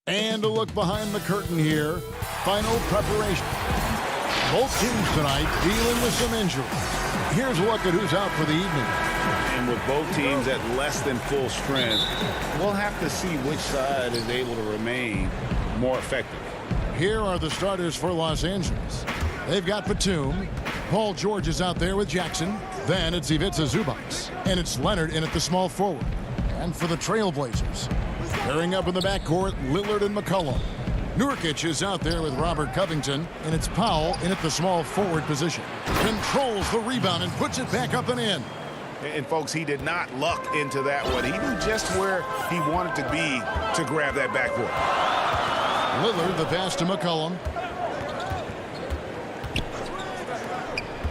And a look behind the curtain here. Final preparation. Both teams tonight dealing with some injuries. Here's a look at who's out for the evening. And with both teams at less than full strength, we'll have to see which side is able to remain more effective. Here are the starters for Los Angeles. They've got Batum. Paul George is out there with Jackson. Then it's Ivica Zubac. And it's Leonard in at the small forward. And for the Trailblazers, pairing up in the backcourt, Lillard and McCollum. Nurkic is out there with Robert Covington, and it's Powell in at the small forward position. Controls the rebound and puts it back up and in. And folks, he did not luck into that one. He knew just where he wanted to be to grab that backboard. Lillard, the pass to McCollum.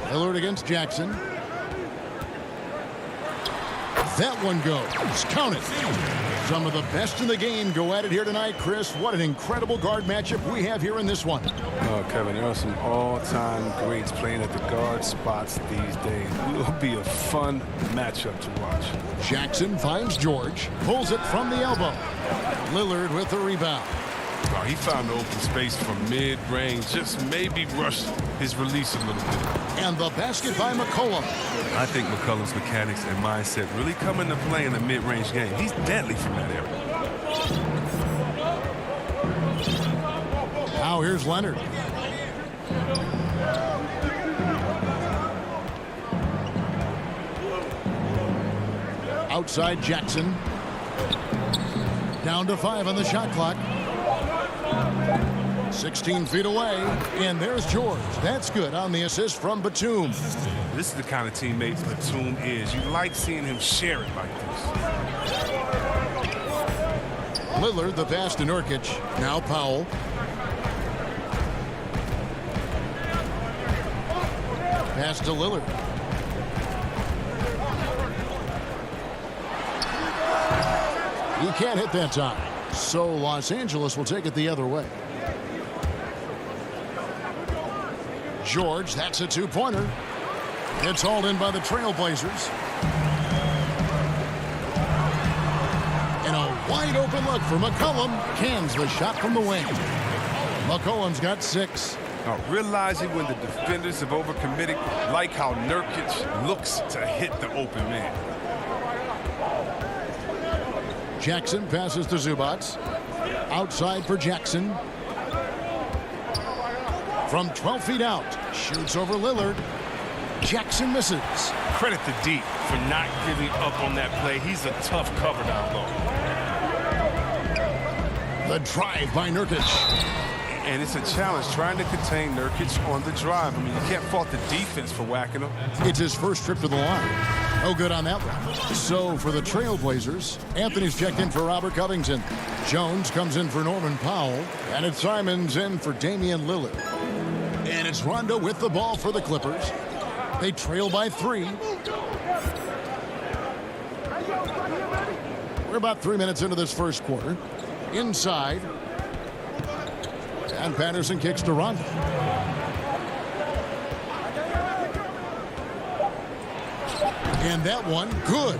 Lillard against Jackson. That one goes. Count it. Some of the best in the game go at it here tonight, Chris. What an incredible guard matchup we have here in this one. Oh, Kevin, there are some all-time greats playing at the guard spots these days. It will be a fun matchup to watch. Jackson finds George, pulls it from the elbow. Lillard with the rebound. Oh, he found the open space from mid-range, just maybe rushed his release a little bit. And the basket by McCollum. I think McCollum's mechanics and mindset really come into play in the mid-range game. He's deadly from that area. Now here's Leonard. Outside Jackson. Down to 5 on the shot clock. 16 feet away, and there's George. That's good on the assist from Batum. This is the kind of teammate Batum is. You like seeing him share it like this. Lillard, the pass to Nurkic. Now Powell. pass to Lillard. He can't hit that time. So Los Angeles will take it the other way. George, that's a two-pointer. It's hauled in by the Trailblazers. And a wide-open look for McCollum. Cans the shot from the wing. McCollum's got 6. Now, realizing when the defenders have overcommitted, like how Nurkic looks to hit the open man. Jackson passes to Zubats. Outside for Jackson. From 12 feet out. Shoots over Lillard. Jackson misses. Credit to D for not giving up on that play. He's a tough cover down low. The drive by Nurkic. And it's a challenge trying to contain Nurkic on the drive. I mean, you can't fault the defense for whacking him. It's his first trip to the line. No good on that one. So for the Trailblazers, Anthony's checked in for Robert Covington. Jones comes in for Norman Powell. And it's Simons in for Damian Lillard. And it's Rondo with the ball for the Clippers. They trail by 3. We're about 3 minutes into this first quarter. Inside. And Patterson kicks to Rondo. And that one, good.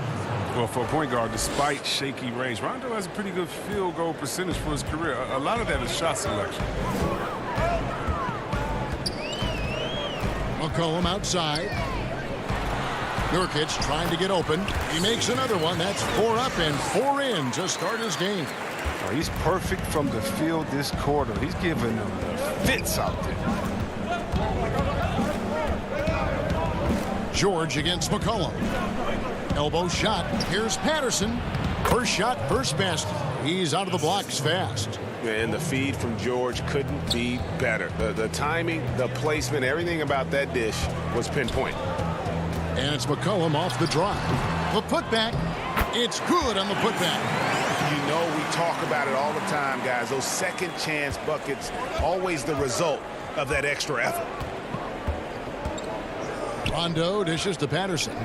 Well, for a point guard, despite shaky range, Rondo has a pretty good field goal percentage for his career. A lot of that is shot selection. McCollum outside. Nurkic trying to get open. He makes another one. That's 4 up and 4 in to start his game. Oh, he's perfect from the field this quarter. He's giving them the fits out there. George against McCollum. Elbow shot. Here's Patterson. First shot, first basket. He's out of the blocks fast. And the feed from George couldn't be better. The timing, the placement, everything about that dish was pinpoint. And it's McCollum off the drive. The putback. It's good on the putback. You know we talk about it all the time, guys. Those second chance buckets, always the result of that extra effort. Rondo dishes to Patterson.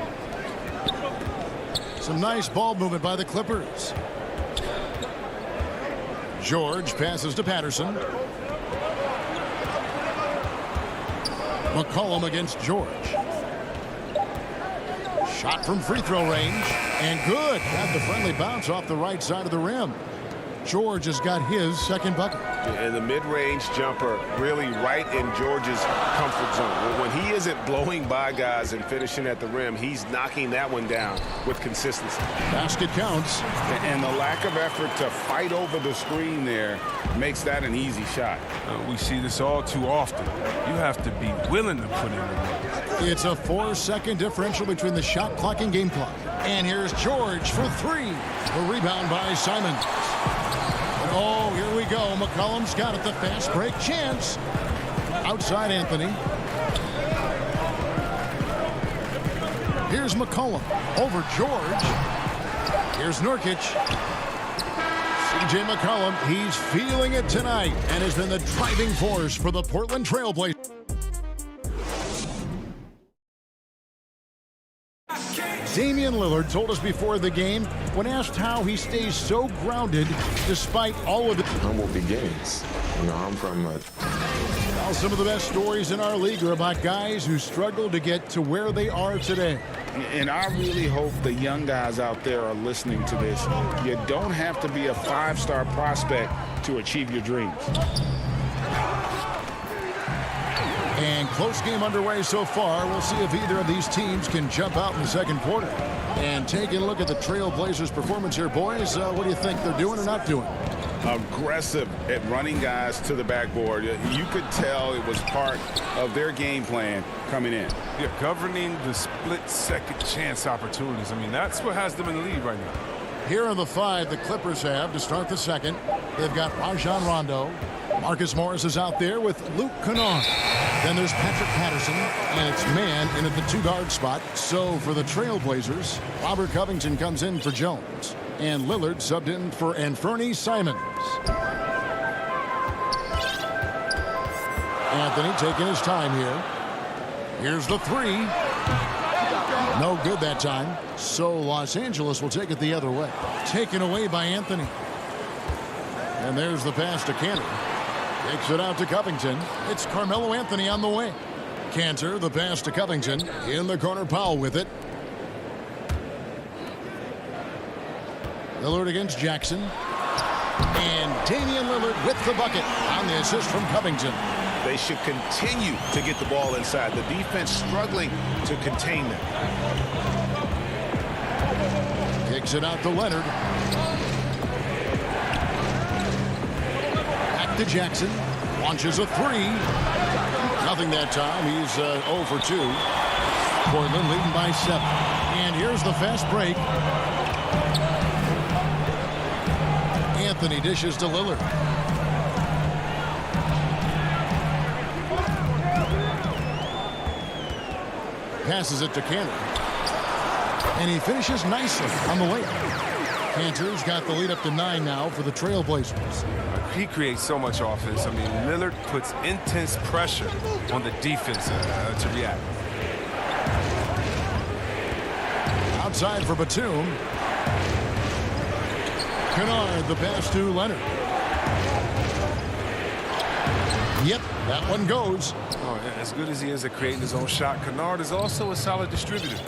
Some nice ball movement by the Clippers. George passes to Patterson. McCollum against George. Shot from free throw range. And good. Got the friendly bounce off the right side of the rim. George has got his second bucket. And the mid-range jumper really right in George's comfort zone. When he isn't blowing by guys and finishing at the rim, he's knocking that one down with consistency. Basket counts. And the lack of effort to fight over the screen there makes that an easy shot. We see this all too often. You have to be willing to put in the work. It's a 4-second differential between the shot clock and game clock. And here's George for 3. A rebound by Simons. Oh, here we go. McCollum's got it. The fast break chance. Outside Anthony. Here's McCollum over George. Here's Nurkic. C.J. McCollum, he's feeling it tonight and has been the driving force for the Portland Trailblazers. Damian Lillard told us before the game, when asked how he stays so grounded despite all of the humble beginnings. You know, I'm from Well, some of the best stories in our league are about guys who struggled to get to where they are today. And I really hope the young guys out there are listening to this. You don't have to be a 5-star prospect to achieve your dreams. And close game underway so far. We'll see if either of these teams can jump out in the second quarter. And taking a look at the Trailblazers' performance here, boys, what do you think they're doing or not doing? Aggressive at running guys to the backboard. You could tell it was part of their game plan coming in. Yeah, governing the split second chance opportunities. I mean, that's what has them in the lead right now. Here are the 5 the Clippers have to start the second. They've got Rajon Rondo. Marcus Morris is out there with Luke Kennard. Then there's Patrick Patterson, and it's man in at the 2-guard spot. So for the Trailblazers, Robert Covington comes in for Jones, and Lillard subbed in for Anthony Simons. Anthony taking his time here. Here's the three. No good that time. So Los Angeles will take it the other way. Taken away by Anthony. And there's the pass to Cantor. Takes it out to Covington. It's Carmelo Anthony on the way. Cantor, the pass to Covington. In the corner, Powell with it. Lillard against Jackson. And Damian Lillard with the bucket on the assist from Covington. They should continue to get the ball inside. The defense struggling to contain them. Kicks it out to Leonard. Back to Jackson. Launches a three. Nothing that time. He's 0 for 2. Portland leading by 7. And here's the fast break. Anthony dishes to Lillard. Passes it to Cantor. And he finishes nicely on the layup. Cantor's got the lead up to 9 now for the Trailblazers. He creates so much offense. I mean, Lillard puts intense pressure on the defense to react. Outside for Batum. Kennard, the pass to Leonard. Yep, that one goes. Oh, as good as he is at creating his own shot, Kennard is also a solid distributor.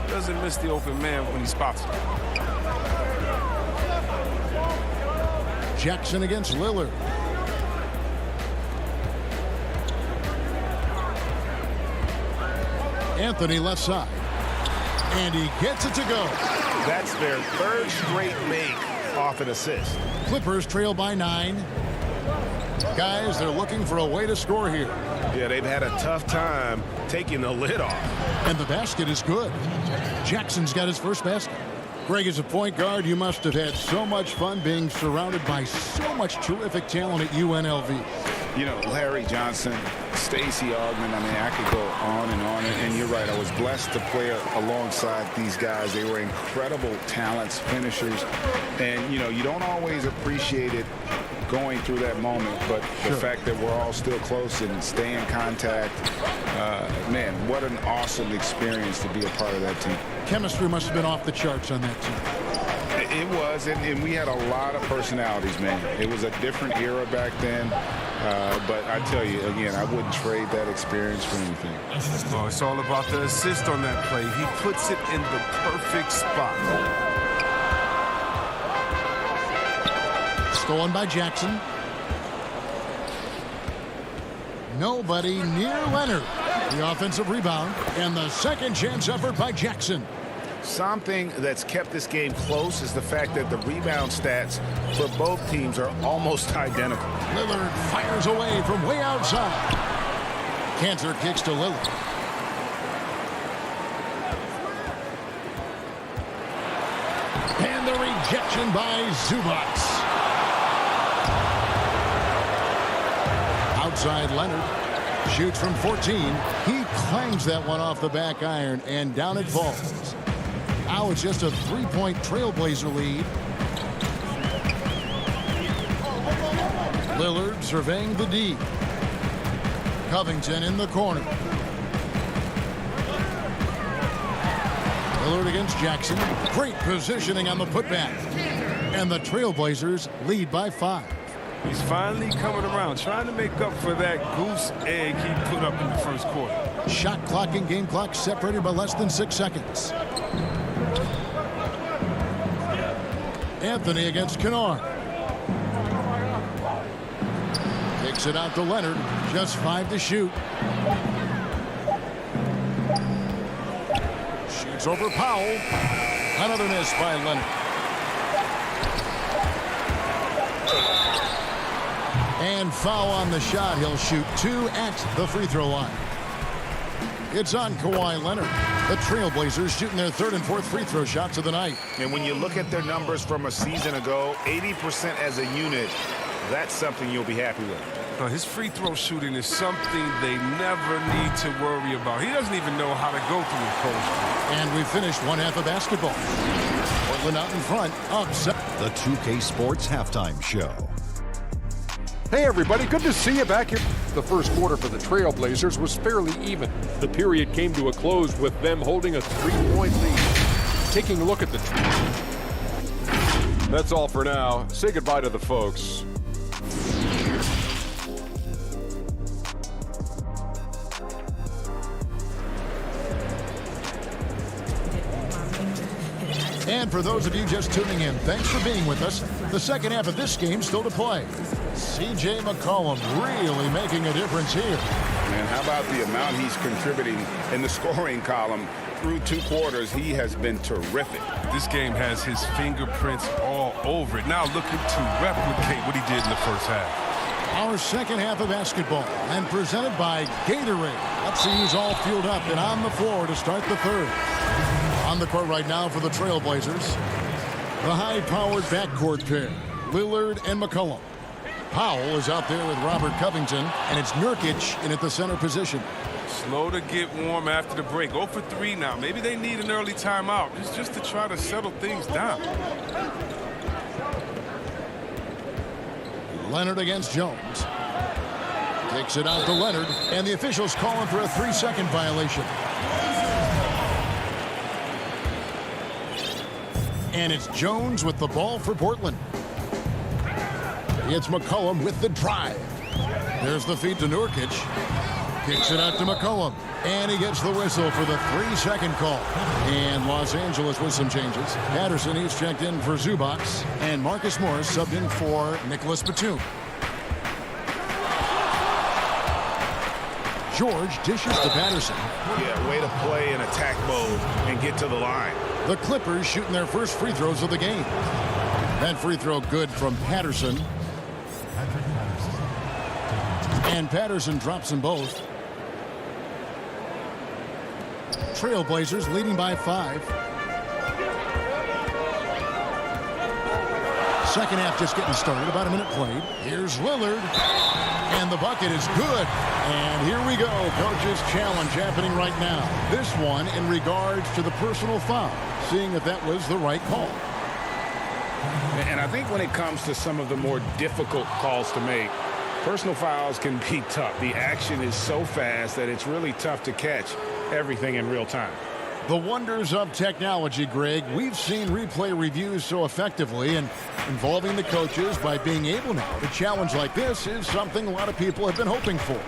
Doesn't miss the open man when he spots him. Jackson against Lillard. Anthony left side. And he gets it to go. That's their third straight make off an assist. Clippers trail by 9. Guys, they're looking for a way to score here. Yeah, they've had a tough time taking the lid off. And the basket is good. Jackson's got his first basket. Greg, as a point guard, you must have had so much fun being surrounded by so much terrific talent at UNLV. You know, Larry Johnson, Stacey Augmon, I mean, I could go on and on. And you're right, I was blessed to play alongside these guys. They were incredible talents, finishers. And, you know, you don't always appreciate it going through that moment, but the fact that we're all still close and stay in contact, man, what an awesome experience to be a part of that team. Chemistry must have been off the charts on that team. It was, and we had a lot of personalities, man. It was a different era back then, but I tell you, again, I wouldn't trade that experience for anything. Well, it's all about the assist on that play. He puts it in the perfect spot. Stolen by Jackson. Nobody near Leonard. The offensive rebound and the second chance effort by Jackson. Something that's kept this game close is the fact that the rebound stats for both teams are almost identical. Lillard fires away from way outside. Cantor kicks to Lillard. And the rejection by Zubac. Outside Leonard. Shoots from 14. He clangs that one off the back iron, and down it falls. Now it's just a 3-point Trailblazer lead. Lillard surveying the D. Covington in the corner. Lillard against Jackson. Great positioning on the putback. And the Trailblazers lead by 5. He's finally coming around, trying to make up for that goose egg he put up in the first quarter. Shot clock and game clock separated by less than 6 seconds. Anthony against Kennard. Takes it out to Leonard. Just 5 to shoot. Shoots over Powell. Another miss by Leonard. And foul on the shot. He'll shoot 2 at the free throw line. It's on Kawhi Leonard. The Trailblazers shooting their 3rd and 4th free throw shots of the night. And when you look at their numbers from a season ago, 80% as a unit, that's something you'll be happy with. His free throw shooting is something they never need to worry about. He doesn't even know how to go through a cold streak. And we finished one half of basketball. Portland out in front, up 7. The 2K Sports Halftime Show. Hey everybody, good to see you back here. The first quarter for the Trailblazers was fairly even. The period came to a close with them holding a 3-point lead. Taking a look at the... That's all for now. Say goodbye to the folks. And for those of you just tuning in, thanks for being with us. The second half of this game still to play. C.J. McCollum really making a difference here. Man, how about the amount he's contributing in the scoring column? Through 2 quarters, he has been terrific. This game has his fingerprints all over it. Now looking to replicate what he did in the first half. Our second half of basketball, and presented by Gatorade. Let's see who's all fueled up and on the floor to start the third. On the court right now for the Trailblazers, the high-powered backcourt pair, Lillard and McCollum. Powell is out there with Robert Covington, and it's Nurkic in at the center position. Slow to get warm after the break. 0 for 3 now. Maybe they need an early timeout just to try to settle things down. Leonard against Jones. Kicks it out to Leonard, and the officials calling for a 3-second violation. And it's Jones with the ball for Portland. It's McCollum with the drive. There's the feed to Nurkic. Kicks it out to McCollum. And he gets the whistle for the 3-second call. And Los Angeles with some changes. Patterson, he's checked in for Zubac. And Marcus Morris subbed in for Nicholas Batum. George dishes to Patterson. Yeah, way to play in attack mode and get to the line. The Clippers shooting their first free throws of the game. That free throw good from Patterson. And Patterson drops them both. Trailblazers leading by 5. Second half just getting started, about a minute played. Here's Lillard, and the bucket is good. And here we go, coach's challenge happening right now. This one in regards to the personal foul, seeing if that was the right call. And I think when it comes to some of the more difficult calls to make, personal fouls can be tough. The action is so fast that it's really tough to catch everything in real time. The wonders of technology, Greg. We've seen replay reviews so effectively, and involving the coaches by being able now to challenge like this is something a lot of people have been hoping for.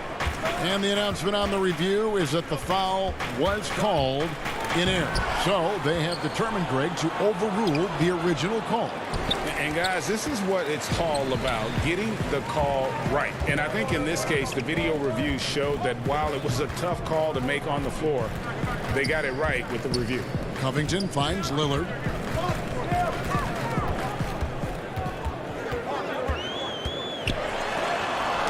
And the announcement on the review is that the foul was called in error. So they have determined, Greg, to overrule the original call. And guys, this is what it's all about, getting the call right. And I think in this case, the video review showed that while it was a tough call to make on the floor, they got it right with the review. Covington finds Lillard.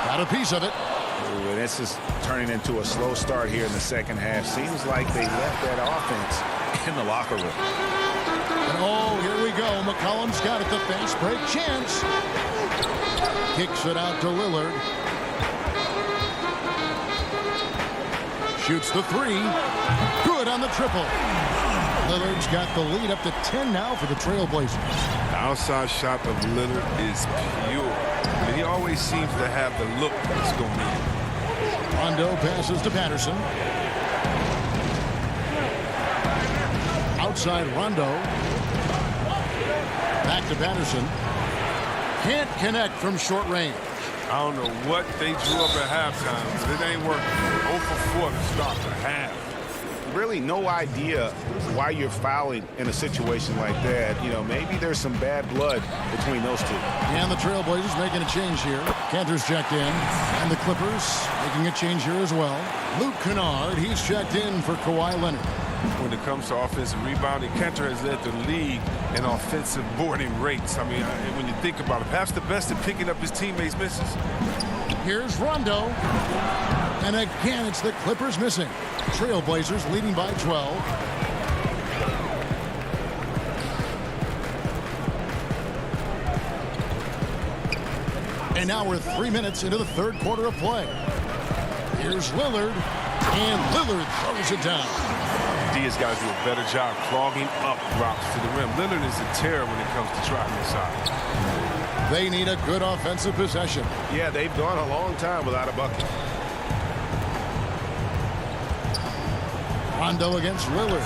Got a piece of it. Ooh, this is turning into a slow start here in the second half. Seems like they left that offense in the locker room. And oh, here we go. McCollum's got it. The fast break chance. Kicks it out to Lillard. Shoots the 3. Good on the triple. Lillard's got the lead up to 10 now for the Trailblazers. The outside shot of Lillard is pure. He always seems to have the look that's going in. Rondo passes to Patterson. Outside Rondo. Back to Patterson. Can't connect from short range. I don't know what they drew up at halftime, but it ain't working. 0 for 4 to start the half. Really no idea why you're fouling in a situation like that. You know, maybe there's some bad blood between those two. And the Trailblazers making a change here. Kanter's checked in. And the Clippers making a change here as well. Luke Kennard, he's checked in for Kawhi Leonard. When it comes to offensive rebounding, Kanter has led the league in offensive boarding rates. I mean, when you think about it, perhaps the best at picking up his teammates' misses. Here's Rondo. And again, it's the Clippers missing. Trailblazers leading by 12. And now we're 3 minutes into the third quarter of play. Here's Lillard. And Lillard throws it down. Diaz got to do a better job clogging up routes to the rim. Lillard is a terror when it comes to driving inside. They need a good offensive possession. Yeah, they've gone a long time without a bucket. Rondo against Lillard.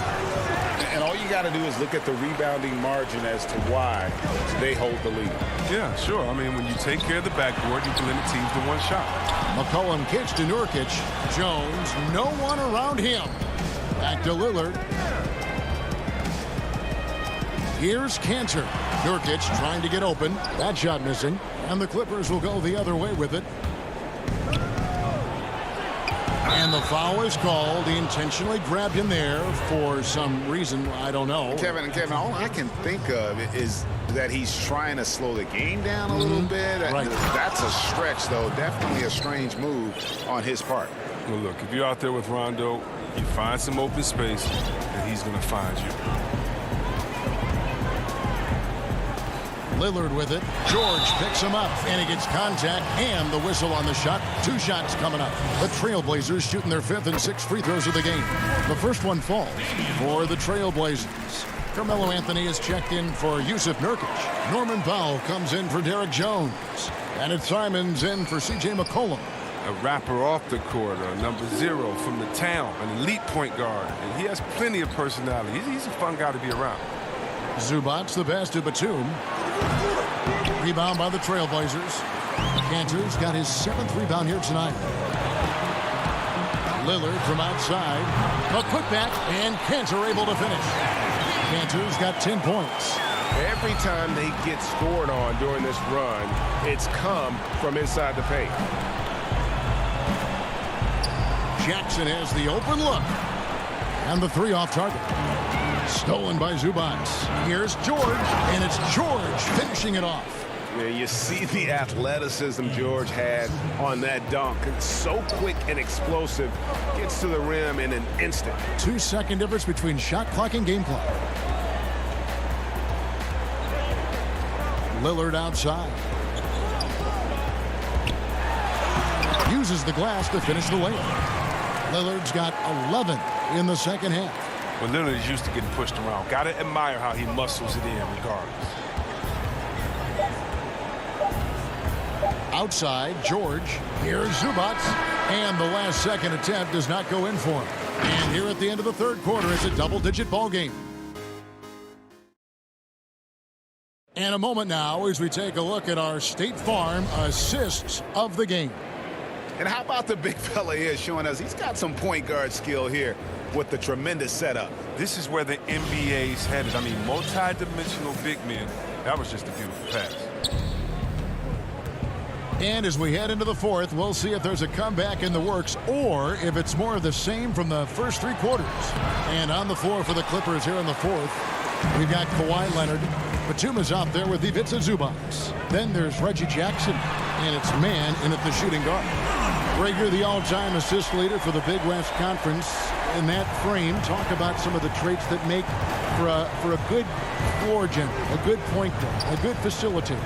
And all you got to do is look at the rebounding margin as to why they hold the lead. Yeah, sure. I mean, when you take care of the backboard, you can limit teams to one shot. McCollum kicks to Nurkic. Jones, no one around him. Back to Lillard. Here's Cantor. Nurkic trying to get open. That shot missing. And the Clippers will go the other way with it. And the foul is called. He intentionally grabbed him there for some reason. I don't know. Kevin, all I can think of is that he's trying to slow the game down a little bit. Right. That's a stretch, though. Definitely a strange move on his part. Well, look, if you're out there with Rondo, you find some open space, and he's going to find you. Lillard with it. George picks him up, and he gets contact and the whistle on the shot. 2 shots coming up. The Trailblazers shooting their 5th and 6th free throws of the game. The first one falls for the Trailblazers. Carmelo Anthony is checked in for Yusuf Nurkic. Norman Powell comes in for Derek Jones. And it's Simons in for C.J. McCollum. A rapper off the court, a number 0 from the town, an elite point guard. And he has plenty of personality. He's a fun guy to be around. Zubac's the pass to Batum. Rebound by the Trailblazers. Cantor's got his 7th rebound here tonight. Lillard from outside. A putback, and Cantor able to finish. Cantor's got 10 points. Every time they get scored on during this run, it's come from inside the paint. Jackson has the open look. And the 3 off target. Stolen by Zubac. Here's George, and it's George finishing it off. Yeah, you see the athleticism George had on that dunk. It's so quick and explosive. Gets to the rim in an instant. 2-second difference between shot clock and game clock. Lillard outside. Uses the glass to finish the layup. Lillard's got 11 in the second half. Well, Lillard is used to getting pushed around. Got to admire how he muscles it in regardless. Outside, George. Here's Zubac. And the last second attempt does not go in for him. And here at the end of the third quarter, it's a double-digit ball game. And a moment now as we take a look at our State Farm assists of the game. And how about the big fella here showing us he's got some point guard skill here with the tremendous setup. This is where the NBA's headed. I mean, multi-dimensional big men. That was just a beautiful pass. And as we head into the fourth, we'll see if there's a comeback in the works or if it's more of the same from the first 3 quarters. And on the floor for the Clippers here in the fourth, we've got Kawhi Leonard. Batum is out there with Ivica Zubac. Then there's Reggie Jackson, and it's man in at the shooting guard. Rager, the all-time assist leader for the Big West Conference. In that frame, talk about some of the traits that make for a good floor general, a good point guard, a good facilitator.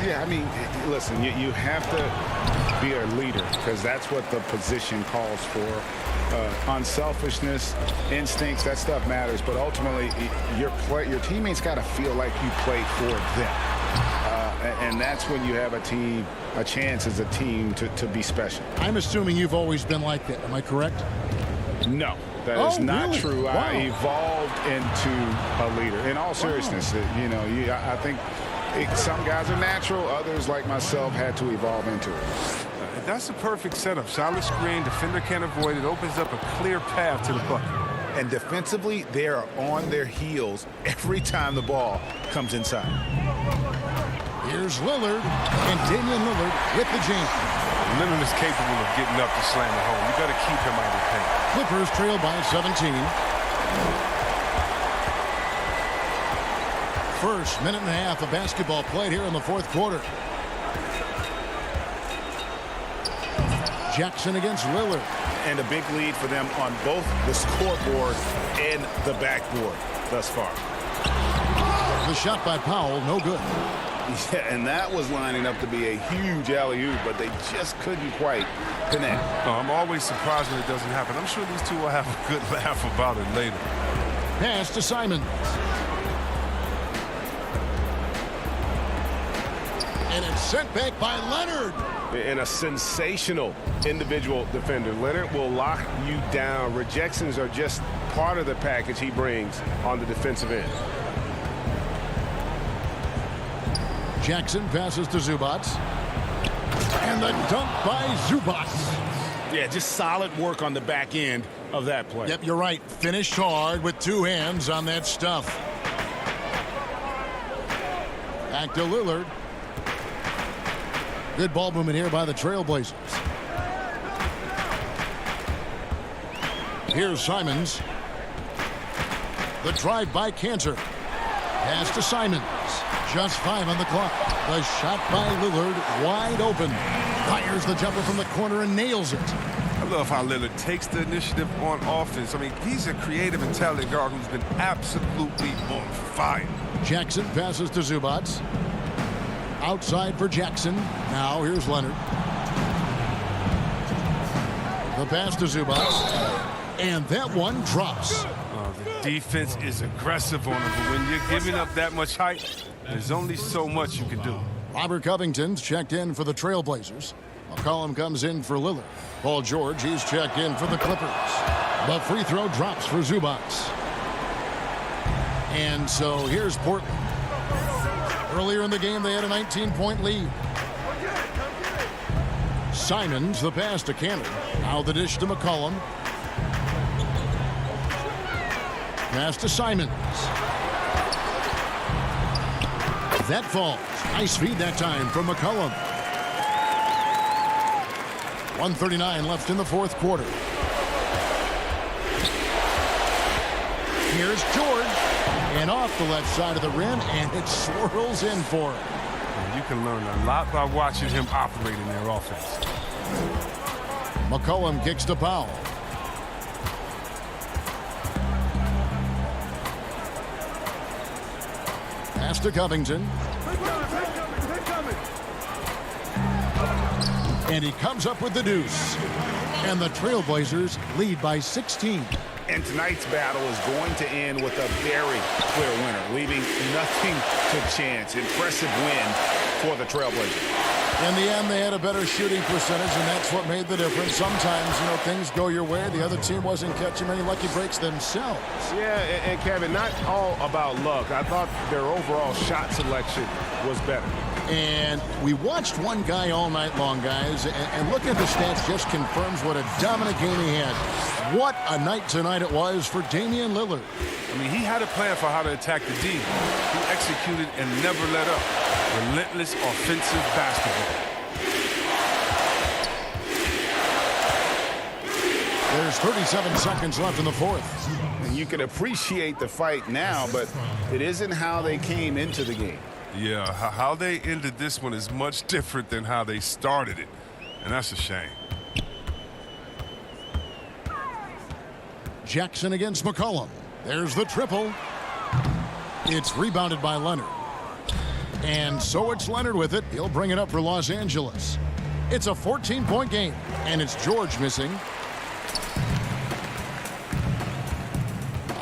Yeah, I mean, listen, you have to be a leader because that's what the position calls for. Unselfishness, instincts, that stuff matters. But ultimately, your teammates got to feel like you play for them. And that's when you have a chance as a team to be special. I'm assuming you've always been like that. Am I correct? No, that is not really? true. Wow. I evolved into a leader. In all seriousness, I think some guys are natural. Others, like myself, had to evolve into it. That's a perfect setup. Solid screen, defender can't avoid it. Opens up a clear path to the bucket. And defensively, they are on their heels every time the ball comes inside. Here's Lillard, and Damian Lillard with the jam. Lillard is capable of getting up to slam it home. You better keep him out of the paint. Clippers trail by 17. First minute and a half of basketball played here in the fourth quarter. Jackson against Lillard. And a big lead for them on both the scoreboard and the backboard thus far. The shot by Powell, no good. Yeah, and that was lining up to be a huge alley-oop, but they just couldn't quite connect. No, I'm always surprised when it doesn't happen. I'm sure these two will have a good laugh about it later. Pass to Simons. And it's sent back by Leonard. And a sensational individual defender. Leonard will lock you down. Rejections are just part of the package he brings on the defensive end. Jackson passes to Zubats. And the dunk by Zubats. Yeah, just solid work on the back end of that play. Yep, you're right. Finished hard with two hands on that stuff. Back to Lillard. Good ball movement here by the Trailblazers. Here's Simons. The drive by Cantor. Pass to Simons. Just 5 on the clock. The shot by Lillard wide open. Fires the jumper from the corner and nails it. I love how Lillard takes the initiative on offense. I mean, he's a creative and talented guard who's been absolutely on fire. Jackson passes to Zubats. Outside for Jackson. Now here's Leonard. The pass to Zubats. And that one drops. The defense is aggressive on him, but when you're giving up that much height, there's only so much you can do. Robert Covington's checked in for the Trailblazers. McCollum comes in for Lillard. Paul George, he's checked in for the Clippers. The free throw drops for Zubats. And so here's Portland. Earlier in the game, they had a 19-point lead. Simons, the pass to Cannon. Now the dish to McCollum. Pass to Simons. That falls. Nice feed that time from McCollum. 1:39 left in the fourth quarter. Here's George. And off the left side of the rim, and it swirls in for him. You can learn a lot by watching him operate in their offense. McCollum kicks to Powell. Pass to Covington. And he comes up with the deuce. And the Trailblazers lead by 16. And tonight's battle is going to end with a very clear winner, leaving nothing to chance. Impressive win for the Trailblazers. In the end, they had a better shooting percentage, and that's what made the difference. Sometimes, you know, things go your way. The other team wasn't catching many lucky breaks themselves. Yeah, and Kevin, not all about luck. I thought their overall shot selection was better. And we watched one guy all night long, guys, and looking at the stats just confirms what a dominant game he had. What a night tonight it was for Damian Lillard. I mean, he had a plan for how to attack the D. He executed and never let up. Relentless offensive basketball. There's 37 seconds left in the fourth. And you can appreciate the fight now, but it isn't how they came into the game. Yeah, how they ended this one is much different than how they started it. And that's a shame. Jackson against McCollum. There's the triple. It's rebounded by Leonard. And so it's Leonard with it. He'll bring it up for Los Angeles. It's a 14-point game, and it's George missing.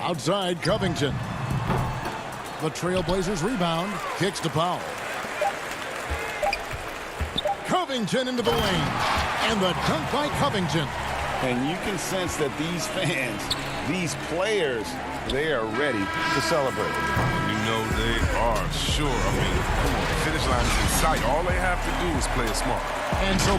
Outside, Covington. The Trailblazers rebound. Kicks to Powell. Covington into the lane. And the dunk by Covington. And you can sense that these fans, these players, they are ready to celebrate. You know they are, sure. I mean, come on, the finish line is in sight. All they have to do is play it smart. And so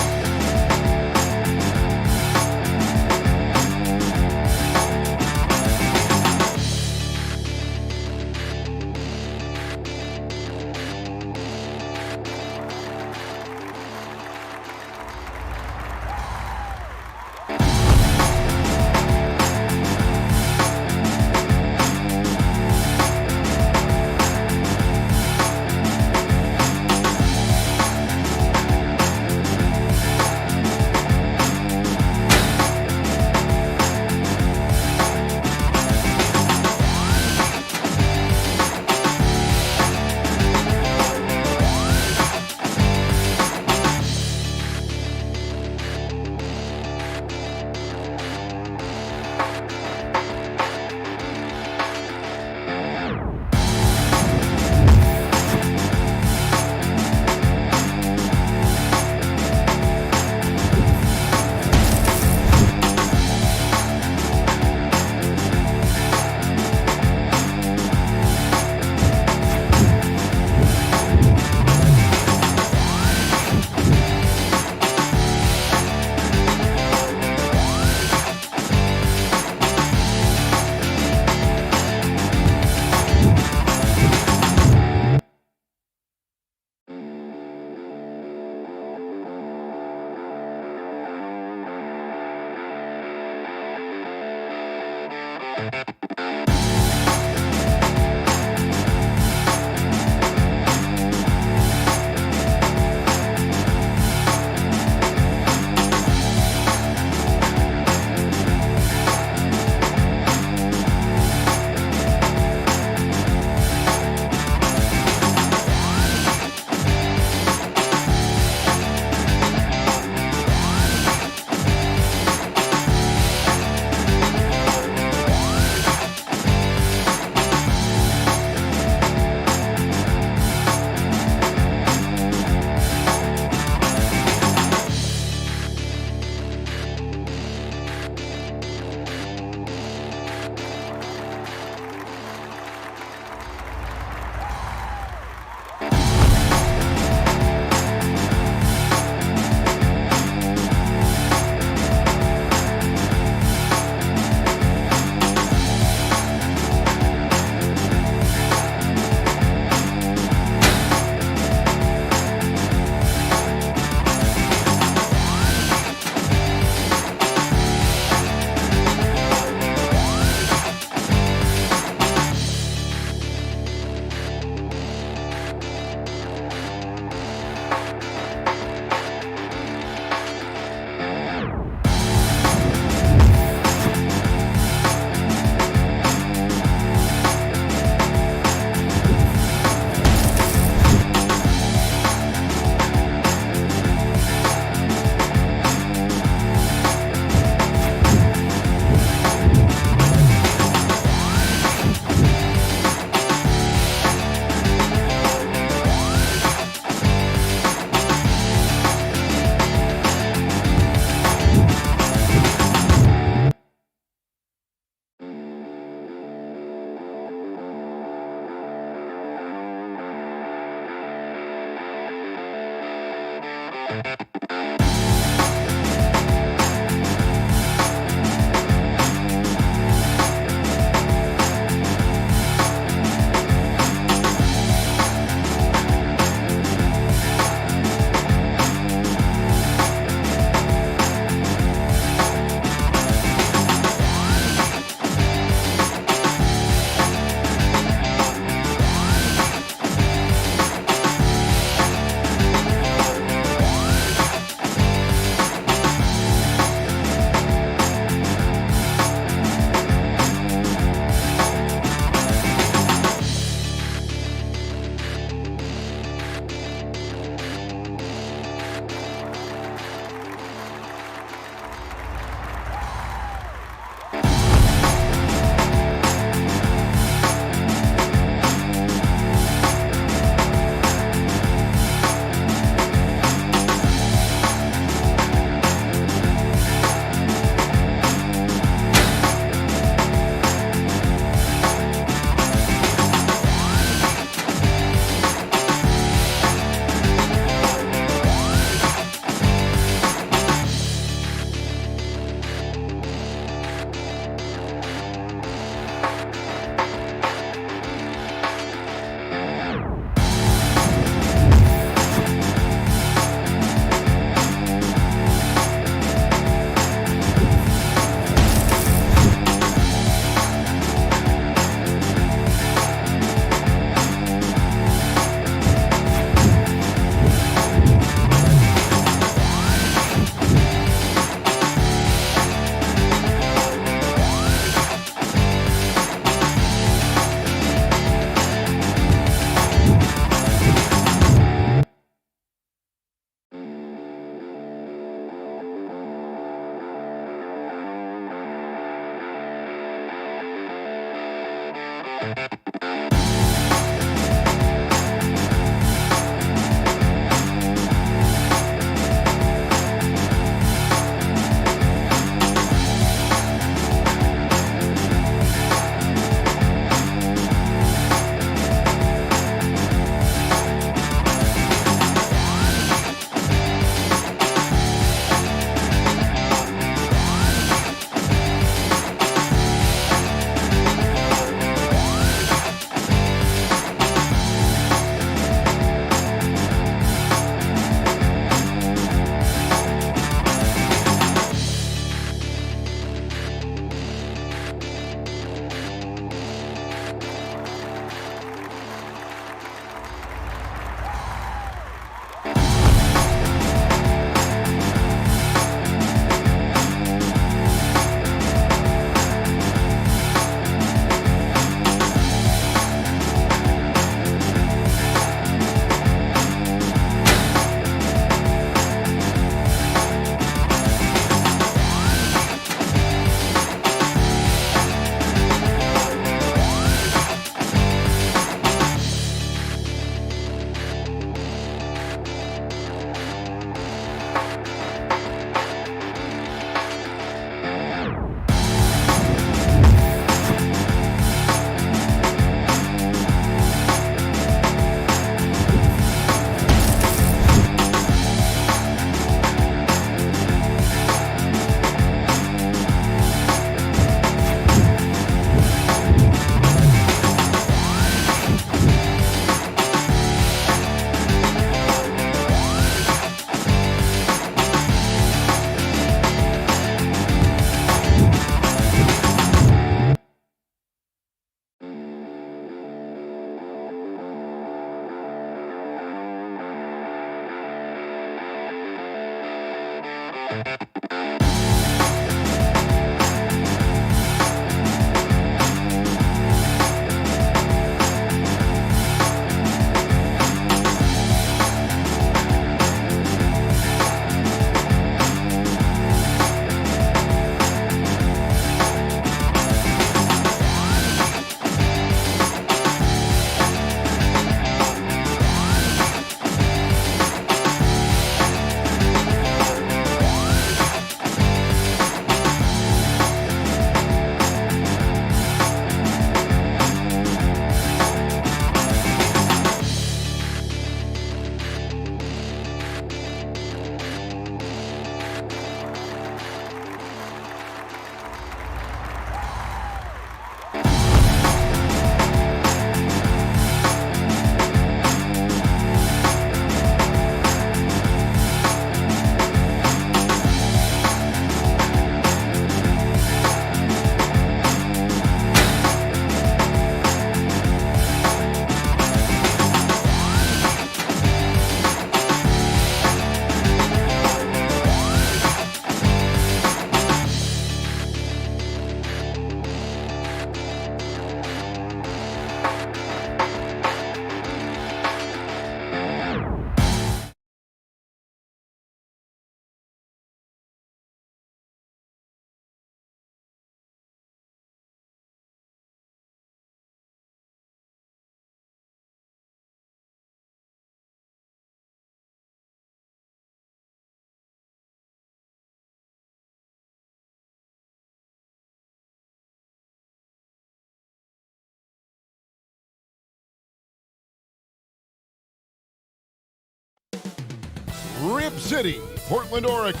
Rip City, Portland, Oregon.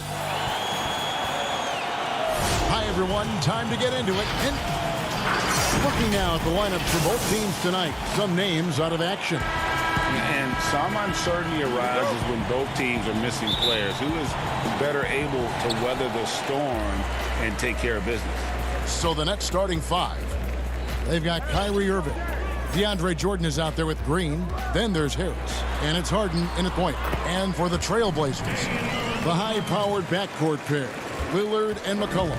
Hi, everyone. Time to get into it. And looking now at the lineups for both teams tonight. Some names out of action. And some uncertainty arises when both teams are missing players. Who is better able to weather the storm and take care of business? So the Nets starting five. They've got Kyrie Irving. DeAndre Jordan is out there with Green. Then there's Harris. And it's Harden in at point. And for the Trailblazers, the high-powered backcourt pair, Lillard and McCollum.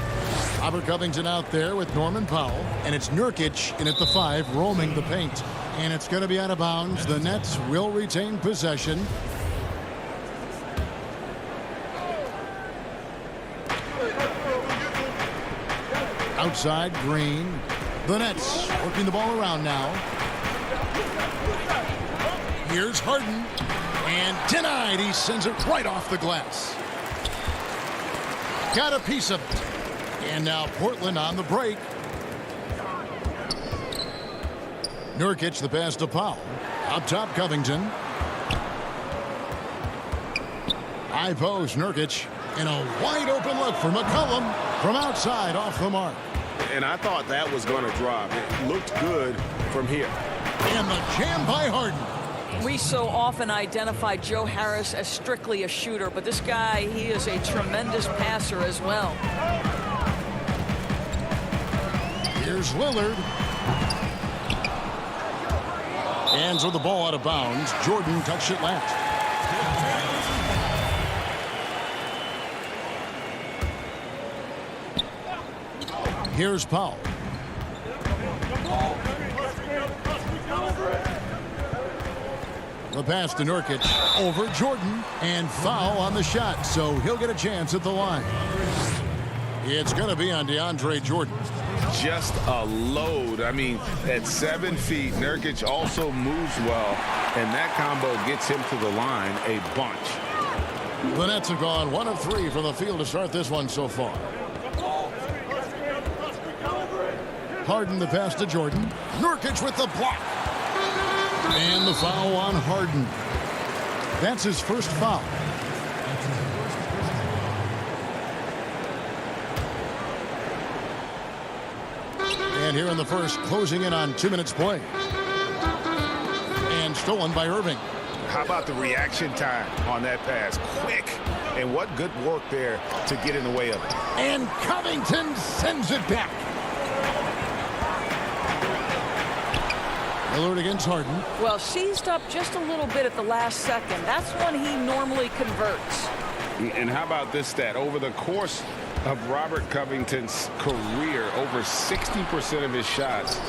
Robert Covington out there with Norman Powell. And it's Nurkic in at the 5, roaming the paint. And it's going to be out of bounds. The Nets will retain possession. Outside, Green. The Nets working the ball around now. Here's Harden. And denied. He sends it right off the glass. Got a piece of it. And now Portland on the break. Nurkic, the pass to Powell. Up top, Covington. High post, Nurkic. And a wide open look for McCollum from outside off the mark. And I thought that was going to drop. It looked good from here. And the jam by Harden. We so often identify Joe Harris as strictly a shooter, but this guy, he is a tremendous passer as well. Here's Lillard. Hands with the ball out of bounds. Jordan touched it last. Here's Powell. The pass to Nurkic over Jordan, and foul on the shot, so he'll get a chance at the line. It's going to be on DeAndre Jordan. Just a load. I mean, at 7 feet, Nurkic also moves well, and that combo gets him to the line a bunch. The Nets have gone 1 of 3 from the field to start this one so far. Harden the pass to Jordan. Nurkic with the block. And the foul on Harden. That's his first foul. And here in the first, closing in on 2 minutes play. And stolen by Irving. How about the reaction time on that pass? Quick. And what good work there to get in the way of it. And Covington sends it back. Lillard against Harden. Well, seized up just a little bit at the last second. That's when he normally converts. And how about this stat? Over the course of Robert Covington's career, over 60% of his shots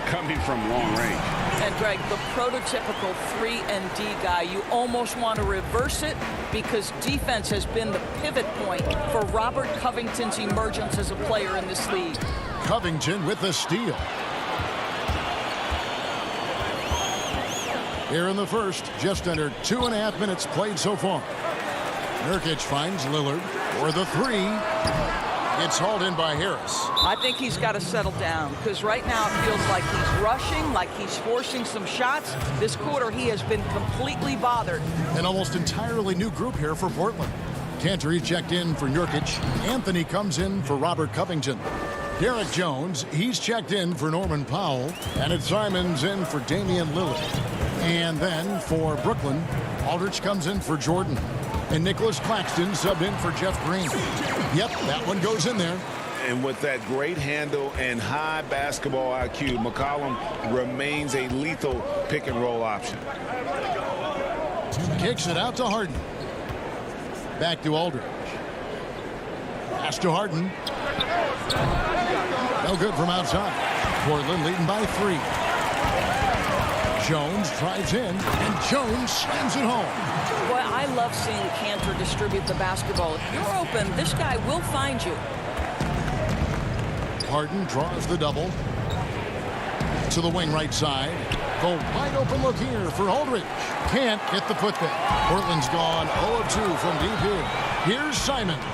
coming from long range. And Greg, the prototypical 3-and-D guy, you almost want to reverse it because defense has been the pivot point for Robert Covington's emergence as a player in this league. Covington with the steal. Here in the first, just under 2.5 minutes played so far. Nurkic finds Lillard for the 3. It's hauled in by Harris. I think he's got to settle down because right now it feels like he's rushing, like he's forcing some shots. This quarter he has been completely bothered. An almost entirely new group here for Portland. Cantor checked in for Nurkic. Anthony comes in for Robert Covington. Derek Jones, he's checked in for Norman Powell. And it's Simons in for Damian Lillard. And then for Brooklyn, Aldridge comes in for Jordan. And Nicholas Claxton subbed in for Jeff Green. Yep, that one goes in there. And with that great handle and high basketball IQ, McCollum remains a lethal pick-and-roll option. Kicks it out to Harden. Back to Aldridge. Pass to Harden. No good from outside. Portland leading by 3. Jones drives in, and Jones slams it home. Boy, I love seeing Cantor distribute the basketball. If you're open, this guy will find you. Harden draws the double. To the wing right side. The wide open look here for Aldridge. Can't get the putback. Portland's gone 0 of 2 from deep here. Here's Simons.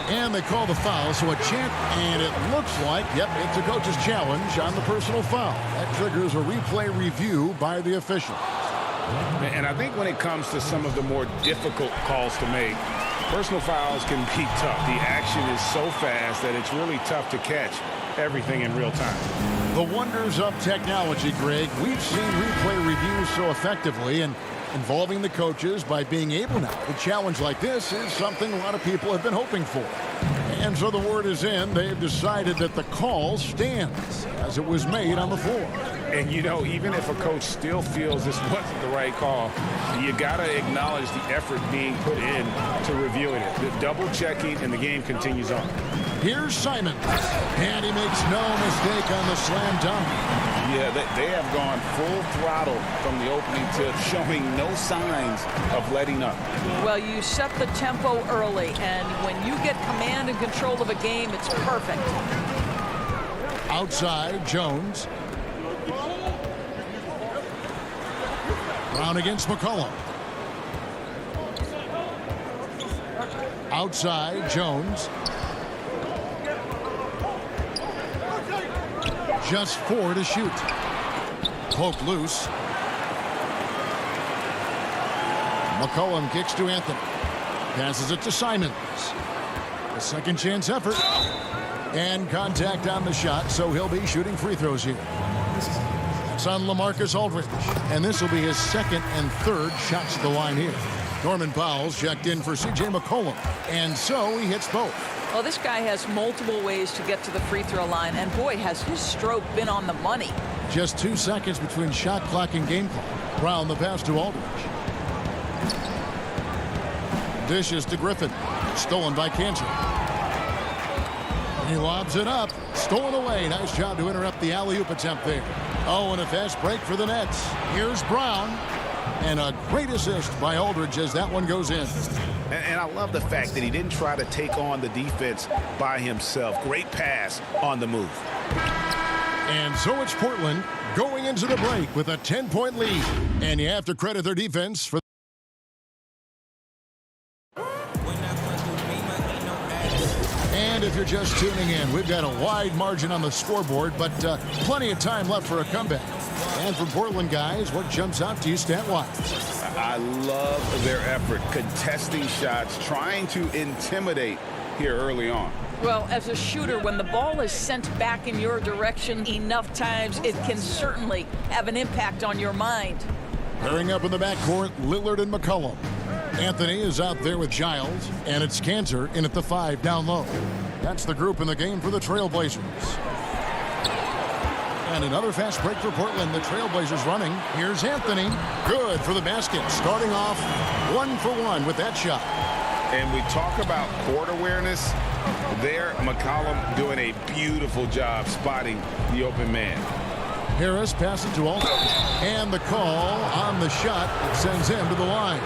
And they call the foul, so a chant, and it looks like, yep, it's a coach's challenge on the personal foul. That triggers a replay review by the official. And I think when it comes to some of the more difficult calls to make, personal fouls can be tough. The action is so fast that it's really tough to catch everything in real time. The wonders of technology, Greg. We've seen replay reviews so effectively, and involving the coaches by being able now to challenge like this is something a lot of people have been hoping for. And so the word is in. They've decided that the call stands as it was made on the floor. And, you know, even if a coach still feels this wasn't the right call, you got to acknowledge the effort being put in to reviewing it. The double checking, and the game continues on. Here's Simon, and he makes no mistake on the slam dunk. Yeah, they have gone full throttle from the opening tip, showing no signs of letting up. Well, you set the tempo early, and when you get command and control of a game, it's perfect. Outside, Jones. Brown against McCollum. Outside, Jones. Just 4 to shoot. Poke loose. McCollum kicks to Anthony. Passes it to Simons. A second chance effort. And contact on the shot, so he'll be shooting free throws here. That's on LaMarcus Aldridge. And this will be his second and third shots at the line here. Norman Powell's checked in for C.J. McCollum. And so he hits both. Well, this guy has multiple ways to get to the free throw line, and boy, has his stroke been on the money. Just 2 seconds between shot clock and game clock. Brown the pass to Aldridge. Dishes to Griffin. Stolen by Cantor. He lobs it up. Stolen away. Nice job to interrupt the alley-oop attempt there. Oh, and a fast break for the Nets. Here's Brown. And a great assist by Aldridge as that one goes in. And I love the fact that he didn't try to take on the defense by himself. Great pass on the move. And so it's Portland going into the break with a 10-point lead. And you have to credit their defense for. And if you're just tuning in, we've got a wide margin on the scoreboard, but plenty of time left for a comeback. And for Portland guys, what jumps out to you stat-wise? I love their effort, contesting shots, trying to intimidate here early on. Well, as a shooter, when the ball is sent back in your direction enough times, it can certainly have an impact on your mind. Pairing up in the backcourt, Lillard and McCollum. Anthony is out there with Giles, and it's Cantor in at the 5 down low. That's the group in the game for the Trailblazers. And another fast break for Portland. The Trailblazers running. Here's Anthony. Good for the basket. Starting off 1 for 1 with that shot. And we talk about court awareness. There, McCollum doing a beautiful job spotting the open man. Harris passes to Aldridge. And the call on the shot that sends him to the line.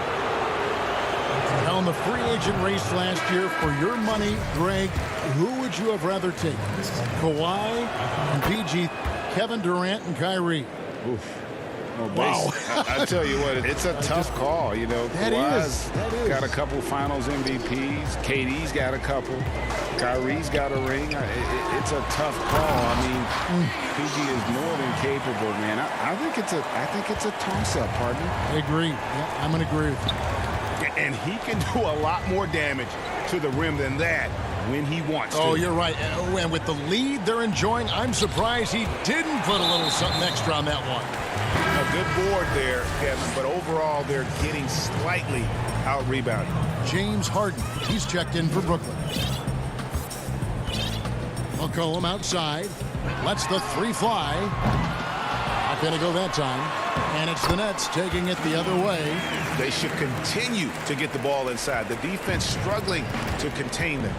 Now in the free agent race last year, for your money, Greg, who would you have rather taken? Kawhi and PG, Kevin Durant and Kyrie. Oof. Well, wow. I tell you what, it's a tough call. You know, Kawhi's got a couple finals MVPs. KD's got a couple. Kyrie's got a ring. It's a tough call. I mean, PG is more than capable, man. I think it's a toss-up, partner. I agree. Yeah, I'm going to agree with you. And he can do a lot more damage to the rim than that when he wants to. Oh, you're right. And with the lead they're enjoying, I'm surprised he didn't put a little something extra on that one. A good board there, Kevin, but overall they're getting slightly out-rebounded. James Harden, he's checked in for Brooklyn. McCollum outside, lets the 3 fly. Not going to go that time. And it's the Nets taking it the other way. They should continue to get the ball inside. The defense struggling to contain them.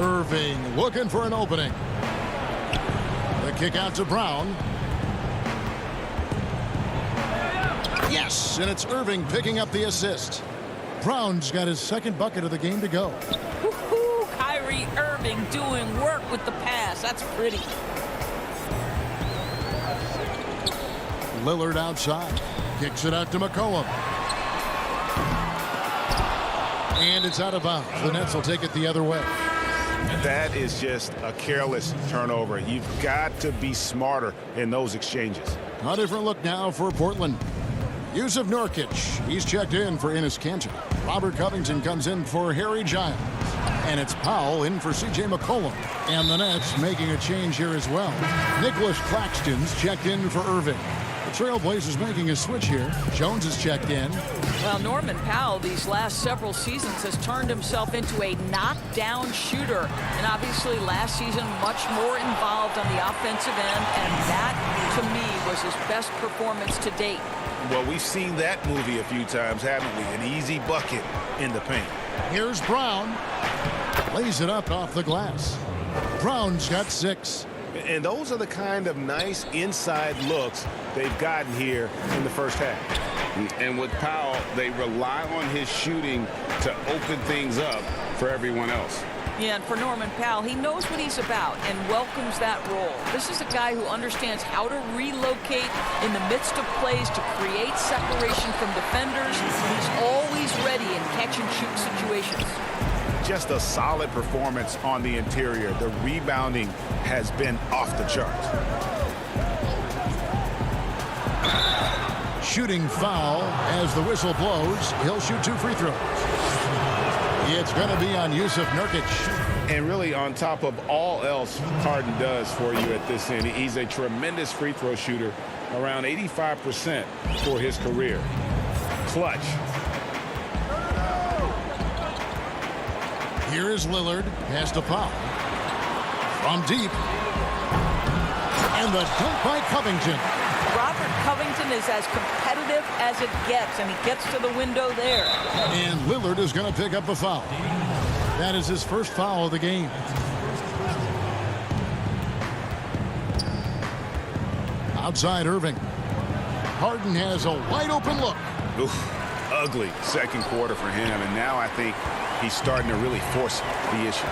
Irving looking for an opening. The kick out to Brown. Yes, and it's Irving picking up the assist. Brown's got his second bucket of the game to go. Woo-hoo, Kyrie Irving doing work with the pass. That's pretty. Lillard outside. Kicks it out to McCollum. And it's out of bounds. The Nets will take it the other way. That is just a careless turnover. You've got to be smarter in those exchanges. A different look now for Portland. Yusuf Nurkic, he's checked in for Enes Kanter. Robert Covington comes in for Harry Giles. And it's Powell in for C.J. McCollum. And the Nets making a change here as well. Nicholas Claxton's checked in for Irving. The Trailblazers making a switch here. Jones is checked in. Well, Norman Powell these last several seasons has turned himself into a knockdown shooter. And obviously last season much more involved on the offensive end. And that, to me, was his best performance to date. Well, we've seen that movie a few times, haven't we? An easy bucket in the paint. Here's Brown. Lays it up off the glass. Brown's got 6. And those are the kind of nice inside looks they've gotten here in the first half. And with Powell, they rely on his shooting to open things up for everyone else. Yeah, and for Norman Powell, he knows what he's about and welcomes that role. This is a guy who understands how to relocate in the midst of plays to create separation from defenders. He's always ready in catch-and-shoot situations. Just a solid performance on the interior. The rebounding has been off the charts. Shooting foul as the whistle blows. He'll shoot 2 free throws. It's going to be on Yusuf Nurkic. And really on top of all else Harden does for you at this end, he's a tremendous free throw shooter, around 85% for his career. Clutch. Here is Lillard. Pass to Powell. From deep. And the dunk by Covington. Robert Covington is as competitive as it gets, and he gets to the window there. And Lillard is going to pick up a foul. That is his first foul of the game. Outside Irving. Harden has a wide open look. Oof, ugly second quarter for him, and now I think he's starting to really force the issue.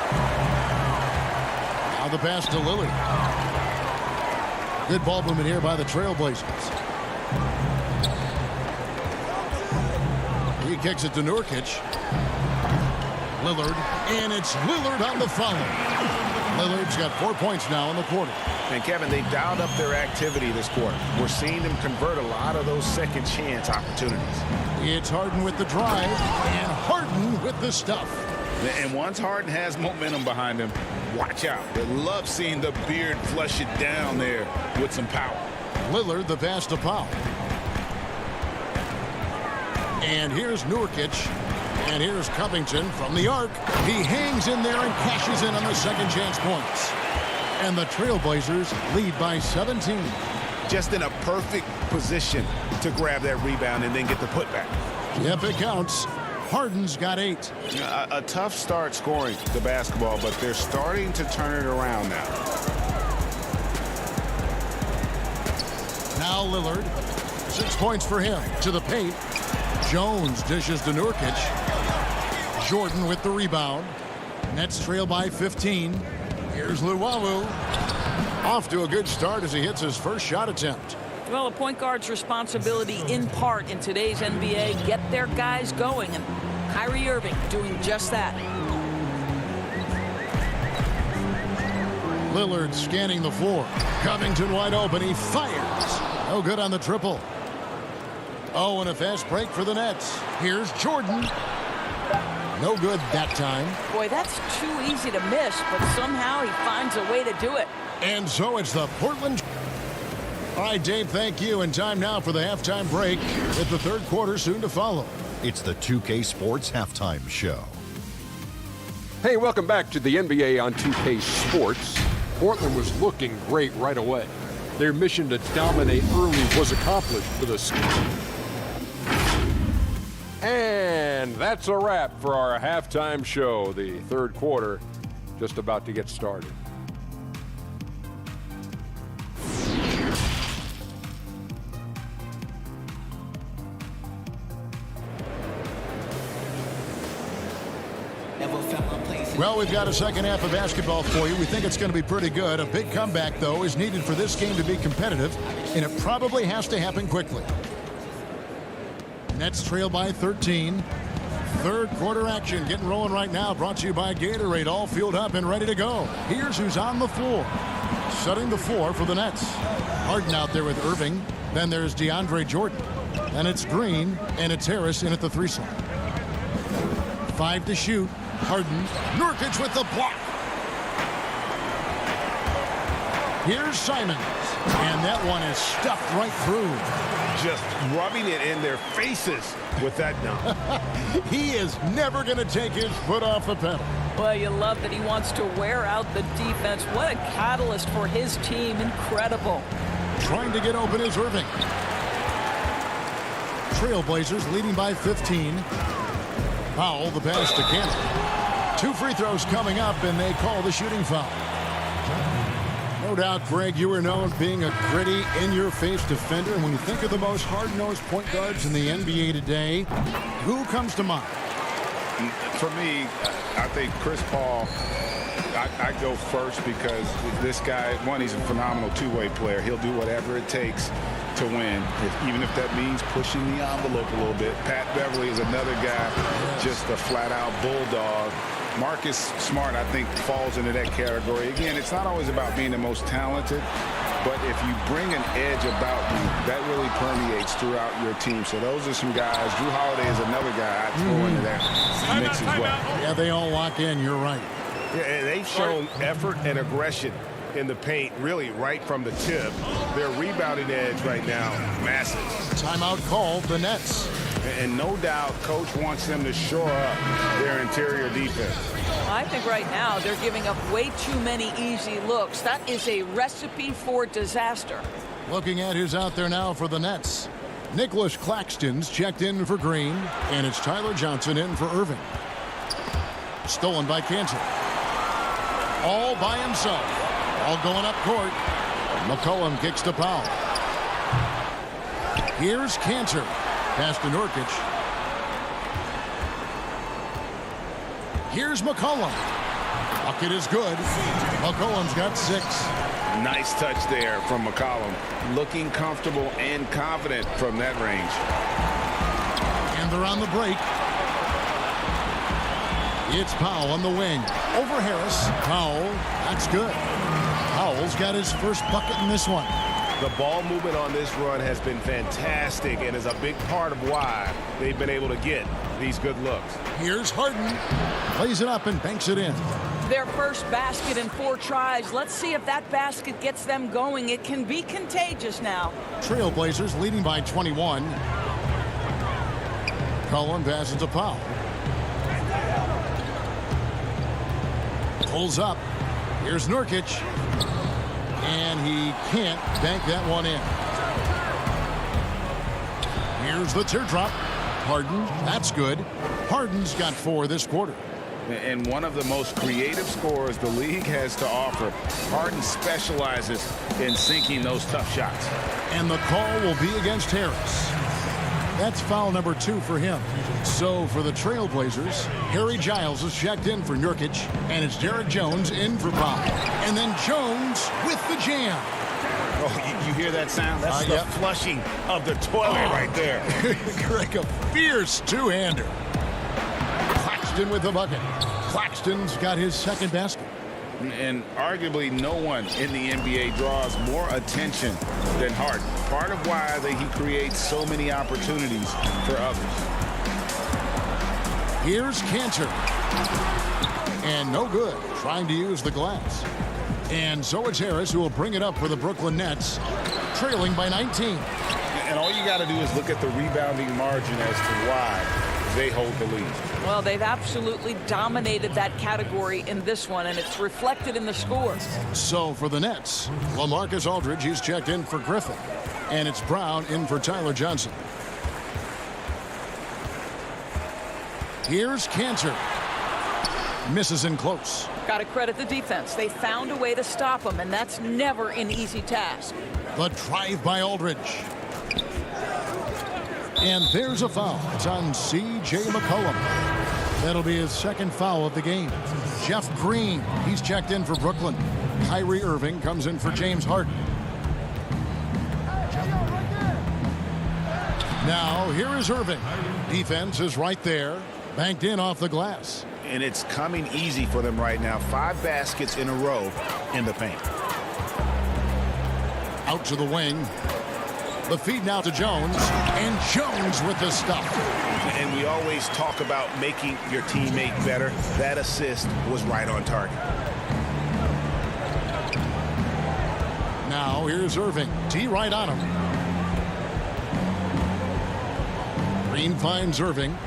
Now the pass to Lillard. Good ball movement here by the Trailblazers. He kicks it to Nurkic. Lillard, and it's Lillard on the follow. Lillard's got 4 points now in the quarter. And Kevin, they've dialed up their activity this quarter. We're seeing them convert a lot of those second chance opportunities. It's Harden with the drive, and Harden with the stuff. And once Harden has momentum behind him, watch out. They love seeing the beard flush it down there with some power. Lillard the pass to Powell. And here's Nurkic. And here's Covington from the arc. He hangs in there and cashes in on the second chance points. And the Trailblazers lead by 17. Just in a perfect position to grab that rebound and then get the putback. Yep, it counts. Harden's got 8. A tough start scoring the basketball, but they're starting to turn it around now. Now Lillard. 6 points for him. To the paint. Jones dishes to Nurkic. Jordan with the rebound. Nets trail by 15. Here's Luwawu. Off to a good start as he hits his first shot attempt. Well, a point guard's responsibility in part in today's NBA, get their guys going, and Kyrie Irving doing just that. Lillard scanning the floor. Covington wide open. He fires. No good on the triple. Oh, and a fast break for the Nets. Here's Jordan. No good that time. Boy, that's too easy to miss, but somehow he finds a way to do it. And so it's the Portland. All right, Dave, thank you. And time now for the halftime break with the third quarter soon to follow. It's the 2K Sports Halftime Show. Hey, welcome back to the NBA on 2K Sports. Portland was looking great right away. Their mission to dominate early was accomplished for the Spurs. And that's a wrap for our halftime show. The third quarter just about to get started. Well, we've got a second half of basketball for you. We think it's going to be pretty good. A big comeback, though, is needed for this game to be competitive, and it probably has to happen quickly. Nets trail by 13. Third quarter action getting rolling right now. Brought to you by Gatorade. All fueled up and ready to go. Here's who's on the floor. Setting the floor for the Nets. Harden out there with Irving. Then there's DeAndre Jordan. And it's Green and it's Harris in at the 3 slot. 5 to shoot. Harden. Nurkic with the block. Here's Simons. And that one is stuffed right through. Just rubbing it in their faces with that dunk. He is never going to take his foot off the pedal. Well, you love that he wants to wear out the defense. What a catalyst for his team. Incredible. Trying to get open is Irving. Trailblazers leading by 15. Powell, the pass to Cantor. 2 free throws coming up, and they call the shooting foul. No doubt, Greg, you were known being a gritty, in-your-face defender. And when you think of the most hard-nosed point guards in the NBA today, who comes to mind? For me, I think Chris Paul. I go first because this guy, one, he's a phenomenal two-way player. He'll do whatever it takes to win, even if that means pushing the envelope a little bit. Pat Beverly is another guy, just a flat-out bulldog. Marcus Smart, I think, falls into that category. Again, it's not always about being the most talented, but if you bring an edge about you, that really permeates throughout your team. So those are some guys. Drew Holiday is another guy I'd throw into that mix as well. Yeah, they all lock in. You're right. Yeah, and they've shown effort and aggression in the paint, really right from the tip. Their rebounding edge right now, massive. Timeout called, the Nets. And no doubt, Coach wants them to shore up their interior defense. I think right now they're giving up way too many easy looks. That is a recipe for disaster. Looking at who's out there now for the Nets. Nicholas Claxton's checked in for Green, and it's Tyler Johnson in for Irving. Stolen by Cantor. All by himself. All going up court. McCollum kicks to Powell. Here's Cantor. Pass to Nurkic. Here's McCollum. Bucket is good. McCollum's got 6. Nice touch there from McCollum. Looking comfortable and confident from that range. And they're on the break. It's Powell on the wing. Over Harris. Powell. That's good. Powell's got his first bucket in this one. The ball movement on this run has been fantastic and is a big part of why they've been able to get these good looks. Here's Harden. Plays it up and banks it in. Their first basket in 4 tries. Let's see if that basket gets them going. It can be contagious now. Trailblazers leading by 21. Cullen passes to Powell. Pulls up. Here's Nurkic. And he can't bank that one in. Here's the teardrop. Harden, that's good. Harden's got 4 this quarter. And one of the most creative scorers the league has to offer. Harden specializes in sinking those tough shots. And the call will be against Harris. That's foul number 2 for him. So for the Trailblazers, Harry Giles is checked in for Nurkic, and it's Derek Jones in for Powell. And then Jones with the jam. Oh, you hear that sound? That's the flushing of the toilet right there. Like a fierce two-hander. Claxton with the bucket. Claxton's got his second basket. And arguably no one in the NBA draws more attention than Harden. Part of why he creates so many opportunities for others. Here's Cantor. And no good. Trying to use the glass. And so it's Harris who will bring it up for the Brooklyn Nets, trailing by 19. And all you got to do is look at the rebounding margin as to why they hold the lead. Well, they've absolutely dominated that category in this one, and it's reflected in the score. So for the Nets, LaMarcus Aldridge, he's checked in for Griffin. And it's Brown in for Tyler Johnson. Here's Cantor. Misses in close. Got to credit the defense. They found a way to stop him, and that's never an easy task. The drive by Aldridge. And there's a foul. It's on C.J. McCollum. That'll be his second foul of the game. Jeff Green, he's checked in for Brooklyn. Kyrie Irving comes in for James Harden. Now, here is Irving. Defense is right there. Banked in off the glass. And it's coming easy for them right now. 5 baskets in a row in the paint. Out to the wing. The feed now to Jones. And Jones with the stuff. And we always talk about making your teammate better. That assist was right on target. Now here's Irving. T right on him. Green finds Irving.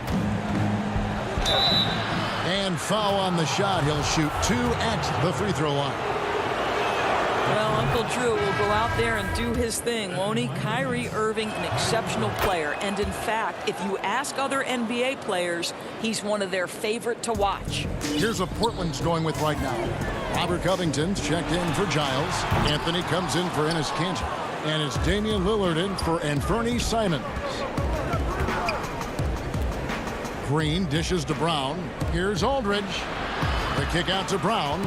And foul on the shot. He'll shoot 2 at the free throw line. Well, Uncle Drew will go out there and do his thing, won't he? Kyrie Irving, an exceptional player. And in fact, if you ask other NBA players, he's one of their favorite to watch. Here's what Portland's going with right now. Robert Covington's checked in for Giles. Anthony comes in for Enes Kanter. And it's Damian Lillard in for Anthony Simons. Green dishes to Brown. Here's Aldridge. The kick out to Brown.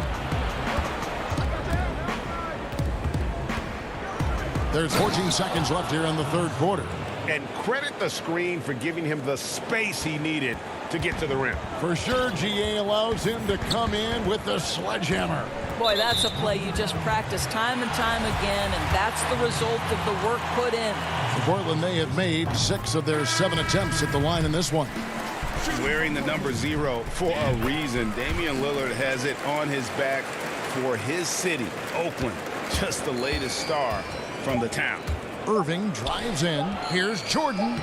There's 14 seconds left here in the third quarter. And credit the screen for giving him the space he needed to get to the rim. For sure, GA allows him to come in with the sledgehammer. Boy, that's a play you just practice time and time again, and that's the result of the work put in. For Portland, they have made 6 of their 7 attempts at the line in this one. Wearing the number 0 for a reason. Damian Lillard has it on his back for his city, Oakland. Just the latest star from the town. Irving drives in. Here's Jordan.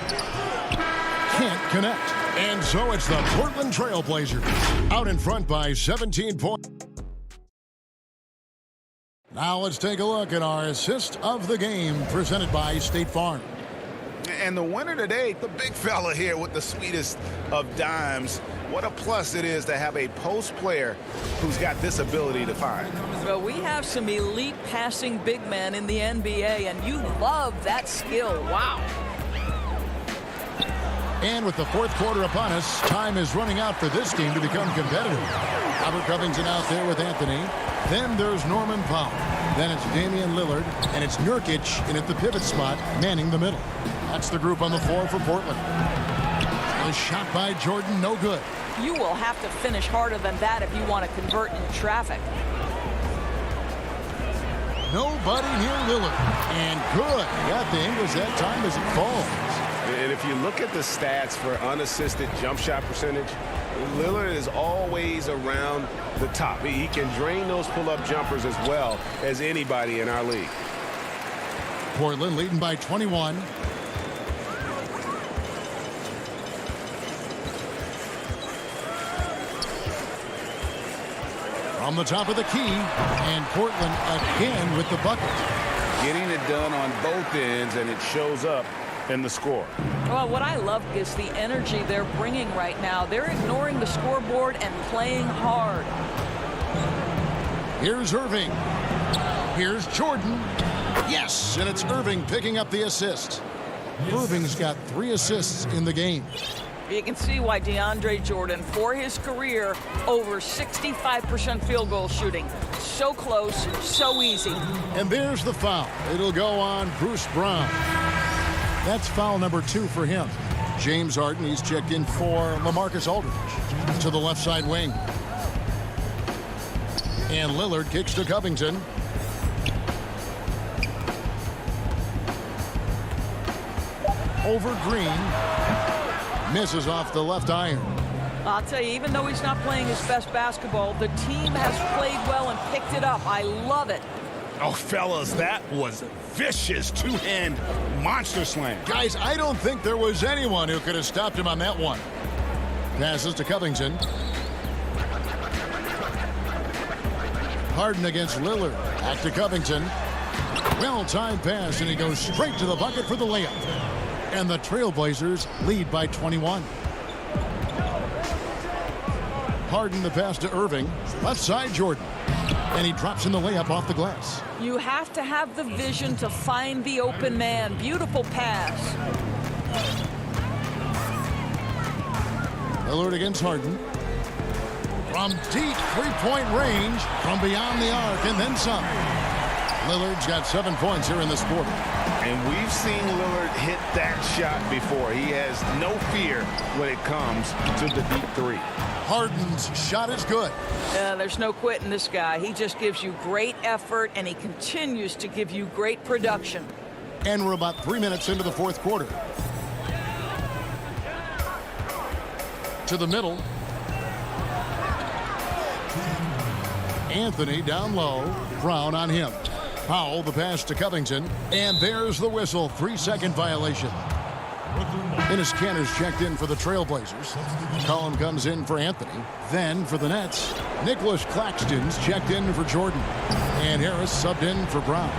Can't connect. And so it's the Portland Trail Blazers out in front by 17 points. Now let's take a look at our assist of the game presented by State Farm. And the winner today, the big fella here with the sweetest of dimes. What a plus it is to have a post player who's got this ability to find. Well, we have some elite passing big men in the NBA, and you love that skill. Wow. And with the fourth quarter upon us, time is running out for this team to become competitive. Robert Covington out there with Anthony. Then there's Norman Powell. Then it's Damian Lillard, and it's Nurkic in at the pivot spot, manning the middle. That's the group on the floor for Portland. A shot by Jordan, no good. You will have to finish harder than that if you want to convert in traffic. Nobody near Lillard. And good. Got the English that time as it falls. And if you look at the stats for unassisted jump shot percentage, Lillard is always around the top. He can drain those pull-up jumpers as well as anybody in our league. Portland leading by 21. From the top of the key, and Portland again with the bucket. Getting it done on both ends, and it shows up in the score. Well, what I love is the energy they're bringing right now. They're ignoring the scoreboard and playing hard. Here's Irving. Here's Jordan. Yes, and it's Irving picking up the assist. Irving's got 3 assists in the game. You can see why DeAndre Jordan, for his career, over 65% field goal shooting. So close, so easy. And there's the foul. It'll go on Bruce Brown. That's foul number 2 for him. James Harden, he's checked in for LaMarcus Aldridge to the left side wing. And Lillard kicks to Covington. Over Green. Misses off the left iron. I'll tell you, even though he's not playing his best basketball, the team has played well and picked it up. I love it. Oh, fellas, that was vicious two-hand monster slam. Guys, I don't think there was anyone who could have stopped him on that one. Passes to Covington. Harden against Lillard. Back to Covington. Well-timed pass, and he goes straight to the bucket for the layup. And the Trailblazers lead by 21. Harden the pass to Irving. Left side, Jordan. And he drops in the layup off the glass. You have to have the vision to find the open man. Beautiful pass. Lillard against Harden. From deep three-point range, from beyond the arc, and then some. Lillard's got 7 points here in this quarter. And we've seen Lillard hit that shot before. He has no fear when it comes to the deep three. Harden's shot is good. There's no quitting this guy. He just gives you great effort, and he continues to give you great production. And we're about 3 minutes into the fourth quarter. To the middle. Anthony down low. Brown on him. Powell, the pass to Covington. And there's the whistle. 3-second violation. Enes Kanter's checked in for the Trailblazers. Collin comes in for Anthony. Then for the Nets, Nicholas Claxton's checked in for Jordan. And Harris subbed in for Brown.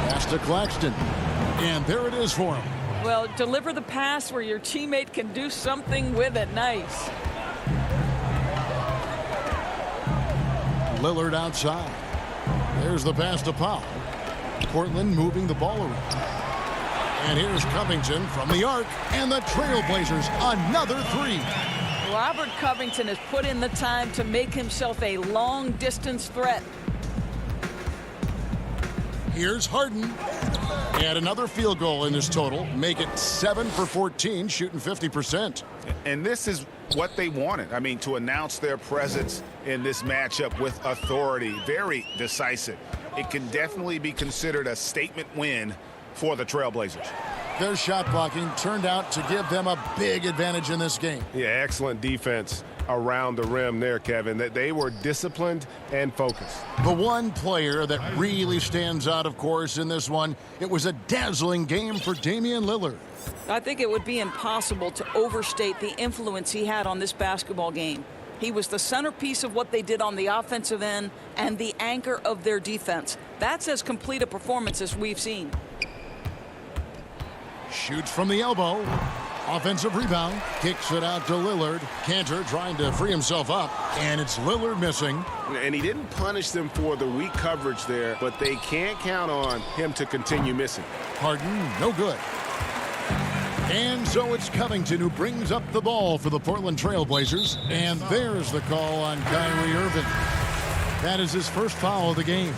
Pass to Claxton. And there it is for him. Well, deliver the pass where your teammate can do something with it. Nice. Lillard outside. There's the pass to Powell. Portland moving the ball around. And here's Covington from the arc. And the Trailblazers, another three. Robert Covington has put in the time to make himself a long-distance threat. Here's Harden. And another field goal in his total. Make it 7 for 14, shooting 50%. And this is what they wanted. I mean, to announce their presence in this matchup with authority. Very decisive. It can definitely be considered a statement win for the Trailblazers. Their shot blocking turned out to give them a big advantage in this game. Yeah, excellent defense around the rim there, Kevin. That they were disciplined and focused. The one player that really stands out, of course, in this one, it was a dazzling game for Damian Lillard. I think it would be impossible to overstate the influence he had on this basketball game. He was the centerpiece of what they did on the offensive end and the anchor of their defense. That's as complete a performance as we've seen. Shoots from the elbow. Offensive rebound. Kicks it out to Lillard. Kanter trying to free himself up. And it's Lillard missing. And he didn't punish them for the weak coverage there, but they can't count on him to continue missing. Harden, no good. And so it's Covington who brings up the ball for the Portland Trailblazers. And there's the call on Kyrie Irving. That is his first foul of the game.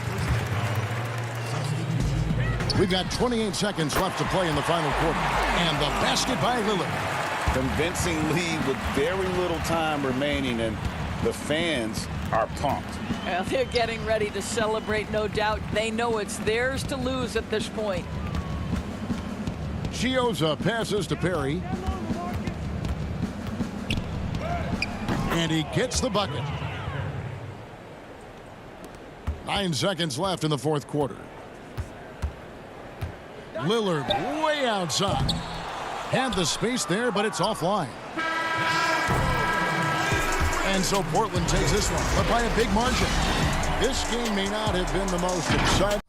We've got 28 seconds left to play in the final quarter. And the basket by Lillard. Convincing lead with very little time remaining, and the fans are pumped. Well, they're getting ready to celebrate, no doubt. They know it's theirs to lose at this point. Chioza passes to Perry. And he gets the bucket. 9 seconds left in the fourth quarter. Lillard way outside. Had the space there, but it's offline. And so Portland takes this one, but by a big margin. This game may not have been the most exciting.